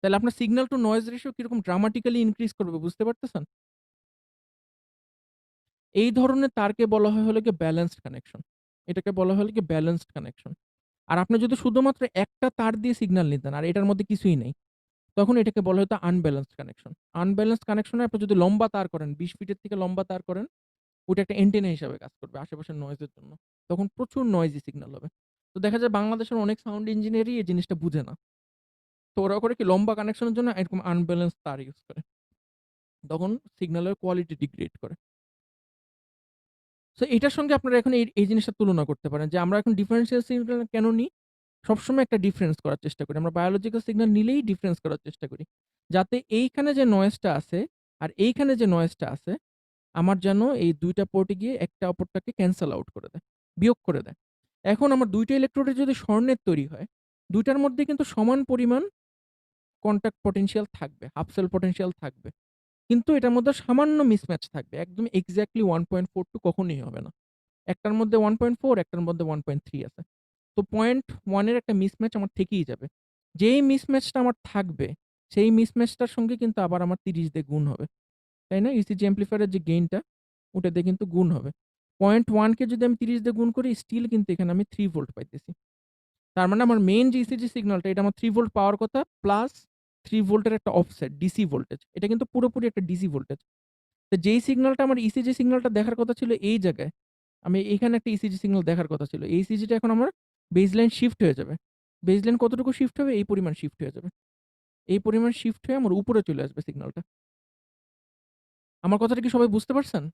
তাহলে আপনার সিগন্যাল টু নয়েজ রেশিও কিরকম ড্রামাটিক্যালি ইনক্রিজ করবে বুঝতে পারতেছেন? এই ধরনের তারকে বলা হয় হলো গিয়ে ব্যালেন্সড কানেকশন। এটাকে বলা হয় হলো গিয়ে ব্যালেন্সড কানেকশন। আর আপনি যদি শুধুমাত্র একটা তার দিয়ে সিগন্যাল নিতেন আর এটার মধ্যে কিছুই নেই, তখন এটাকে বলা হতো আনব্যালেন্সড কানেকশন। আনব্যালেন্সড কানেকশনে আপনি যদি লম্বা তার করেন, ২০ ফিটের থেকে লম্বা তার করেন, ওটা একটা অ্যান্টেনা হিসাবে কাজ করবে আশেপাশের নয়েজের জন্য। তখন প্রচুর নয়েজি সিগন্যাল হবে। তো দেখা যায় বাংলাদেশের অনেক সাউন্ড ইঞ্জিনিয়ারই এই জিনিসটা বুঝে না। তো ওরা করে কি লম্বা কানেকশনের জন্য এরকম আনব্যালেন্সড তার ইউজ করে। তখন সিগন্যালের কোয়ালিটি ডিগ্রেড করে। সো এটার সঙ্গে আপনারা এখন এই জিনিসটা তুলনা করতে পারেন যে আমরা এখন ডিফারেনশিয়াল সিগন্যাল কেন নিই? সবসময় একটা ডিফারেন্স করার চেষ্টা করি। আমরা বায়োলজিক্যাল সিগন্যাল নিলেই ডিফারেন্স করার চেষ্টা করি। যাতে এইখানে যে নয়েজটা আছে আর এইখানে যে নয়েজটা আছে, আমার যেন এই ২ টা পোর্টে গিয়ে একটা অপরটাকে ক্যানসেল আউট করে দেয়, বিয়োগ করে দেয়। এখন আমার ২ টা ইলেকট্রোডে যদি স্বর্ণের তৈরি হয়, ২ টার মধ্যে কিন্তু সমান পরিমাণ কনট্যাক্ট পটেনশিয়াল থাকবে, হাফ সেল পটেনশিয়াল থাকবে। কিন্তু এটার মধ্যে সামান্য মিসম্যাচ থাকবে। একদম এক্সাক্টলি 1.42 কখনোই হবে না। একটার মধ্যে 1.4 একটার মধ্যে 1.3 আছে। তো 0.1 এর একটা মিসম্যাচ আমার থেকেই যাবে। যেই মিসম্যাচটা আমার থাকবে, সেই মিসম্যাচটার সঙ্গে কিন্তু আবার আমার ৩০ দিয়ে গুণ হবে। তাই না? ইসিজি অ্যাম্প্লিফায়ারের যে গেইনটা, ওটা দিয়ে কিন্তু গুণ হবে। 0.1 কে যদি আমি ৩০ দিয়ে গুণ করি, স্টিল কিন্তু এখানে আমি 3 ভোল্ট পাইতেছি। তার মানে আমার মেইন যে ইসিজি সিগন্যালটা, এটা আমার 3 ভোল্ট পাওয়ার কথা, প্লাস 3 ভোল্টের একটা অফসেট, ডিসি ভোল্টেজ। এটা কিন্তু পুরোপুরি একটা ডিসি ভোল্টেজ। তো যেই সিগন্যালটা আমার ইসিজি সিগন্যালটা দেখার কথা ছিল এই জায়গায়, আমি এখানে একটা ইসিজি সিগন্যাল দেখার কথা ছিল। এই ইসিজিটা এখন আমার বেসলাইন শিফট হয়ে যাবে। বেসলাইন কতটুকু শিফট হবে? এই পরিমাণ শিফট হয়ে যাবে। এই পরিমাণ শিফট হয়ে আমার উপরে চলে আসবে সিগন্যালটা। আমার কথাটা কি সবাই বুঝতে পারছেন?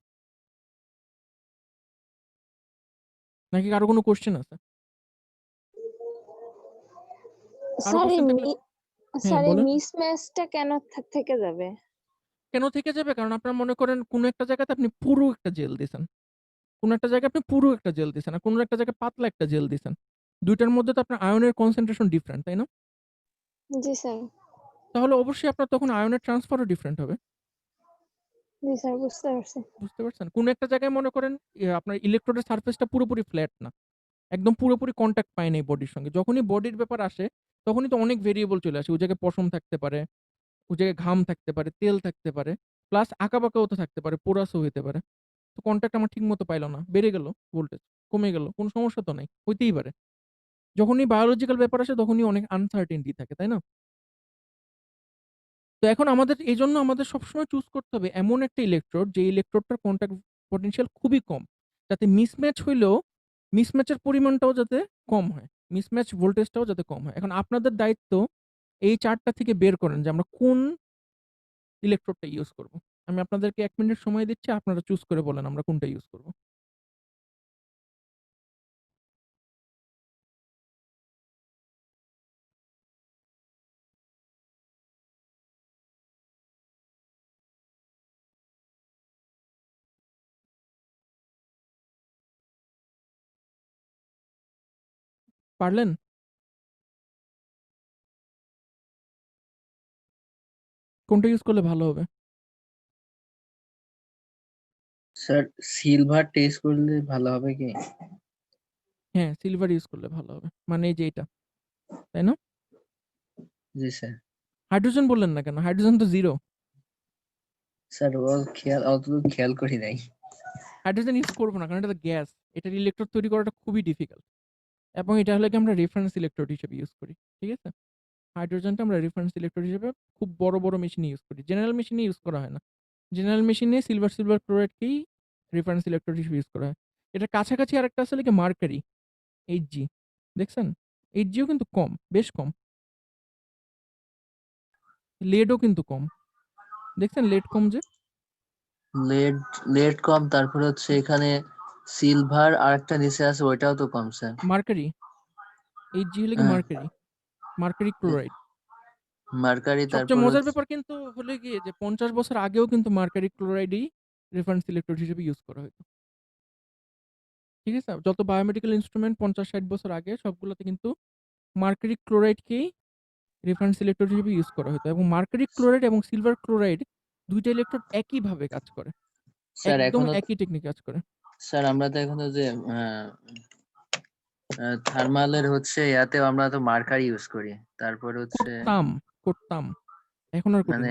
নাকি কারো কোনো কোয়েশ্চেন আছে? কারো স্যার কোয়েশ্চেন থাকলে হ্যাঁ, এই বলেন। মিসম্যাচটা কেন থেকে যাবে? কেন থেকে যাবে? কারণ আপনার মনে করেন কোনো একটা জায়গাতে আপনি পুরু একটা জেল দিছেন। কোনো একটা জায়গায় আপনি পুরু একটা জেল দিছেন। আর কোনো একটা জায়গায় পাতলা একটা জেল দিছেন। ২ টার মধ্যে তো আপনার আয়নের কনসেনট্রেশন ডিফারেন্ট, তাই না? জি স্যার। তাহলে অবশ্যই আপনার তখন আয়নের ট্রান্সফারও ডিফারেন্ট হবে। জি স্যার, বুঝতে পারছি। বুঝতে পারছেন? কোনো একটা জায়গায় মনে করেন আপনার ইলেকট্রোডের সারফেসটা পুরোপুরি ফ্ল্যাট না। একদম পুরোপুরি কনট্যাক্ট পায় নাই বডির সঙ্গে। যখনই বডির ব্যাপার আসে, তখনই তো অনেক ভেরিয়েবল চলে আসে। ওই জায়গায় পশম থাকতে পারে, ওই জায়গায় ঘাম থাকতে পারে, তেল থাকতে পারে, প্লাস আঁকাবাঁকাও তো থাকতে পারে, পোরাসও হইতে পারে। তো কনট্যাক্ট আমার ঠিকমতো পাইল না। বেড়ে গেল ভোল্টেজ, কমে গেল। কোনো সমস্যা তো নাই। হইতেই পারে। যখনই বায়োলজিক্যাল ব্যাপার আসে তখনই অনেক আনসার্টেনটি থাকে, তাই না? তো এখন এজন্য আমাদের সবসময় চুজ করতে হবে এমন একটা ইলেকট্রোড, যে ইলেকট্রোডটার কনট্যাক্ট পটেনশিয়াল খুবই কম। যাতে মিসম্যাচ হইলেও মিসম্যাচের পরিমাণটাও যাতে কম হয়। মিসম্যাচ ভোল্টেজটাও যাতে কম হয়। এখন আপনাদের দায়িত্ব এই চার্টটা থেকে বের করেন যে আমরা কোন ইলেকট্রোডটা ইউজ করব। আমি আপনাদেরকে ১ মিনিট সময় দিচ্ছি, আপনারা চুজ করে বলেন আমরা কোনটা ইউজ করব। পারলেন? কোনটা ইউজ করলে ভালো হবে? স্যার সিলভার টেস্ট করলে ভালো হবে কি? হ্যাঁ, সিলভার ইউজ করলে ভালো হবে। মানে এই যে এটা, তাই না? জি স্যার। হাইড্রোজেন বললেন না কেন? হাইড্রোজেন তো 0। স্যার অত খেয়াল করি নাই। হাইড্রোজেন ইউজ করব না কারণ এটা তো গ্যাস। এটার ইলেকট্রোড তৈরি করাটা খুবই ডিফিকাল্ট। এবং এটা হলো কি আমরা রেফারেন্স ইলেকট্রোড হিসেবে ইউজ করি। ঠিক আছে? হাইড্রোজেনটা আমরা রেফারেন্স ইলেকট্রোড হিসেবে খুব বড় মেশিনে ইউজ করি। জেনারেল মেশিনে ইউজ করা হয় না। জেনারেল মেশিনে সিলভার ক্লোরাইডকেই রেফারেন্স ইলেকট্রোড হিসেবে ইউজ করা হয়। এটার কাছাকাছি আরেকটা আছে কি মার্কারি, Hg। দেখছেন? Hg ও কিন্তু কম, বেশ কম। লেডও কিন্তু কম। দেখছেন লেড কম যে? লেড লেড কম, তারপরে হচ্ছে এখানে সিলভার আর একটা নিচে আছে ওইটাও তো কম স্যার। মার্কারি। Hg হলো কি হ্যাঁ। Mercury chloride. মার্কারি, সবচেয়ে তারপর মজার ব্যাপার কিন্তু হলো গিয়ে যে ৫০ বছর আগেও কিন্তু মার্কারি ক্লোরাইডই রেফারেন্স ইলেকট্রোড হিসেবে ইউজ করা হতো। ঠিক আছে? যত বায়োমেডিক্যাল ইনস্ট্রুমেন্ট ৫০-৬০ বছর আগে সবগুলোতে কিন্তু মার্কারি ক্লোরাইডকেই রেফারেন্স ইলেকট্রোড হিসেবে ইউজ করা হতো এবং মার্কারি ক্লোরাইড এবং সিলভার ক্লোরাইড ২ টা ইলেকট্রোড একইভাবে কাজ করে। স্যার একদম এখনো একই টেকনিক কাজ করে। স্যার আমরা তো এখনো যে থার্মালের হচ্ছে ইয়াতেও আমরা তো মার্কারি ইউজ করি। তারপর হচ্ছে করতাম। এখন আর করি মানে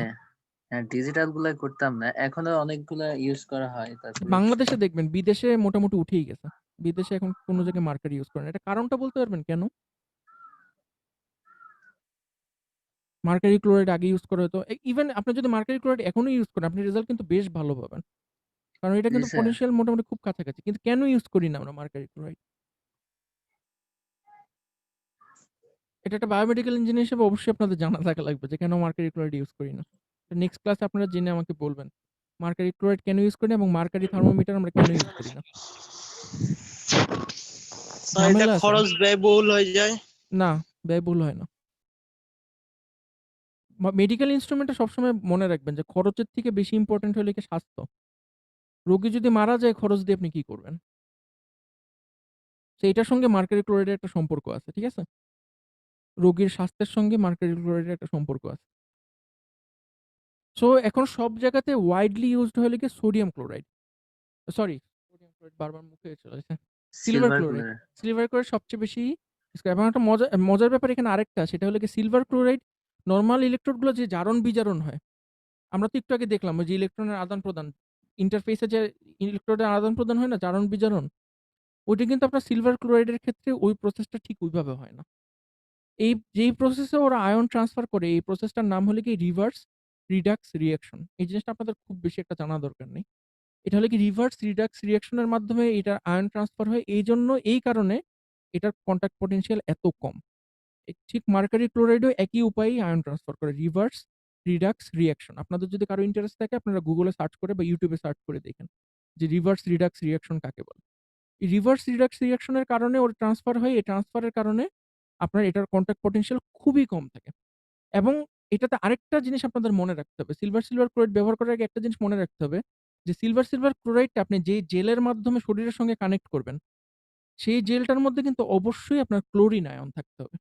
না। ডিজিটাল গুলা করতাম না, এখনো অনেকগুলা ইউজ করা হয়। তারপরে বাংলাদেশে দেখবেন, বিদেশে মোটামুটি উঠেই গেছে। বিদেশে এখন কোন জায়গায় মার্কারি ইউজ করে না। এটা কারণটা বলতে পারবেন কেন? মার্কারি ক্লোরাইড আগে ইউজ করা হতো। ইভেন আপনি যদি মার্কারি ক্লোরাইড এখনো ইউজ করেন, আপনি রেজাল্ট কিন্তু বেশ ভালো পাবেন। কারণ এটা জি কিন্তু স্যার। পটেনশিয়াল মোটামুটি খুব কাছাকাছি। কিন্তু কেন ইউজ করি না আমরা মার্কারি ক্লোরাইড? এটা একটা বায়োমেডিক্যাল ইঞ্জিনিয়ার হিসেবে অবশ্যই আপনাদের জানা থাকা লাগবে যে কেন মার্কারি ক্লোরাইড ইউজ করি না। নেক্সট ক্লাসে আপনারা জেনে আমাকে বলবেন। মার্কারি ক্লোরাইড কেন ইউজ করি না এবং মার্কারি থার্মোমিটার আমরা কেন ইউজ করি না? ঝামেলা আছে। খরচ ব্যয়বহুল হয়ে যায়। না, ব্যয়বহুল হয় না। মেডিকেল ইনস্ট্রুমেন্টে সবসময় মনে রাখবেন যে খরচের থেকে বেশি ইম্পোর্টেন্ট হলো কি স্বাস্থ্য। রোগী যদি মারা যায় খরচ দিয়ে আপনি কি করবেন? সেইটার সঙ্গে মার্কারি ক্লোরাইডের একটা সম্পর্ক আছে। ঠিক আছে? রোগীর স্বাস্থ্যের সঙ্গে মার্কারি ক্লোরাইডের একটা সম্পর্ক আছে। সো এখন সব জায়গাতে ওয়াইডলি ইউজড হলো কি sodium chloride. Sorry, sodium chloride বারবার মুখে চলে আসে। Silver chloride. সিলভার ক্লোরাইড সবচেয়ে বেশি এবং একটা মজার ব্যাপার এখানে আরেকটা, সেটা হলো কি সিলভার ক্লোরাইড নরমাল ইলেকট্রোড গুলো যে জারণ বিজারণ হয়। আমরা তো একটু আগে দেখলাম ওই যে ইলেকট্রনের আদান-প্রদান, ইন্টারফেসে যে ইলেকট্রোডের আদান-প্রদান হয় না, জারণ বিজারণ। ওইটা কিন্তু আপনার সিলভার ক্লোরাইডের ক্ষেত্রে ওই প্রসেসটা ঠিক ওইভাবে হয় না। যেই প্রসেসে ওরা আয়ন ট্রান্সফার করে এই প্রসেসটার নাম হলো কি রিভার্স রিডাক্স রিঅ্যাকশন। এই জিনিসটা আপনাদের খুব বেশি একটা জানা দরকার নেই। এটা হলো কি রিভার্স রিডাক্স রিঅ্যাকশন এর মাধ্যমে এটা আয়ন ট্রান্সফার হয়। এই কারণে এটার কনট্যাক্ট পটেনশিয়াল এত কম। ঠিক মার্কারি ক্লোরাইডও একই উপায়েই আয়ন ট্রান্সফার করে, রিভার্স রিডাক্স রিঅ্যাকশন। আপনাদের যদি কারো ইন্টারেস্ট থাকে আপনারা গুগলে সার্চ করে বা ইউটিউবে সার্চ করে দেখেন যে রিভার্স রিডাক্স রিঅ্যাকশন কাকে বলে। এই রিভার্স রিডাক্স রিঅ্যাকশনের কারণে ওর ট্রান্সফার হয়। এই ট্রান্সফারের কারণে আপনার এটার কনট্যাক্ট পটেনশিয়াল খুবই কম থাকে। এবং এটাতে আরেকটা জিনিস আপনাদের মনে রাখতে হবে। সিলভার ক্লোরাইড ব্যবহার করার আগে একটা জিনিস মনে রাখতে হবে যে সিলভার ক্লোরাইডটা আপনি যেই জেলের মাধ্যমে শরীরের সঙ্গে কানেক্ট করবেন, সেই জেলটার মধ্যে কিন্তু অবশ্যই আপনার ক্লোরিন আয়ন থাকতে হবে।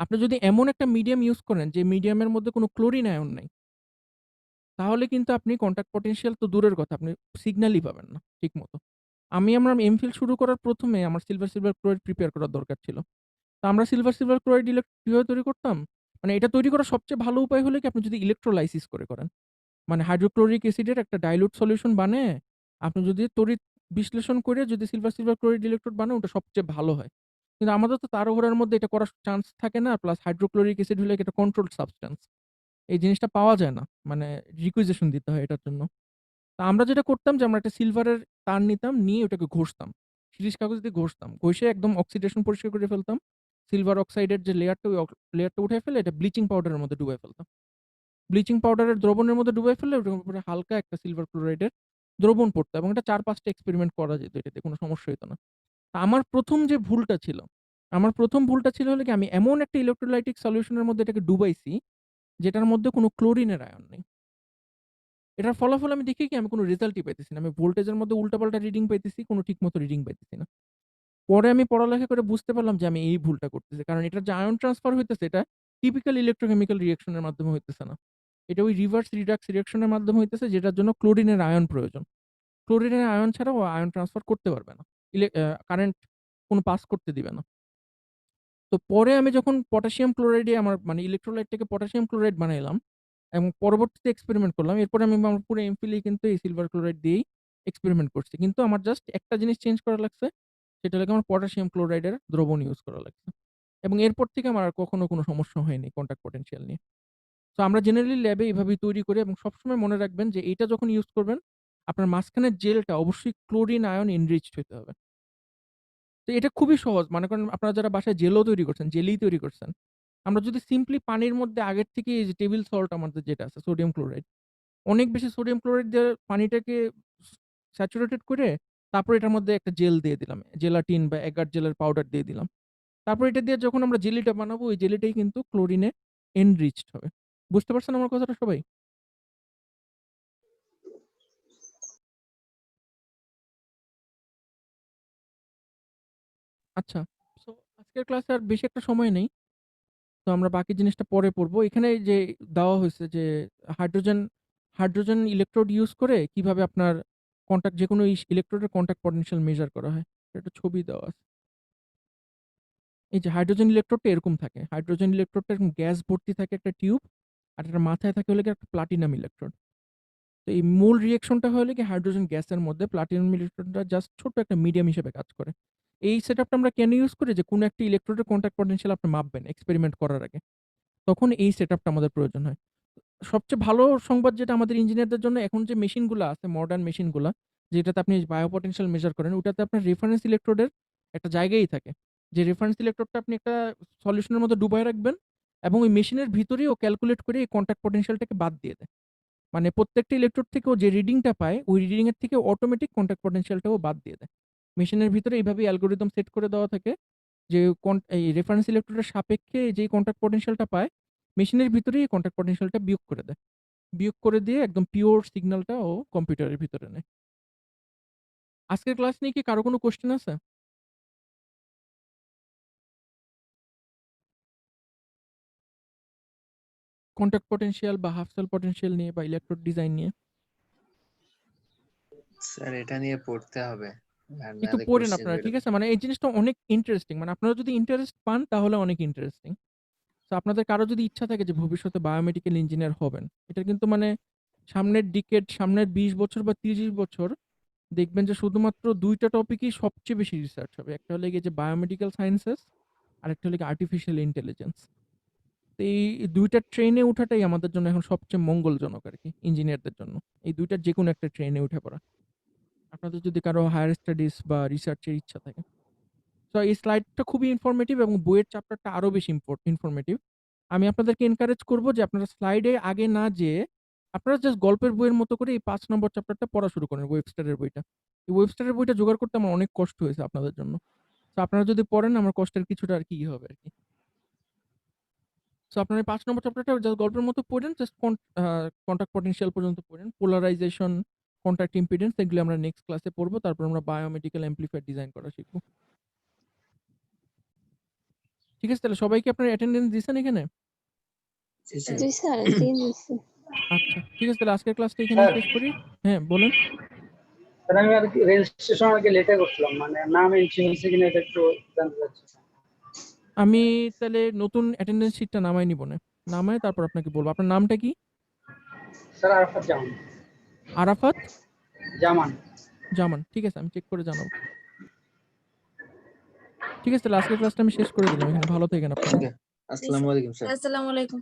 আপনি যদি এমন একটা মিডিয়াম ইউজ করেন যে মিডিয়ামের মধ্যে কোনো ক্লোরিন আয়ন নাই, তাহলে কিন্তু আপনি কনট্যাক্ট পটেনশিয়াল তো দূরের কথা, আপনি সিগন্যালই পাবেন না ঠিকমতো। আমার এমফিল শুরু করার ১ম এ আমার সিলভার ক্লোরাইড প্রিপেয়ার করার দরকার ছিল। তো আমরা সিলভার ক্লোরাইড কিভাবে তৈরি করতাম? মানে এটা তৈরি করার সবচেয়ে ভালো উপায় হলো কি আপনি যদি ইলেক্ট্রোলাইসিস করে করেন। মানে হাইড্রোক্লোরিক অ্যাসিডের একটা ডাইলিউট সলিউশন বানিয়ে আপনি যদি তড়িৎ বিশ্লেষণ করে যদি সিলভার ক্লোরাইড ইলেকট্রোড বানান ওটা সবচেয়ে ভালো হয়। কিন্তু আমাদের তো তাড়াহুড়ার মধ্যে এটা করার চান্স থাকে না। প্লাস হাইড্রোক্লোরিক অ্যাসিড হলো একটা কন্ট্রোলড সাবস্ট্যান্স। এই জিনিসটা পাওয়া যায় না। মানে রিকুইজিশন দিতে হয় এটার জন্য। তো আমরা যেটা করতাম যে আমরা একটা সিলভারের তার নিতাম, নিয়ে ওটাকে ঘষতাম। শিরিষ কাগজ দিয়ে ঘষতাম। ঘষে একদম অক্সিডেশন পরিষ্কার করে ফেলতাম। সিলভার অক্সাইডের যে লেয়ারটা ওই লেয়ারটা উঠে ফেলে এটা ব্লিচিং পাউডারের মধ্যে ডুবাই ফেলতাম। ব্লিচিং পাউডারের দ্রবণের মধ্যে ডুবাই ফেললে ওটার উপরে হালকা একটা সিলভার ক্লোরাইডের দ্রবণ পড়তো এবং এটা ৪-৫টা এক্সপেরিমেন্ট করা যেত, এটাতে কোনো সমস্যা হতো না। তা আমার ১ম যে ভুলটা ছিল, হলো কি আমি এমন একটা ইলেক্ট্রোলাইটিক সলিউশনের মধ্যে এটাকে ডুবাইছি যেটার মধ্যে কোনো ক্লোরিনের আয়ন নেই। এটার ফলাফল আমি দেখি কি আমি কোনো রেজাল্টই পাইতেছি না। আমি ভোল্টেজের মধ্যে উল্টাপাল্টা রিডিং পাইতেছি, কোনো ঠিকমতো রিডিং পাইতেছি না। পরে আমি পড়ালেখা করে বুঝতে পারলাম যে আমি এই ভুলটা করতেছি। কারণ এটার যে আয়ন ট্রান্সফার হইতেছে এটা টিপিক্যাল ইলেক্ট্রোকেমিক্যাল রিঅ্যাকশনের মাধ্যমে হইতেছে না। এটা ওই রিভার্স রিডাক্স রিঅ্যাকশনের মাধ্যমে হইতেছে যেটার জন্য ক্লোরিনের আয়ন প্রয়োজন। ক্লোরিনের আয়ন ছাড়া ও আয়ন ট্রান্সফার করতে পারবে না। কারেন্ট কোনো পাস করতে দিবে না। তো পরে আমি যখন পটাশিয়াম ক্লোরাইডে আমার মানে ইলেক্ট্রোলাইটটাকে পটাশিয়াম ক্লোরাইড বানাইলাম এবং পরবর্তীতে এক্সপেরিমেন্ট করলাম। এরপরে আমি আমার পুরো এমফিলেই কিন্তু এই সিলভার ক্লোরাইড দিয়েই এক্সপেরিমেন্ট করছি। কিন্তু আমার জাস্ট একটা জিনিস চেঞ্জ করা লাগছে। সেটা হলো আমার পটাশিয়াম ক্লোরাইডের দ্রবণ ইউজ করা লাগছে। এবং এরপর থেকে আমার আর কখনো কোনো সমস্যা হয়নি কনট্যাক্ট পটেনশিয়াল নিয়ে। সো আমরা জেনারেলি ল্যাবে এভাবেই তৈরি করি এবং সবসময় মনে রাখবেন যে এইটা যখন ইউজ করবেন, আপনার মাঝখানের জেলটা অবশ্যই ক্লোরিন আয়ন এনরিচড হইতে হবে। তো এটা খুবই সহজ। মনে করেন আপনারা যারা বাসায় জেলও তৈরি করছেন, জেলি তৈরি করছেন। আমরা যদি সিম্পলি পানির মধ্যে আগের থেকে এই যে টেবিল সল্ট আমাদের যেটা আছে সোডিয়াম ক্লোরাইড, অনেক বেশি সোডিয়াম ক্লোরাইড দিয়ে পানিটাকে স্যাচুরেটেড করে তারপর এটার মধ্যে একটা জেল দিয়ে দিলাম। জেলাটিন বা এগার জেলের পাউডার দিয়ে দিলাম। তারপর এটা দিয়ে যখন আমরা জেলিটা বানাবো ওই জেলিটাই কিন্তু ক্লোরিনে এনরিচড হবে। বুঝতে পারছেন আমার কথাটা সবাই? আচ্ছা। সো আজকের ক্লাসে আর বেশি একটা সময় নেই। তো আমরা বাকি জিনিসটা পরে পড়বো। এখানে যে দেওয়া হয়েছে যে হাইড্রোজেন ইলেকট্রোড ইউজ করে কিভাবে আপনার কন্টাক্ট যেকোনো ইলেকট্রোডের কন্টাক্ট পটেনশিয়াল মেজার করা হয়। একটা ছবি দেওয়া আছে। এই যে হাইড্রোজেন ইলেকট্রোডটা এরকম থাকে। হাইড্রোজেন ইলেকট্রোডটা এরকম গ্যাস ভর্তি থাকে একটা টিউব, আর এটার মাথায় থাকে হলো গিয়ে একটা প্লাটিনাম ইলেকট্রোড। তো এই মূল রিঅ্যাকশনটা হলো কি হাইড্রোজেন গ্যাসের মধ্যে প্লাটিনাম ইলেকট্রোডটা জাস্ট ছোট্ট একটা মিডিয়াম হিসেবে কাজ করে। এই সেটআপটা আমরা কেন ইউজ করি যে কোনো একটা ইলেকট্রোডের কন্টাক্ট পটেনশিয়াল আপনি মাপবেন এক্সপেরিমেন্ট করার আগে। তখন এই সেটআপটা আমাদের প্রয়োজন হয়। সবচেয়ে ভালো সংবাদ যেটা আমাদের ইঞ্জিনিয়ারদের জন্য এখন যে মেশিনগুলা আছে মডার্ন মেশিনগুলা, যেটাতে আপনি বায়ো পটেনশিয়াল মেজার করেন, ওটাতে আপনার রেফারেন্স ইলেকট্রোডের একটা জায়গাই থাকে। যে রেফারেন্স ইলেকট্রোডটা আপনি একটা সলিউশনের মধ্যে ডুবায় রাখবেন এবং ওই মেশিনের ভিতরেই ও ক্যালকুলেট করে এই কন্টাক্ট পটেনশিয়ালটাকে বাদ দিয়ে দেয়। মানে প্রত্যেকটা ইলেকট্রোড থেকে ও যে রিডিংটা পায় ওই রিডিং এর থেকে অটোমেটিক কন্টাক্ট পটেনশিয়ালটাও বাদ দিয়ে দেয়। মেশিনের ভিতরে এইভাবেই অ্যালগরিদম সেট করে দেওয়া থাকে যে এই রেফারেন্স ইলেকট্রোডের সাপেক্ষে যেই কন্টাক্ট পটেনশিয়ালটা পায়, মেশিনের ভিতরেই কন্টাক্ট পটেনশিয়ালটা বিয়োগ করে দেয়। বিয়োগ করে দিয়ে একদম পিওর সিগন্যালটা ও কম্পিউটারের ভিতরে নেয়। আজকের ক্লাস নিয়ে কি কারো কোনো কোয়েশ্চেন আছে? কন্টাক্ট পটেনশিয়াল বা হাফ সেল পটেনশিয়াল নিয়ে বা ইলেকট্রোড ডিজাইন নিয়ে? স্যার এটা নিয়ে পড়তে হবে, আর একটু নাহলে পড়েন কোশ্চেন আপনারা, ঠিক বেরোবে। আছে? মানে এই জিনিসটা অনেক ইন্টারেস্টিং। মানে আপনারা যদি ইন্টারেস্ট পান তাহলে অনেক ইন্টারেস্টিং। তো আপনাদের কারো যদি ইচ্ছা থাকে যে ভবিষ্যতে বায়োমেডিক্যাল ইঞ্জিনিয়ার হবেন, এটা কিন্তু মানে সামনের ডিকেড, সামনের 20 বছর বা 30 বছর দেখবেন যে শুধুমাত্র ২ টা টপিকই সবচেয়ে বেশি রিসার্চ হবে। একটা হলো গিয়ে যে বায়োমেডিক্যাল সায়েন্সেস, আরেকটা হলো গিয়ে আর্টিফিশিয়াল ইন্টেলিজেন্স। তো এই ২ টা ট্রেনে উঠাটাই আমাদের জন্য এখন সবচেয়ে মঙ্গলজনক আরকি ইঞ্জিনিয়ারদের জন্য। এই ২ টার যেকোনো একটা ট্রেনে উঠে পড়া। আপনাদের যদি কারো হায়ার স্টাডিজ বা রিসার্চের ইচ্ছা থাকে। সো এই স্লাইডটা খুবই ইনফরমেটিভ এবং বইয়ের চ্যাপ্টারটা আরো বেশি ইনফরমেটিভ। আমি আপনাদেরকে এনকারেজ করব যে আপনারা স্লাইডে আগে না যেয়ে আপনারা জাস্ট গল্পের বইয়ের মতো করে এই ৫ নম্বর চ্যাপ্টারটা পড়া শুরু করেন, ওয়েবস্টারের বইটা। এই ওয়েবস্টারের বইটা জোগাড় করতে আমার অনেক কষ্ট হয়েছে আপনাদের জন্য। সো আপনারা যদি পড়েন আমার কষ্টের কিছুটা আর কি হবে আরকি। সো আপনারা এই ৫ নম্বর চ্যাপ্টারটা জাস্ট গল্পের মতো পড়েন, জাস্ট কন্টাক্ট পটেনশিয়াল পর্যন্ত পড়েন। পোলারাইজেশন, কন্টাক্ট ইম্পিডেন্স এগুলো আমরা নেক্সট ক্লাসে পড়বো। তারপর আমরা বায়োমেডিক্যাল অ্যামপ্লিফায়ার ডিজাইন করা শিখব। ঠিক আছে? তাহলে সবাই কি আপনারা অ্যাটেন্ডেন্স দিছেন এখানে? জি স্যার। জি স্যার, দিয়ে দিছি। আচ্ছা, ঠিক আছে, তাহলে আজকের ক্লাসটা এখানেই শেষ করি। হ্যাঁ, বলেন। স্যার আমি আর কি রেজিস্ট্রেশন আগে লেটে করছিলাম, মানে নাম এন্ট্রি হয়েছে কিনা এটা একটু জানতে চাচ্ছি। আমি তাহলে নতুন অ্যাটেন্ডেন্স শিটটা নামায় নিব না। নামায় তারপর আপনাকে বলবো। আপনার নামটা কি? স্যার আরাফাত জামান। আরাফাত জামান। জামান। ঠিক আছে, আমি চেক করে জানাবো। ঠিক আছে, তাহলে আজকের ক্লাসটা আমি শেষ করে দিলাম এখানে। ভালো থাকেন আপনারা। ওকে, আসসালামু আলাইকুম স্যার। আসসালামু আলাইকুম।